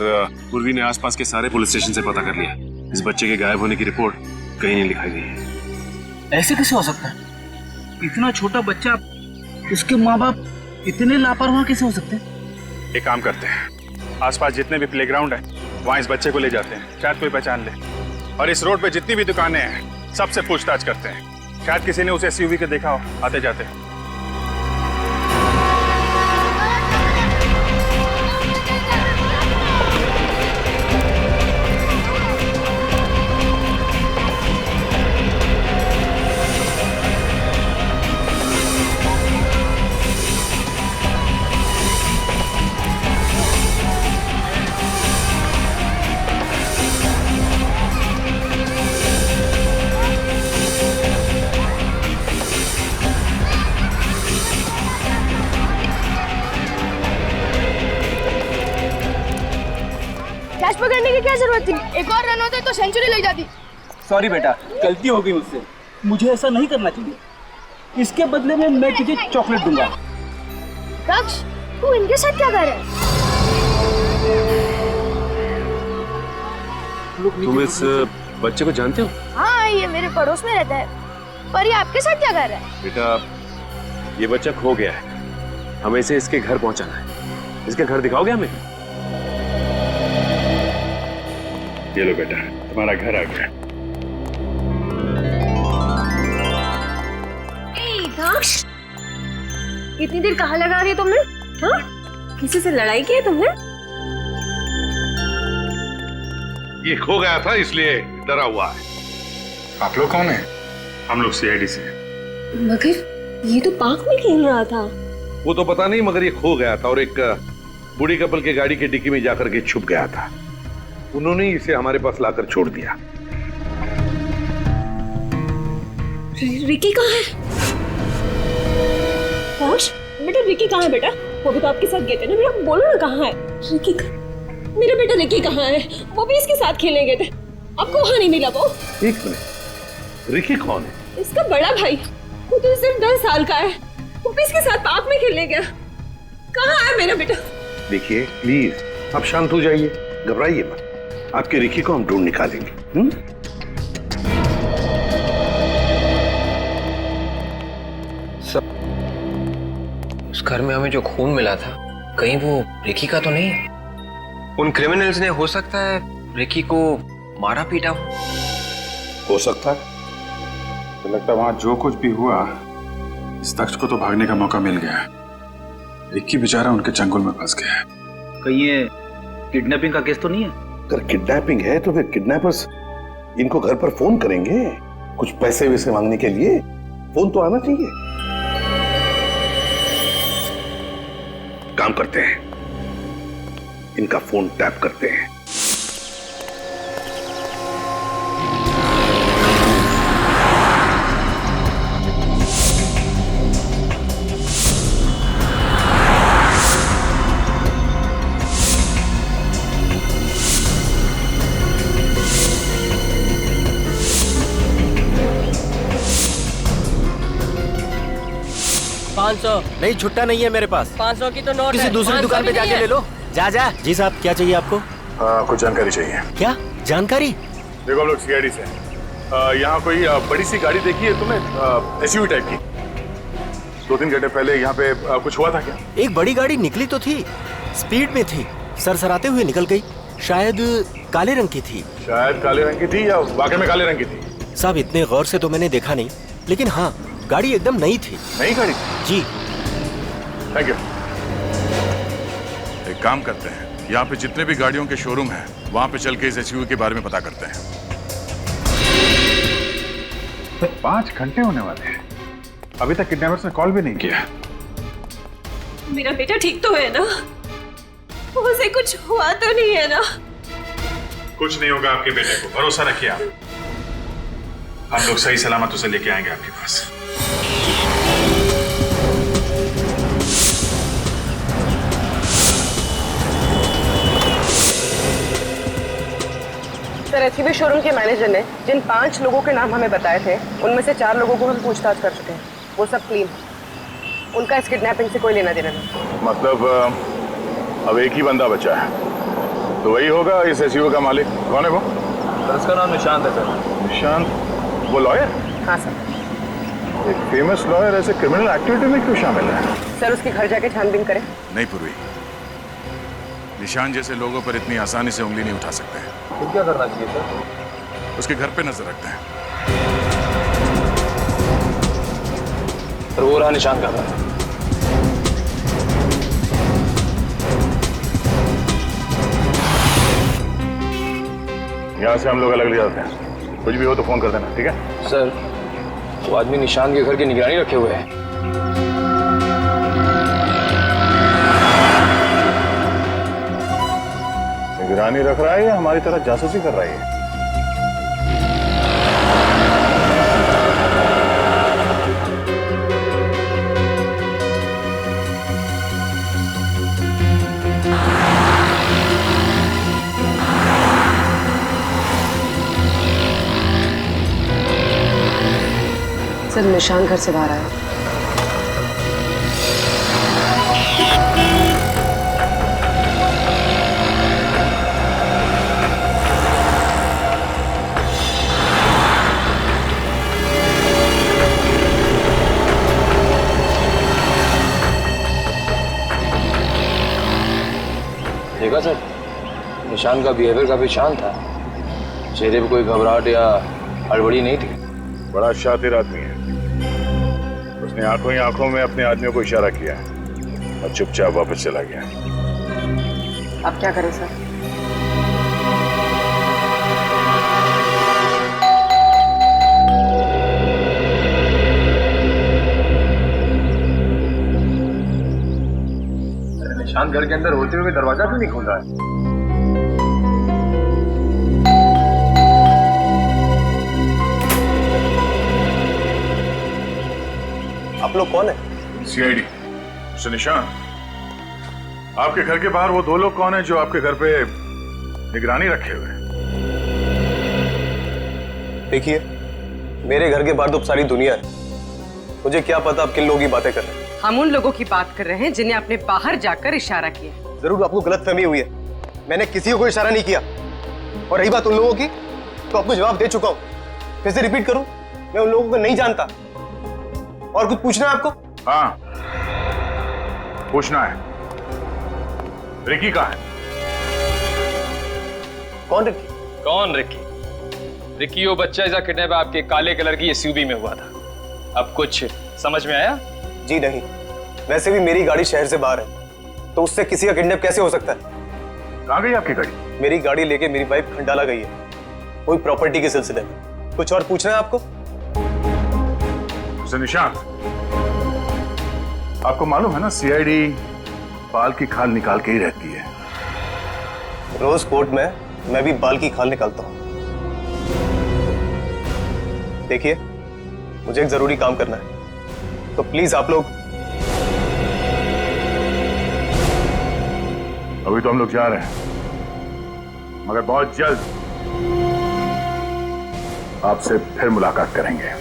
[SPEAKER 10] पूर्वी ने आसपास के सारे पुलिस स्टेशन से पता कर लिया। इस बच्चे के गायब होने की रिपोर्ट कहीं नहीं लिखाई गई है।
[SPEAKER 8] ऐसे कैसे हो सकता है? इतना छोटा बच्चा, उसके माँ बाप इतने लापरवाह कैसे हो सकते हैं?
[SPEAKER 13] एक काम करते हैं, आसपास जितने भी प्लेग्राउंड है वहाँ इस बच्चे को ले जाते हैं, शायद कोई पहचान ले। और इस रोड पे जितनी भी दुकानें हैं सबसे पूछताछ करते हैं, शायद किसी ने उसे एसयूवी के देखा हो आते जाते।
[SPEAKER 20] कैच पकड़ने की क्या जरूरत थी? एक और रन होते तो सेंचुरी लग जाती।
[SPEAKER 8] सॉरी बेटा, गलती हो गई मुझसे। मुझे ऐसा नहीं करना चाहिए। इसके बदले में मैं तुझे चॉकलेट दूंगा।
[SPEAKER 20] दक्ष, तू इनके साथ क्या कर रहा है?
[SPEAKER 10] तुम इस बच्चे को जानते हो?
[SPEAKER 20] हाँ, ये मेरे पड़ोस में रहता है। पर ये आपके साथ क्या कर रहा है?
[SPEAKER 10] बेटा, ये बच्चा खो गया है। हमें इसे इसके घर पहुंचाना है। इसके घर दिखाओगे हमें?
[SPEAKER 13] ये लो बेटा, तुम्हारा घर आ गया।
[SPEAKER 19] दक्ष, इतनी देर कहाँ लगा रही है तुमने? हाँ? किसी से लड़ाई की है तुमने?
[SPEAKER 9] ये खो गया था इसलिए डरा हुआ है।
[SPEAKER 13] आप लोग कौन हैं? हम लोग सीआईडी से।
[SPEAKER 19] मगर ये तो पार्क में खेल रहा था।
[SPEAKER 9] वो तो पता नहीं, मगर ये खो गया था और एक बूढ़ी कपल के गाड़ी की डिक्की में जाकर के छुप गया था। उन्होंने इसे हमारे पास लाकर छोड़ दिया।
[SPEAKER 19] रिकी कहाँ है? दक्ष, बेटा रिकी कहाँ है बेटा? वो भी तो आपके साथ गए थे ना बेटा, बोलो ना कहाँ है रिकी? मेरा बेटा रिकी कहाँ है? वो भी इसके साथ खेलने गए थे, आपको वहाँ नहीं मिला वो?
[SPEAKER 9] एक मिनट, रिकी कौन है?
[SPEAKER 19] इसका बड़ा भाई, वो तो सिर्फ 10 साल का है। वो भी इसके साथ पार्क में खेलने गया। कहाँ है मेरा बेटा?
[SPEAKER 9] देखिए प्लीज आप शांत हो जाइए, घबराइए मत। आपके रिकी को हम ढूंढ निकालेंगे।
[SPEAKER 7] सब उस घर में हमें जो खून मिला था, कहीं वो रिकी का तो नहीं है? उन क्रिमिनल्स ने हो सकता है रिकी को मारा पीटा
[SPEAKER 13] हो सकता है। तो लगता है वहां जो कुछ भी हुआ, इस दक्ष को तो भागने का मौका मिल गया। रिकी बेचारा उनके चंगुल में फंस गया है।
[SPEAKER 8] कहीं ये किडनैपिंग का केस तो नहीं है?
[SPEAKER 9] अगर किडनैपिंग है तो फिर किडनैपर्स इनको घर पर फोन करेंगे कुछ पैसे वैसे मांगने के लिए। फोन तो आना चाहिए। काम करते हैं, इनका फोन टैप करते हैं।
[SPEAKER 3] नहीं, छुट्टा नहीं है मेरे पास।
[SPEAKER 12] 500 की तो नोट
[SPEAKER 3] किसी दूसरी दुकान पे जाके ले लो। जा जा। जी साहब, क्या चाहिए आपको?
[SPEAKER 13] कुछ जानकारी चाहिए।
[SPEAKER 3] क्या जानकारी?
[SPEAKER 13] देखो हम लोग सीआईडी से यहाँ कोई बड़ी सी गाड़ी देखी है तुमने, एसयूवी टाइप की? 2-3 घंटे पहले यहाँ पे कुछ हुआ था क्या?
[SPEAKER 3] एक बड़ी गाड़ी निकली तो थी, स्पीड में थी, सरसराते हुए निकल गई। शायद काले रंग की थी।
[SPEAKER 13] शायद काले रंग की थी या वाकई में काले रंग की थी?
[SPEAKER 3] साहब इतने गौर से तो मैंने देखा नहीं, लेकिन हाँ गाड़ी एकदम नई थी।
[SPEAKER 13] नई गाड़ी?
[SPEAKER 3] जी।
[SPEAKER 13] Thank you.
[SPEAKER 6] एक काम करते हैं, यहाँ पे जितने भी गाड़ियों के शोरूम हैं, वहाँ पे चल के इस एसयूवी के बारे में पता करते हैं।
[SPEAKER 13] 5 घंटे होने वाले हैं, अभी तक किडनैपर्स ने कॉल भी नहीं किया।
[SPEAKER 4] मेरा बेटा ठीक तो है ना? उसे कुछ हुआ तो नहीं है ना?
[SPEAKER 13] कुछ नहीं होगा आपके बेटे को, भरोसा रखिए आप। हम लोग सही सलामत उसे लेके आएंगे आपके पास।
[SPEAKER 21] सर, एसयूवी शोरूम के मैनेजर ने जिन 5 लोगों के नाम हमें बताए थे, उनमें से 4 लोगों को हम पूछताछ कर चुके हैं। वो सब क्लीन, उनका इस किडनैपिंग से कोई लेना देना नहीं।
[SPEAKER 6] मतलब अब एक ही बंदा बचा है, तो वही होगा इस एसयूवी का मालिक। कौन है वो?
[SPEAKER 8] उसका नाम निशांत है सर।
[SPEAKER 6] निशांत? वो लॉयर?
[SPEAKER 21] हाँ सर।
[SPEAKER 6] एक फेमस लॉयर ऐसे क्रिमिनल एक्टिविटी में क्यों शामिल है?
[SPEAKER 21] सर, उसके घर जाके छानबीन करें।
[SPEAKER 6] नहीं पूर्वी, निशांत जैसे लोगों पर इतनी आसानी से उंगली नहीं उठा सकते हैं।
[SPEAKER 8] तो क्या करना चाहिए सर?
[SPEAKER 6] उसके घर पे नजर रखते हैं।
[SPEAKER 8] सर, वो रहा निशांत का घर।
[SPEAKER 6] यहाँ से हम लोग अलग ले जाते हैं। कुछ भी हो तो फोन कर देना, ठीक है?
[SPEAKER 18] सर, वो आदमी निशांत के घर की निगरानी रखे हुए है।
[SPEAKER 6] निगरानी रख रहा है या हमारी तरह जासूसी कर रहा है?
[SPEAKER 21] सर, निशान घर से बाहर आया।
[SPEAKER 18] देखा सर, निशान का बिहेवियर काफी शांत था। चेहरे पे कोई घबराहट या हड़बड़ी नहीं थी।
[SPEAKER 6] बड़ा शातिर आदमी है। उसने आंखों ही आंखों में अपने आदमियों को इशारा किया और चुपचाप वापस चला गया।
[SPEAKER 21] अब क्या करें सर?
[SPEAKER 18] निशांत घर के अंदर होते हुए दरवाजा क्यों नहीं खोल रहा है?
[SPEAKER 6] आप लोग कौन है? सीआईडी। मिस्टर निशांत, आपके घर के बाहर वो 2 लोग कौन है जो आपके घर पे निगरानी रखे हुए हैं?
[SPEAKER 22] देखिए, मेरे घर के बाहर तो सारी दुनिया है। मुझे क्या पता आप किन लोगों की बातें कर रहे हैं।
[SPEAKER 21] हम उन लोगों की बात कर रहे हैं जिन्हें आपने बाहर जाकर इशारा किया।
[SPEAKER 22] जरूर आपको गलतफहमी हुई है। मैंने किसी को इशारा नहीं किया। और रही बात उन लोगों की, तो आपको जवाब दे चुका हूं। फिर से रिपीट करूं, मैं उन लोगों को नहीं जानता। और कुछ पूछना है आपको?
[SPEAKER 6] हाँ, पूछना है। रिकी कहाँ है?
[SPEAKER 22] कौन रिकी?
[SPEAKER 18] कौन रिकी? रिकी वो बच्चा ऐसा किडनैप आपके काले कलर की एसयूवी में हुआ था। अब कुछ समझ में आया?
[SPEAKER 22] जी नहीं। वैसे भी मेरी गाड़ी शहर से बाहर है, तो उससे किसी का किडनैप कैसे हो सकता है?
[SPEAKER 6] कहाँ गई आपकी गाड़ी?
[SPEAKER 22] मेरी गाड़ी लेके मेरी वाइफ खंडाला गई है, कोई प्रॉपर्टी के सिलसिले में। कुछ और पूछना है आपको?
[SPEAKER 6] निशांत, आपको मालूम है ना, सीआईडी बाल की खाल निकाल के ही रहती है।
[SPEAKER 22] रोज कोर्ट में मैं भी बाल की खाल निकालता हूं। देखिए, मुझे एक जरूरी काम करना है, तो प्लीज आप लोग।
[SPEAKER 6] अभी तो हम लोग जा रहे हैं, मगर बहुत जल्द आपसे फिर मुलाकात करेंगे।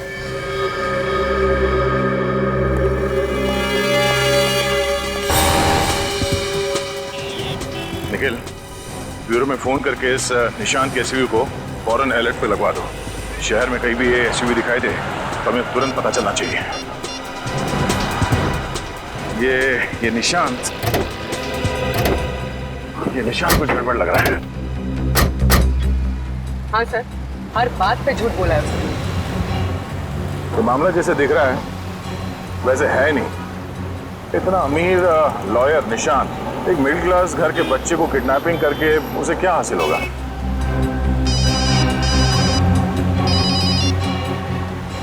[SPEAKER 6] निखिल, ब्यूरो में फोन करके इस निशांत के एसयूवी को फौरन अलर्ट पे लगवा दो। शहर में कहीं भी ये एसयूवी दिखाई दे तो हमें तुरंत पता चलना चाहिए। ये निशांत कुछ गड़बड़ लग रहा है।
[SPEAKER 21] हाँ सर, हर बात पे झूठ बोला है उसने।
[SPEAKER 6] तो मामला जैसे दिख रहा है वैसे है नहीं। इतना अमीर लॉयर निशांत एक मिडिल क्लास घर के बच्चे को किडनैपिंग करके उसे क्या हासिल होगा?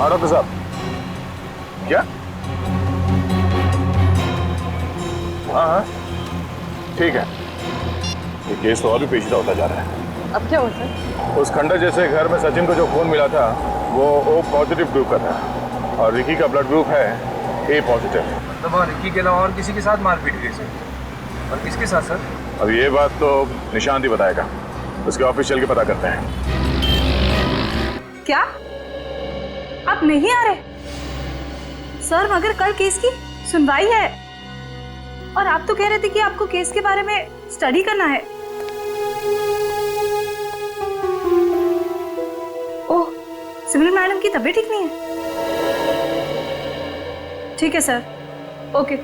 [SPEAKER 6] डॉक्टर साहब, क्या हाँ हाँ ठीक है। ये केस तो और भी पेचीदा होता जा रहा है।
[SPEAKER 21] अब क्या हुआ सर?
[SPEAKER 6] उस खंडर जैसे घर में सचिन को जो खून मिला था वो O पॉजिटिव ग्रुप का था और रिकी का ब्लड ग्रुप है A पॉजिटिव।
[SPEAKER 15] मतलब वहाँ रिकी के अलावा और किसी के साथ मारपीट हुई सर? और किसके साथ सर?
[SPEAKER 6] अब ये बात तो निशांत ही बताएगा, उसके ऑफिस चल के पता करते हैं।
[SPEAKER 1] क्या आप नहीं आ रहे सर? मगर कल केस की सुनवाई है और आप तो कह रहे थे कि आपको केस के बारे में स्टडी करना है। ओह, सिमरन मैडम की तबीयत ठीक नहीं है। ठीक है सर, ओके।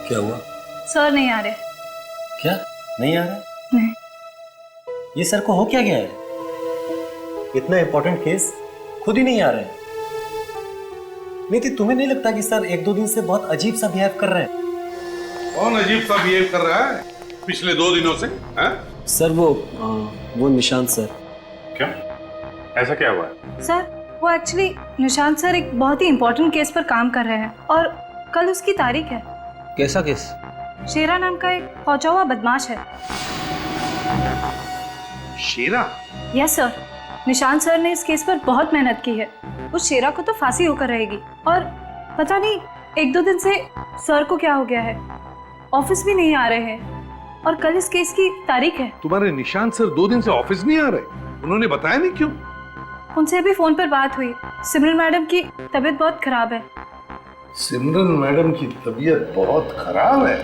[SPEAKER 11] क्या हुआ?
[SPEAKER 1] सर नहीं आ रहे।
[SPEAKER 11] क्या नहीं आ रहा है?
[SPEAKER 1] नहीं।
[SPEAKER 11] ये सर को हो क्या गया है? इतना इंपॉर्टेंट केस खुद ही नहीं आ रहे हैं। नहीं थी, तुम्हें नहीं लगता कि सर एक दो दिन से बहुत अजीब सा बिहेव कर रहे हैं?
[SPEAKER 9] कौन अजीब सा बिहेव कर रहा है पिछले 2 दिनों से?
[SPEAKER 11] सर वो निशांत सर।
[SPEAKER 13] क्या? ऐसा क्या हुआ है?
[SPEAKER 1] सर वो एक्चुअली निशांत सर एक बहुत ही इम्पोर्टेंट केस पर काम कर रहे हैं और कल उसकी तारीख है।
[SPEAKER 8] कैसा केस?
[SPEAKER 1] शेरा नाम का एक पहुंचा हुआ बदमाश है।
[SPEAKER 9] शेरा?
[SPEAKER 1] यस सर, निशांत सर ने इस केस पर बहुत मेहनत की है। उस शेरा को तो फांसी होकर रहेगी और पता नहीं 1-2 दिन से सर को क्या हो गया है, ऑफिस भी नहीं आ रहे हैं और कल इस केस की तारीख है।
[SPEAKER 9] तुम्हारे निशांत सर 2 दिन से ऑफिस नहीं आ रहे? उन्होंने बताया नहीं क्यों?
[SPEAKER 1] उनसे अभी फोन पर बात हुई। सिमरन मैडम की तबीयत बहुत खराब है।
[SPEAKER 9] सिमरन मैडम की तबीयत बहुत खराब है?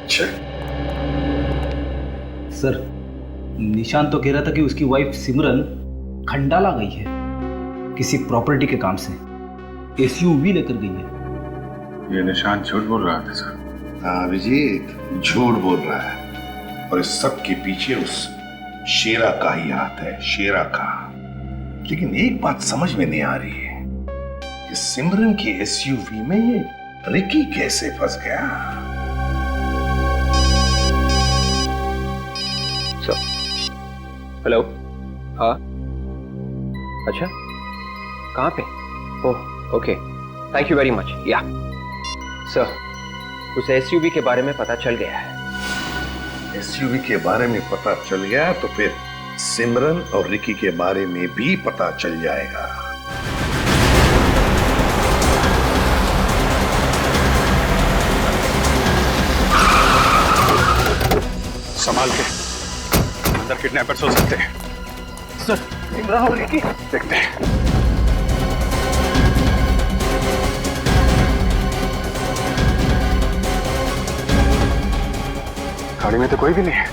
[SPEAKER 9] अच्छा।
[SPEAKER 8] सर निशांत तो कह रहा था कि उसकी वाइफ सिमरन खंडाला गई है किसी प्रॉपर्टी के काम से, SUV लेकर गई है।
[SPEAKER 6] ये निशांत झूठ बोल रहा था सर।
[SPEAKER 9] हाँ अभिजीत झूठ बोल रहा है और इस सब के पीछे उस शेरा का ही हाथ है, शेरा का। लेकिन एक बात समझ में नहीं आ रही है कि सिमरन की SUV में ये रिकी कैसे फंस गया?
[SPEAKER 7] हेलो। हाँ अच्छा, कहाँ पे? Oh okay, thank you very much. या सर, उस SUV के बारे में पता चल गया है।
[SPEAKER 9] SUV के बारे में पता चल गया तो फिर सिमरन और रिकी के बारे में भी पता चल जाएगा।
[SPEAKER 13] संभाल के, अंदर किडनैपर्स हो सकते हैं।
[SPEAKER 8] सर सिमरन और रिकी
[SPEAKER 13] देखते हैं। गाड़ी में तो कोई भी नहीं है।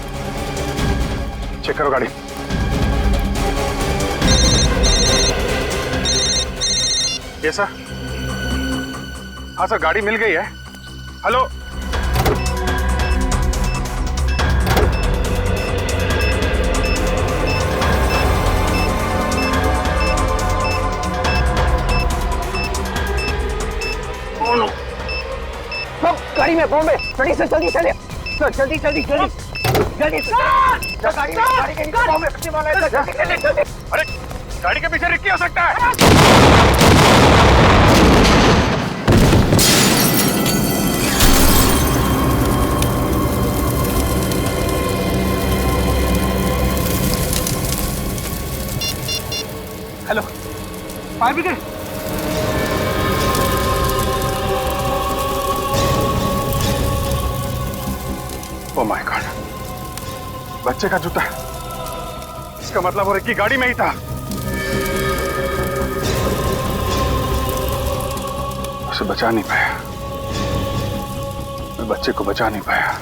[SPEAKER 13] चेक करो गाड़ी। ये सर। हाँ सर, गाड़ी मिल गई है। हेलो।
[SPEAKER 21] गाड़ी में बॉम्ब है, जल्दी से जल्दी चले सर, जल्दी जल्दी जल्दी जल्दी सर, गाड़ी के नीचे बॉम्ब है, वाला है, जल्दी चले जल्दी।
[SPEAKER 13] अरे गाड़ी के पीछे रिक्की हो सकता है।
[SPEAKER 8] Hello, fire brigade.
[SPEAKER 13] Oh my God, बच्चे का जूता। इसका मतलब वो रिक्की गाड़ी में ही था। उसे बचा नहीं पाया, मैं बच्चे को बचा नहीं पाया।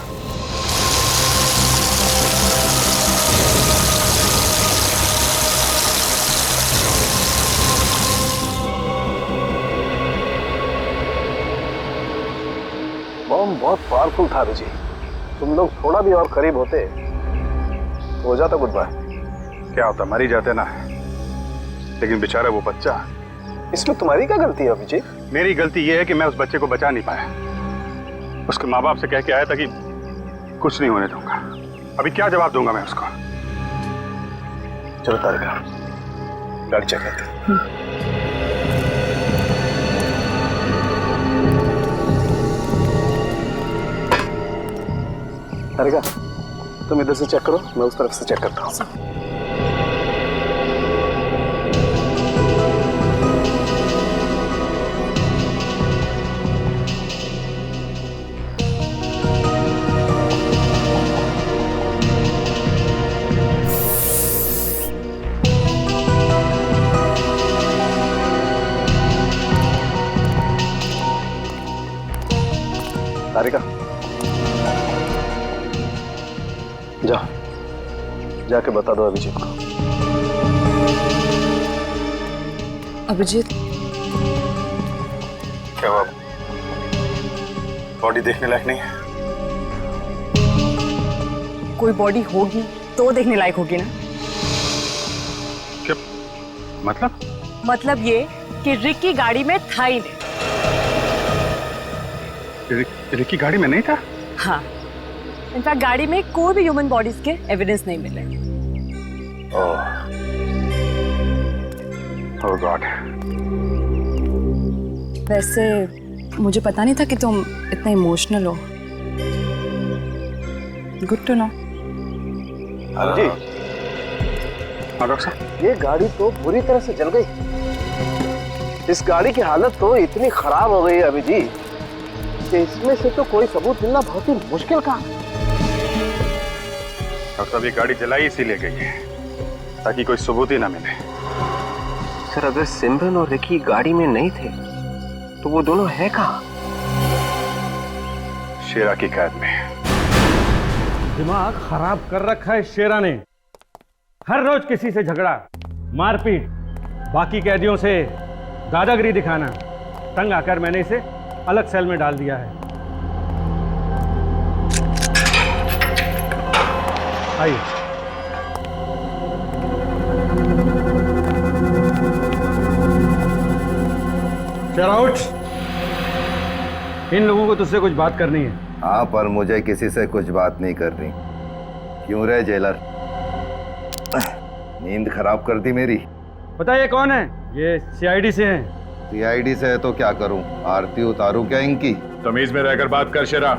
[SPEAKER 22] बॉम्ब बहुत पावरफुल था विजय। तुम लोग थोड़ा भी और करीब होते हो जाता गुड बाय।
[SPEAKER 13] क्या होता, मर ही जाते ना। लेकिन बेचारा वो बच्चा।
[SPEAKER 22] इसमें तुम्हारी क्या गलती है विजय?
[SPEAKER 13] मेरी गलती ये है कि मैं उस बच्चे को बचा नहीं पाया। उसके माँ बाप से कह के आया था कि कुछ नहीं होने दूंगा। अभी क्या जवाब दूंगा मैं उसको?
[SPEAKER 22] चलो तारिका, गाड़ी चेक करते हैं।
[SPEAKER 6] तारिका, तुम इधर से चेक करो, मैं उस तरफ से चेक करता हूँ। तारिका, जाके बता दो अभिजीत को।
[SPEAKER 21] अभिजीत,
[SPEAKER 6] क्या हुआ? बॉडी देखने लायक नहीं है?
[SPEAKER 21] कोई बॉडी होगी तो देखने लायक होगी ना।
[SPEAKER 6] क्या मतलब?
[SPEAKER 21] मतलब ये कि रिकी गाड़ी में था ही नहीं।
[SPEAKER 6] रिकी गाड़ी में नहीं था?
[SPEAKER 21] हाँ, इनफैक्ट गाड़ी में कोई भी ह्यूमन बॉडीज के एविडेंस नहीं मिले।
[SPEAKER 6] ओह गॉड।
[SPEAKER 21] वैसे मुझे पता नहीं था कि तुम इतना इमोशनल हो। Good to know.
[SPEAKER 2] हाँ जी।
[SPEAKER 6] हाँ डॉक्टर साहब।
[SPEAKER 22] ये गाड़ी तो बुरी तरह से जल गई। इस गाड़ी की हालत तो इतनी खराब हो गई है अभी जी कि इसमें से तो कोई सबूत मिलना बहुत ही मुश्किल काम है।
[SPEAKER 6] डॉक्टर साहब, ये गाड़ी जलाई इसीलिए गई है ताकि कोई सबूत ही ना मिले।
[SPEAKER 7] सर, अगर सिमरन और रिकी गाड़ी में नहीं थे तो वो दोनों है कहाँ?
[SPEAKER 6] शेरा की कैद में।
[SPEAKER 5] दिमाग खराब कर रखा है शेरा ने। हर रोज किसी से झगड़ा, मारपीट, बाकी कैदियों से दादागिरी दिखाना। तंग आकर मैंने इसे अलग सेल में डाल दिया है। आइए। शेरा उठ। इन लोगों को तुझसे कुछ बात करनी है।
[SPEAKER 16] हाँ, पर मुझे किसी से कुछ बात नहीं करनी। क्यों रे जेलर? नींद खराब कर दी मेरी।
[SPEAKER 5] बताइए कौन है? ये सीआईडी से हैं।
[SPEAKER 16] सीआईडी से है तो क्या करूं? आरती उतारूं क्या इनकी?
[SPEAKER 6] तमीज में रहकर बात कर शेरा।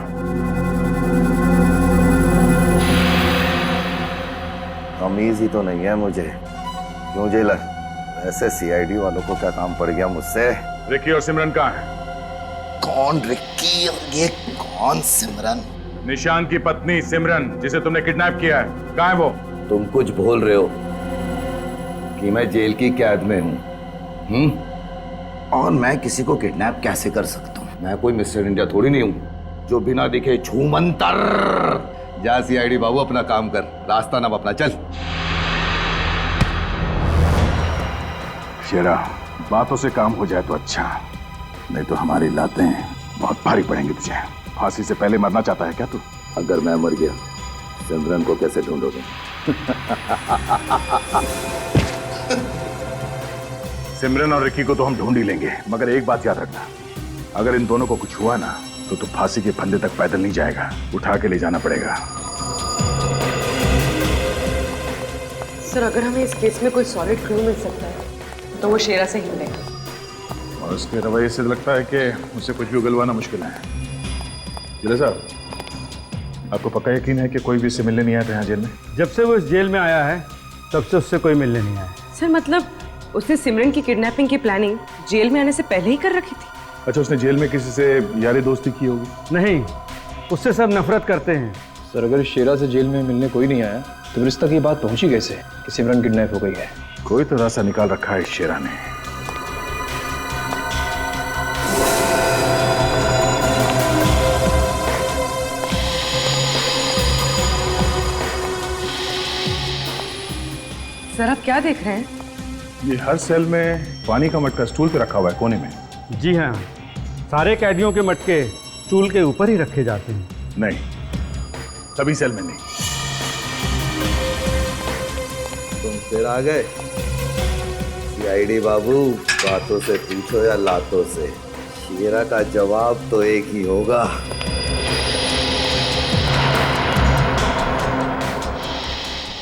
[SPEAKER 16] तमीज ही तो नहीं है मुझे। क्यों जेलर? ऐसे सीआईडी वालों को क्या काम पड़ गया मुझसे?
[SPEAKER 6] रिकी और सिमरन कहाँ है?
[SPEAKER 16] कौन रिकी और ये कौन सिमरन?
[SPEAKER 6] निशान की पत्नी सिमरन, जिसे तुमने किडनैप किया है, कहाँ है वो?
[SPEAKER 16] तुम कुछ भूल रहे हो कि मैं जेल की कैद में हूँ। और मैं किसी को किडनैप कैसे कर सकता हूँ? मैं कोई मिस्टर इंडिया थोड़ी नहीं हूँ जो बिना दिखे छूमंतर। जा सीआईडी बाबू, अपना काम कर, रास्ता ना अपना चल।
[SPEAKER 6] शेरा, बातों से काम हो जाए तो अच्छा, नहीं तो हमारी लातें बहुत भारी पड़ेंगी तुझे। फांसी से पहले मरना चाहता है क्या तू?
[SPEAKER 16] अगर मैं मर गया, सिमरन को कैसे ढूंढोगे?
[SPEAKER 6] सिमरन और रिकी को तो हम ढूंढ ही लेंगे, मगर एक बात याद रखना, अगर इन दोनों को कुछ हुआ ना तो तू फांसी के फंदे तक पैदल नहीं जाएगा, उठा के ले जाना पड़ेगा।
[SPEAKER 21] सर, अगर हमें इस केस में कोई सॉलिड क्लू मिल सकता है तो वो शेरा से ही मिलेगा।
[SPEAKER 6] और उसके रवैये से लगता है कि मुझसे कुछ भी उगलवाना मुश्किल है। जिला साहब, आपको पक्का यकीन है कि कोई भी इससे मिलने नहीं आया था यहाँ जेल में?
[SPEAKER 5] जब से वो इस जेल में आया है तब से उससे कोई मिलने नहीं आया।
[SPEAKER 21] सर, मतलब उसने सिमरन की किडनैपिंग की प्लानिंग जेल में आने से पहले ही कर रखी थी।
[SPEAKER 6] अच्छा, उसने जेल में किसी से यारी दोस्ती की होगी?
[SPEAKER 5] नहीं, उससे सब नफरत करते हैं।
[SPEAKER 18] सर, अगर शेरा से जेल में मिलने कोई नहीं आया तो फिर इस तक ये बात पहुंची कैसे कि सिमरन किडनैप हो गई है?
[SPEAKER 6] कोई तो रास्ता निकाल रखा है शेरा ने।
[SPEAKER 21] सर, आप क्या देख रहे हैं?
[SPEAKER 6] ये हर सेल में पानी का मटका स्टूल पे रखा हुआ है कोने में।
[SPEAKER 5] जी हाँ, सारे कैदियों के मटके स्टूल के ऊपर ही रखे जाते हैं।
[SPEAKER 6] नहीं, सभी सेल में नहीं।
[SPEAKER 16] तुम फिर आ गए? सीआईडी बाबू, बातों से पूछो या लातों से, शेरा का जवाब तो एक ही होगा।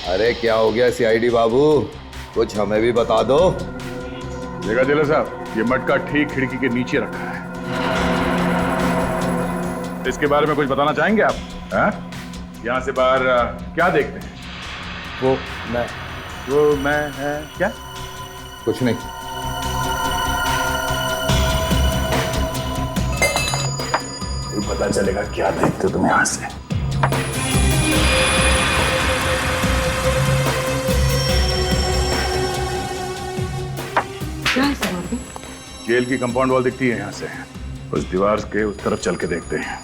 [SPEAKER 16] अरे क्या हो गया सीआईडी बाबू? कुछ हमें भी बता दो।
[SPEAKER 6] देखा जिला साहब, ये मटका ठीक खिड़की के नीचे रखा है। इसके बारे में कुछ बताना चाहेंगे आप?
[SPEAKER 13] यहाँ से बाहर क्या देखते हैं?
[SPEAKER 16] वो
[SPEAKER 13] मैं है क्या?
[SPEAKER 16] कुछ नहीं।
[SPEAKER 6] पता चलेगा क्या देखते हो तुम यहाँ से।
[SPEAKER 21] क्या है सर?
[SPEAKER 6] जेल की कंपाउंड वॉल दिखती है यहाँ से। उस दीवार के उस तरफ चल के देखते हैं।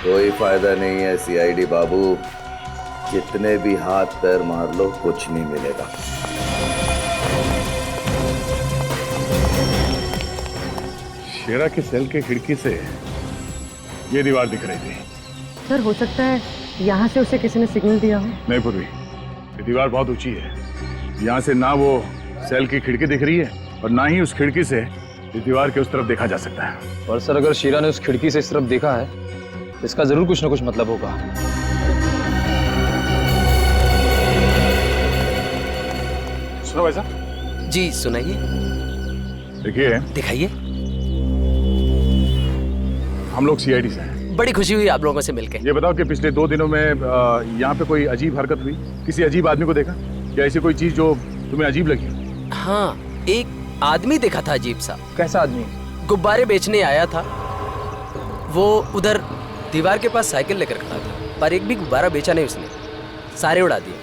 [SPEAKER 16] कोई फायदा नहीं है सीआईडी बाबू, जितने भी हाथ पैर मार लो कुछ नहीं मिलेगा।
[SPEAKER 6] शेरा के सेल के खिड़की से ये दीवार दिख रही थी।
[SPEAKER 21] सर हो सकता है यहाँ से उसे किसी ने सिग्नल दिया हो।
[SPEAKER 6] नहीं पूर्वी, ये दीवार बहुत ऊंची है। यहाँ से ना वो सेल की खिड़की दिख रही है और ना ही उस खिड़की से इस दीवार के उस तरफ देखा जा सकता है।
[SPEAKER 18] और सर अगर शीरा ने उस खिड़की से इस तरफ देखा है, इसका जरूर कुछ ना कुछ मतलब होगा।
[SPEAKER 6] सुनो भाई
[SPEAKER 3] जी सुनाइए।
[SPEAKER 6] देखिए,
[SPEAKER 3] दिखाइए।
[SPEAKER 6] हम लोग सीआईडी से हैं।
[SPEAKER 3] बड़ी खुशी हुई आप लोगों से मिलके।
[SPEAKER 6] ये बताओ कि पिछले 2 दिनों में यहाँ पे कोई अजीब हरकत हुई? किसी अजीब आदमी को देखा या ऐसी कोई चीज जो तुम्हें अजीब लगी?
[SPEAKER 3] हाँ, एक आदमी देखा था अजीब सा।
[SPEAKER 18] कैसा आदमी?
[SPEAKER 3] गुब्बारे बेचने आया था। वो उधर दीवार के पास साइकिल लेकर खड़ा था, पर एक भी गुब्बारा बेचा नहीं उसने, सारे उड़ा दिए।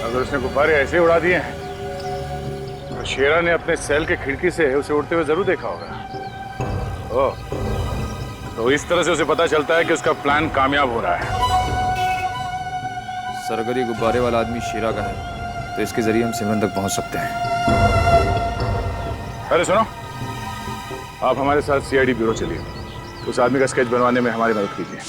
[SPEAKER 6] अगर उसने गुब्बारे ऐसे उड़ा दिए हैं तो शेरा ने अपने सेल के खिड़की से उसे उड़ते हुए जरूर देखा होगा। ओह, तो इस तरह से उसे पता चलता है कि उसका प्लान कामयाब हो रहा है।
[SPEAKER 18] सर अगर ये गुब्बारे वाला आदमी शीरा का है तो इसके जरिए हम सिमरन तक पहुंच सकते हैं।
[SPEAKER 6] अरे सुनो, आप हमारे साथ सीआईडी ब्यूरो चलिए। उस आदमी का स्केच बनवाने में हमारी मदद कीजिए।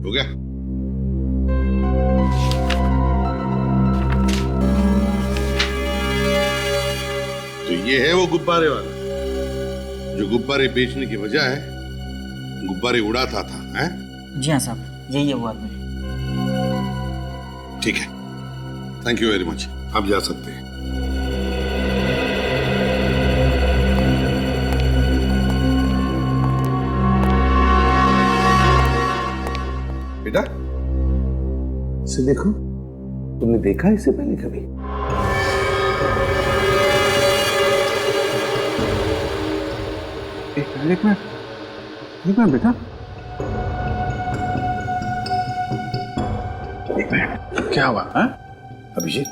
[SPEAKER 9] हो गया? तो ये है वो गुब्बारे वाला जो गुब्बारे बेचने की बजाय गुब्बारे उड़ाता था, हैं?
[SPEAKER 12] जी हाँ साहब, यही है वो आदमी।
[SPEAKER 9] ठीक है, थैंक यू वेरी मच। आप जा सकते हैं। बेटा इसे देखो, तुमने देखा इसे पहले कभी?
[SPEAKER 6] एक मिनट बेटा, एक मिनट, क्या हुआ?
[SPEAKER 9] अभिजीत,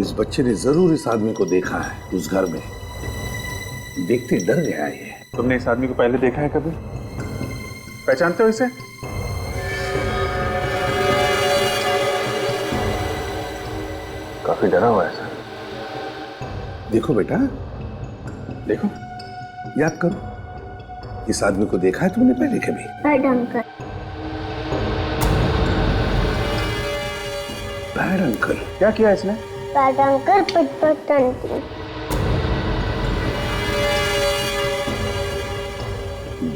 [SPEAKER 9] इस बच्चे ने जरूर इस आदमी को देखा है उस घर में। देखते डर गया ये।
[SPEAKER 13] तुमने इस आदमी को पहले देखा है कभी? पहचानते हो इसे?
[SPEAKER 9] काफी डरा हुआ है सर। देखो बेटा, देखो, याद करो, इस आदमी को देखा है तुमने पहले कभी?
[SPEAKER 20] Bad uncle.
[SPEAKER 9] Bad uncle?
[SPEAKER 13] क्या किया इसने?
[SPEAKER 20] बैड अंकल पट आंटी।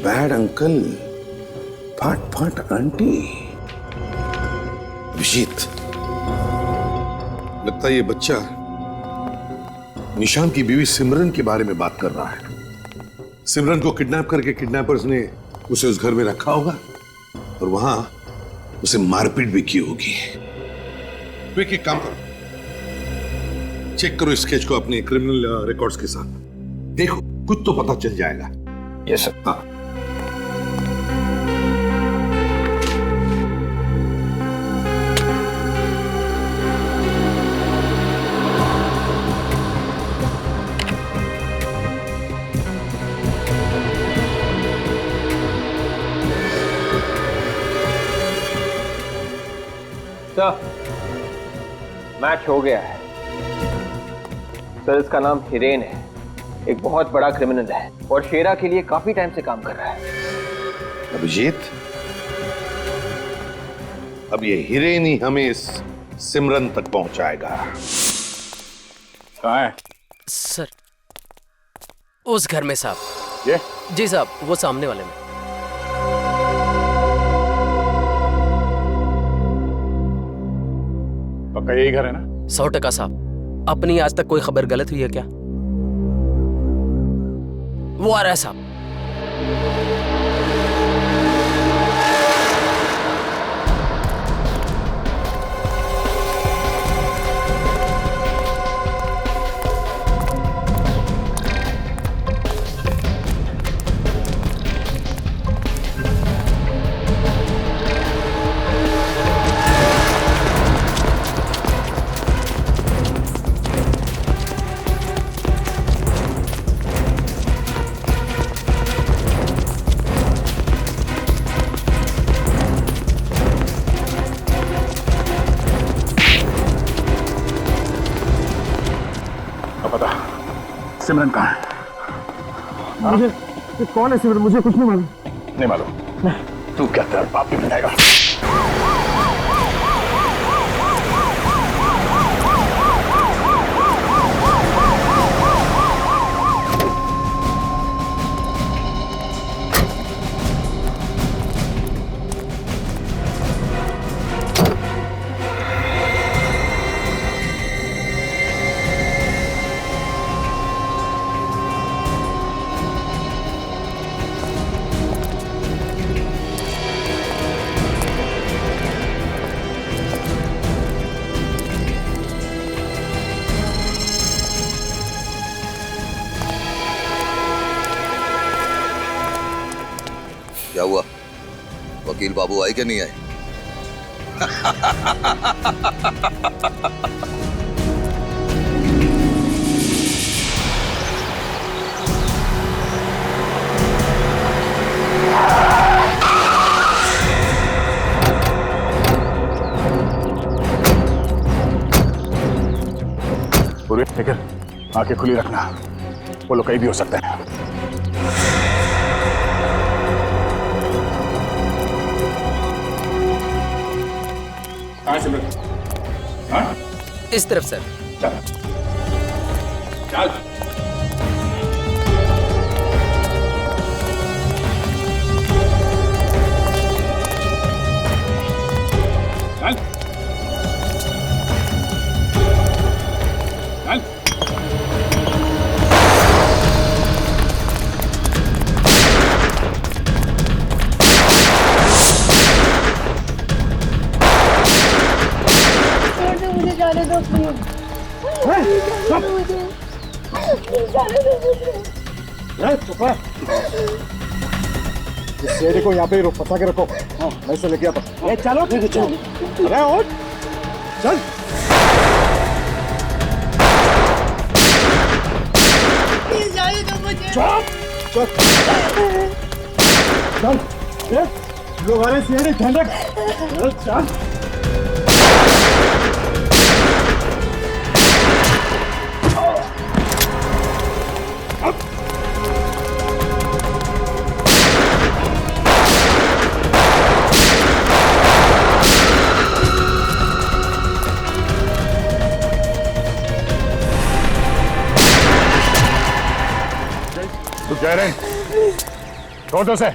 [SPEAKER 9] बैड अंकल फट फट आंटी। अभिजीत, लगता है ये बच्चा निशान की बीवी सिमरन के बारे में बात कर रहा है। सिमरन को किडनैप करके किडनैपर्स ने उसे उस घर में रखा होगा और वहां उसे मारपीट भी की होगी। तो एक काम करो, चेक करो स्केच को अपने क्रिमिनल रिकॉर्ड्स के साथ। देखो, कुछ तो पता चल जाएगा।
[SPEAKER 18] Yes sir.
[SPEAKER 9] हाँ,
[SPEAKER 7] मैच हो गया है सर। इसका नाम हिरेन है, एक बहुत बड़ा क्रिमिनल है और शेरा के लिए काफी टाइम से काम कर रहा है।
[SPEAKER 9] अभिजीत, अब ये हिरेन ही हमें इस सिमरन तक पहुंचाएगा।
[SPEAKER 6] कहाँ है?
[SPEAKER 3] सर, उस घर में साहब।
[SPEAKER 6] ये?
[SPEAKER 3] जी साहब, वो सामने वाले में।
[SPEAKER 13] आपका यही घर है ना?
[SPEAKER 3] 100% साहब। अपनी आज तक कोई खबर गलत हुई है क्या? वो आ रहा है साहब।
[SPEAKER 13] पता सिमरन कहाँ है?
[SPEAKER 5] मुझे ये कौन है सिमरन? मुझे कुछ नहीं मालूम।
[SPEAKER 13] नहीं मालूम? तू क्या तेरा बाप भी बनाएगा?
[SPEAKER 16] क्या हुआ? वकील बाबू आए कि नहीं आए?
[SPEAKER 13] पूरी लेकिन आंखें खुली रखना, वो लोग कहीं भी हो सकते हैं। कहाँ से मिल? हाँ?
[SPEAKER 3] इस तरफ सर।
[SPEAKER 13] चल चल। चल। चल।
[SPEAKER 20] मुझे जाने दो प्लीज। जाने दो मुझे।
[SPEAKER 5] चुप है। इस शेरे को यहाँ पे फंसा के रखो। हाँ, मैं इसे लेके आता हूँ। चलो चलो। अरे और चल।
[SPEAKER 20] जाने दो मुझे।
[SPEAKER 5] चल चल। लोग आ रहे शेरे, ध्यान रख। चल।
[SPEAKER 13] तू कह रहे छोड़ दो उसे।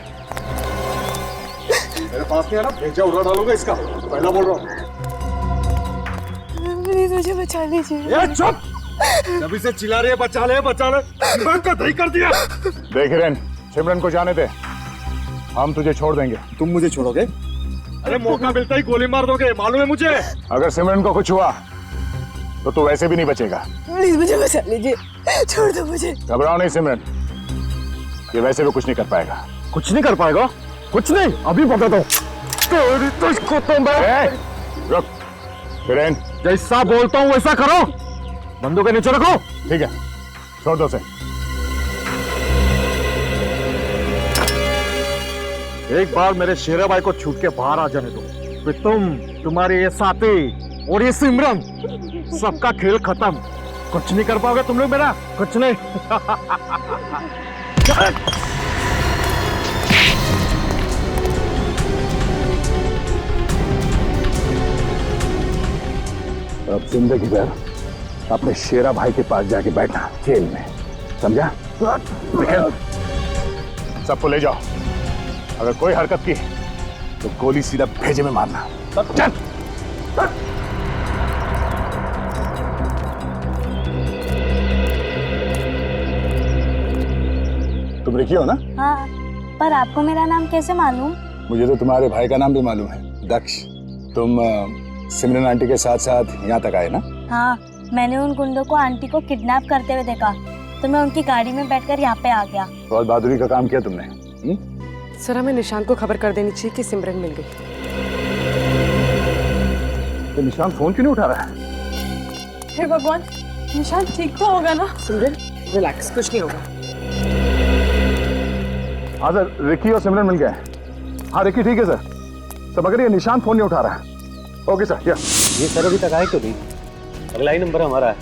[SPEAKER 5] मेरे पास नहीं है ना, भेजा उड़ा डालूंगा इसका। पहला बोल रहा हूँ।
[SPEAKER 20] प्लीज मुझे बचा लीजिए।
[SPEAKER 5] ये चुप। जब इसे चिल्ला रही है बचा ले दिमाग का दही कर दिया।
[SPEAKER 13] देख हिरेन, सिमरन को जाने दे, हम तुझे छोड़ देंगे।
[SPEAKER 5] तुम मुझे छोड़ोगे? अरे मौका मिलता ही गोली मार दोगे, मालूम है मुझे।
[SPEAKER 13] अगर सिमरन को कुछ हुआ तो तू वैसे भी नहीं बचेगा।
[SPEAKER 20] प्लीज मुझे बचा लीजिए, छोड़ दो मुझे।
[SPEAKER 13] घबराओ नहीं सिमरन, ये वैसे भी कुछ नहीं कर पाएगा।
[SPEAKER 5] कुछ नहीं कर पाएगा? कुछ नहीं, अभी बता दो। तुझको तो मैं
[SPEAKER 13] रुक हिरेन,
[SPEAKER 5] जैसा बोलता हूँ वैसा करो। बंदूक के नीचे रखो।
[SPEAKER 13] ठीक है, छोड़ दो उसे।
[SPEAKER 5] एक बार मेरे शेरा भाई को छूट के बाहर आ जाने दो, फिर तुम्हारे ये साथी और ये सिमरन, सबका खेल खत्म। कुछ नहीं कर पाओगे तुम लोग मेरा, कुछ नहीं।
[SPEAKER 13] अब जिंदगी भर अपने शेरा भाई के पास जाके बैठना जेल में, समझा? सबको ले जाओ, अगर कोई हरकत की तो गोली सीधा भेजे में मारना। चल।
[SPEAKER 14] तुम रिकी हो ना?
[SPEAKER 19] हाँ, पर आपको मेरा नाम कैसे मालूम?
[SPEAKER 14] मुझे तो तुम्हारे भाई का नाम भी मालूम है, दक्ष। तुम सिमरन आंटी के साथ साथ यहाँ तक आए ना?
[SPEAKER 19] हाँ, मैंने उन गुंडों को आंटी को किडनैप करते हुए देखा, तो मैं उनकी गाड़ी में बैठकर यहाँ पे आ गया।
[SPEAKER 14] बहुत बहादुरी का काम किया तुमने।
[SPEAKER 17] सर, हमें निशांत को खबर कर देनी चाहिए कि सिमरन मिल गई।
[SPEAKER 14] तो निशांत फोन क्यों नहीं उठा रहा है?
[SPEAKER 4] हे भगवान, निशांत ठीक तो होगा ना?
[SPEAKER 17] सिमरन रिलैक्स, कुछ नहीं होगा।
[SPEAKER 14] हाँ सर, रिकी और सिमरन मिल गए। हाँ रिकी ठीक है सर, मगर ये निशांत फोन नहीं उठा रहा है। Okay sir. ये
[SPEAKER 11] सर अभी तक आए क्यों नहीं? अगला ही नंबर हमारा है,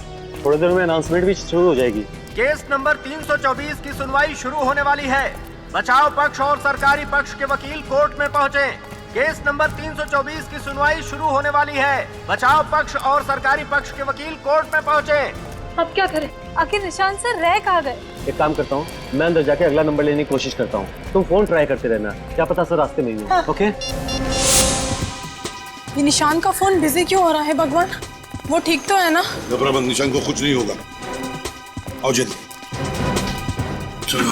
[SPEAKER 11] थोड़ी देर में अनाउंसमेंट भी शुरू हो जाएगी।
[SPEAKER 23] केस नंबर 324 की सुनवाई शुरू होने वाली है। बचाव पक्ष और सरकारी पक्ष के वकील कोर्ट में पहुंचे। केस नंबर 324 की सुनवाई शुरू होने वाली है। बचाव पक्ष और सरकारी पक्ष के वकील कोर्ट में पहुंचे।
[SPEAKER 1] अब क्या करें? आखिर निशांत सर रह कहाँ गए?
[SPEAKER 11] एक काम करता हूँ, मैं अंदर जाके अगला नंबर लेने की कोशिश करता हूँ, तुम फोन ट्राई करते रहना, क्या पता सर रास्ते में ही हो। ओके?
[SPEAKER 4] ये निशांत का फोन बिजी क्यों हो रहा है भगवान? वो ठीक तो है ना?
[SPEAKER 9] घबरा मत, निशांत को कुछ नहीं होगा। आओ जल्दी चलो।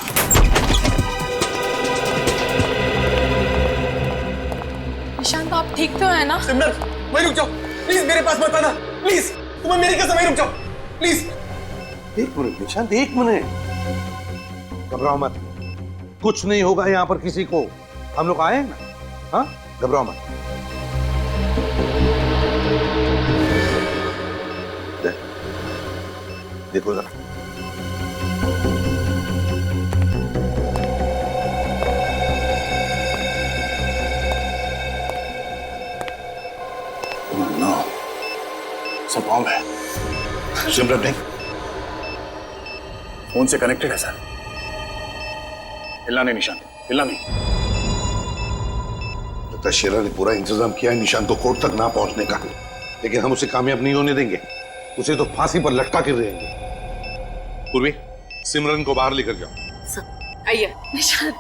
[SPEAKER 4] निशांत आप ठीक तो है ना?
[SPEAKER 22] सिमरन, वहीं रुक जाओ प्लीज, मेरे पास मत आना प्लीज, तुम्हें मेरी कसम, वहीं रुक जाओ प्लीज।
[SPEAKER 9] एक मिनट निशांत, एक मिनट। घबराओ मत, कुछ नहीं होगा यहाँ पर किसी को। हम लोग आए हैं ना? हाँ, घबराओ मत। देखो जरा,
[SPEAKER 16] नो, सब बॉम्ब है।
[SPEAKER 9] सिमरन नहीं,
[SPEAKER 16] फोन से कनेक्टेड है सर। हिलना नहीं निशांत, हिलना नहीं।
[SPEAKER 9] लगता है शेरा ने पूरा इंतजाम किया है निशांत को कोर्ट तक ना पहुंचने का, लेकिन हम उसे कामयाब नहीं होने देंगे। उसे तो फांसी पर लटका कर रहेंगे। पूर्वी, सिमरन को बाहर लेकर जाओ।
[SPEAKER 4] आइए निशांत,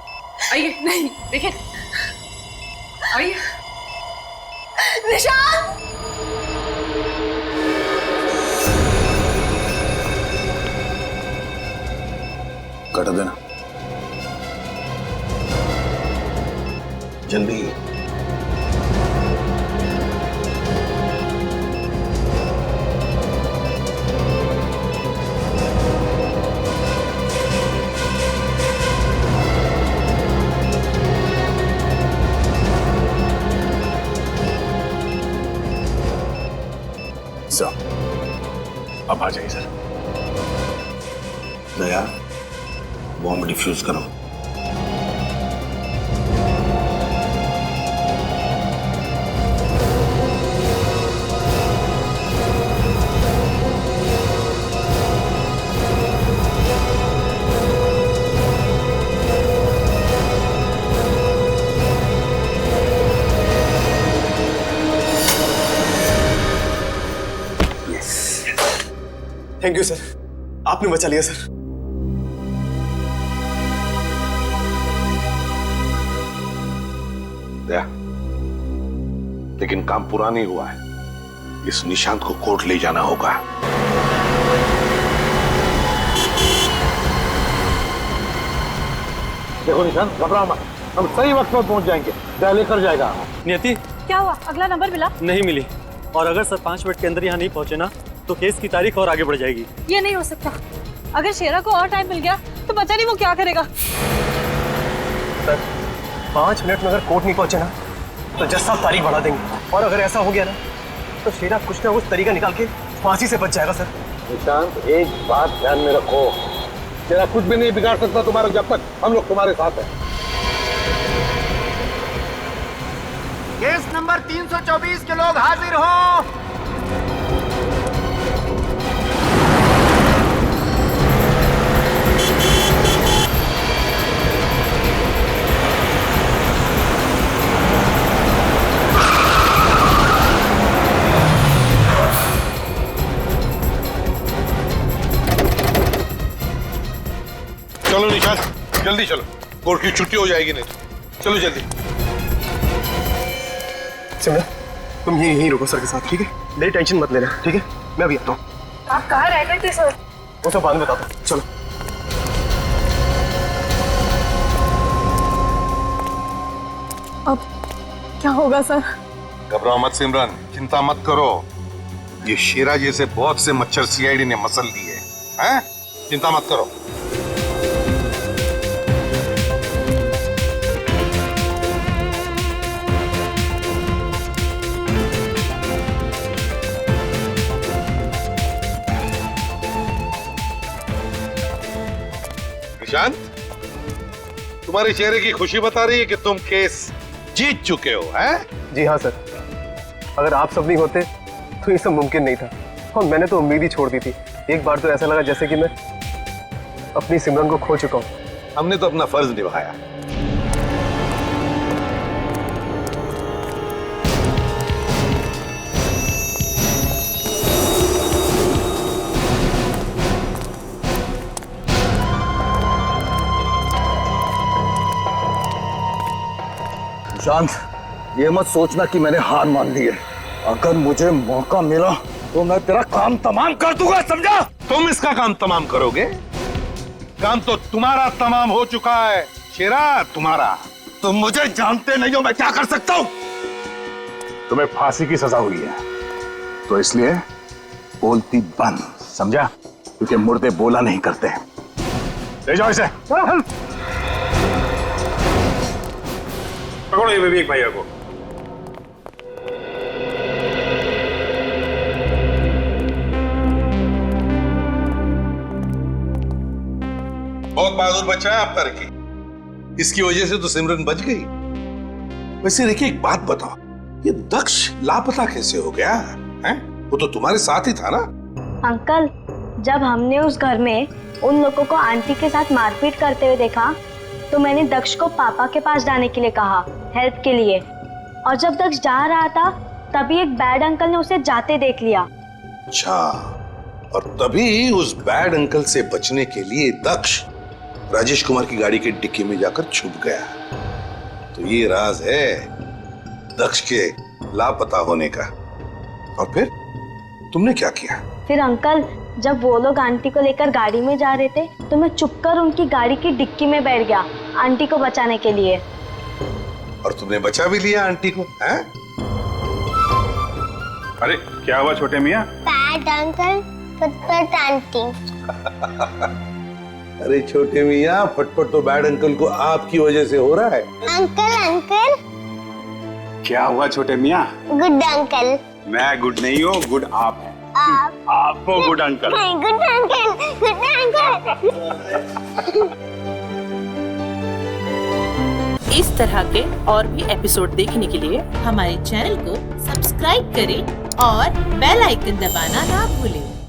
[SPEAKER 4] आइए। नहीं देखिए, आइए निशांत।
[SPEAKER 16] कट देना
[SPEAKER 9] जल्दी।
[SPEAKER 16] सर, अब आ जाइए सर।
[SPEAKER 9] दया, बॉम्ब डिफ्यूज करो।
[SPEAKER 22] थैंक यू सर, आपने बचा लिया सर।
[SPEAKER 9] दया, लेकिन काम पूरा नहीं हुआ है। इस निशांत को कोर्ट ले जाना होगा।
[SPEAKER 14] देखो निशांत, घबराओ मत, हम सही वक्त पर पहुंच जाएंगे। दया लेकर जाएगा।
[SPEAKER 11] नियति,
[SPEAKER 1] क्या हुआ? अगला नंबर मिला?
[SPEAKER 11] नहीं मिली, और अगर सर 5 मिनट के अंदर यहाँ नहीं पहुंचे ना तो केस की तारीख और आगे बढ़ जाएगी।
[SPEAKER 1] ये नहीं हो सकता। अगर शेरा को और टाइम मिल गया तो पता नहीं वो क्या करेगा।
[SPEAKER 22] सर, 5 मिनट में अगर कोर्ट नहीं पहुंचे ना तो जज साहब तारीख बढ़ा देंगे, और अगर ऐसा हो गया ना तो शेरा कुछ ना कुछ तरीका निकाल के फांसी से बच जाएगा। सर
[SPEAKER 14] निशांत, एक बात ध्यान में रखो, तेरा कुछ भी नहीं बिगाड़ सकता तुम्हारा जब तक हम लोग तुम्हारे साथ हैं।
[SPEAKER 23] केस नंबर 324 के लोग हाजिर हो।
[SPEAKER 9] चलो निशांत, जल्दी चलो, कोर्ट की छुट्टी हो जाएगी नहीं तो। चलो जल्दी।
[SPEAKER 22] सिमरन, तुम यहीं रुको सर के साथ, ठीक है? मेरी टेंशन मत लेना, ठीक है? मैं अभी आता हूँ।
[SPEAKER 1] आप कहाँ रह गए थे सर?
[SPEAKER 22] वो सब बाद में बताता हूँ, चलो।
[SPEAKER 21] क्या होगा सर?
[SPEAKER 9] घबराओ मत सिमरन, चिंता मत करो। ये शेरा जैसे बहुत से मच्छर सीआईडी ने मसल लिए हैं? चिंता मत करो। निशांत, तुम्हारे चेहरे की खुशी बता रही है कि तुम केस जीत चुके हो, हैं?
[SPEAKER 22] जी हाँ सर, अगर आप सब नहीं होते तो ये सब मुमकिन नहीं था और मैंने तो उम्मीद ही छोड़ दी थी। एक बार तो ऐसा लगा जैसे कि मैं अपनी सिमरन को खो चुका हूँ।
[SPEAKER 9] हमने तो अपना फर्ज निभाया।
[SPEAKER 16] शांत, ये मत सोचना कि मैंने हार मान ली है। अगर मुझे मौका मिला तो मैं तेरा काम तमाम कर दूंगा, समझा?
[SPEAKER 9] तुम इसका काम तमाम करोगे? काम तो तुम्हारा तमाम हो चुका है शेरा, तुम्हारा।
[SPEAKER 16] तुम मुझे जानते नहीं हो, मैं क्या कर सकता हूँ?
[SPEAKER 14] तुम्हें फांसी की सजा हुई है तो इसलिए बोलती बंद, समझा? क्योंकि मुर्दे बोला नहीं करते हैं। ले जाओ इसे।
[SPEAKER 13] पकड़ो ये विवेक भैया को।
[SPEAKER 9] बहुत बहादुर बच्चा है आपका रिकी। इसकी वजह से तो सिमरन बच गई। वैसे रिकी, एक बात बताओ, ये दक्ष लापता कैसे हो गया है? वो तो तुम्हारे साथ ही था ना?
[SPEAKER 19] अंकल, जब हमने उस घर में उन लोगों को आंटी के साथ मारपीट करते हुए देखा तो मैंने दक्ष को पापा के पास जाने के लिए कहा, हेल्प के लिए। और जब दक्ष जा रहा था तभी एक बैड अंकल ने उसे जाते देख लिया।
[SPEAKER 9] अच्छा, और तभी उस बैड अंकल से बचने के लिए दक्ष राजेश कुमार की गाड़ी के डिक्की में जाकर छुप गया। तो ये राज है दक्ष के लापता होने का। और फिर तुमने क्या किया?
[SPEAKER 19] फिर अंकल, जब वो लोग आंटी को लेकर गाड़ी में जा रहे थे तो मैं चुपकर उनकी गाड़ी की डिक्की में बैठ गया आंटी को बचाने के लिए।
[SPEAKER 9] और तुमने बचा भी लिया आंटी को, हैं?
[SPEAKER 13] अरे क्या हुआ छोटे मियाँ?
[SPEAKER 20] बैड अंकल, फटफट आंटी।
[SPEAKER 9] अरे छोटे मियाँ, फटफट तो बैड अंकल को आपकी वजह से हो रहा है।
[SPEAKER 20] Uncle uncle.
[SPEAKER 13] क्या हुआ छोटे मियाँ?
[SPEAKER 20] Good uncle.
[SPEAKER 13] मैं गुड नहीं हूँ, गुड आप हैं। आपको good uncle.
[SPEAKER 20] Good uncle, good uncle.
[SPEAKER 8] इस तरह के और भी एपिसोड देखने के लिए हमारे चैनल को सब्सक्राइब करें और बेल आइकन दबाना ना भूलें।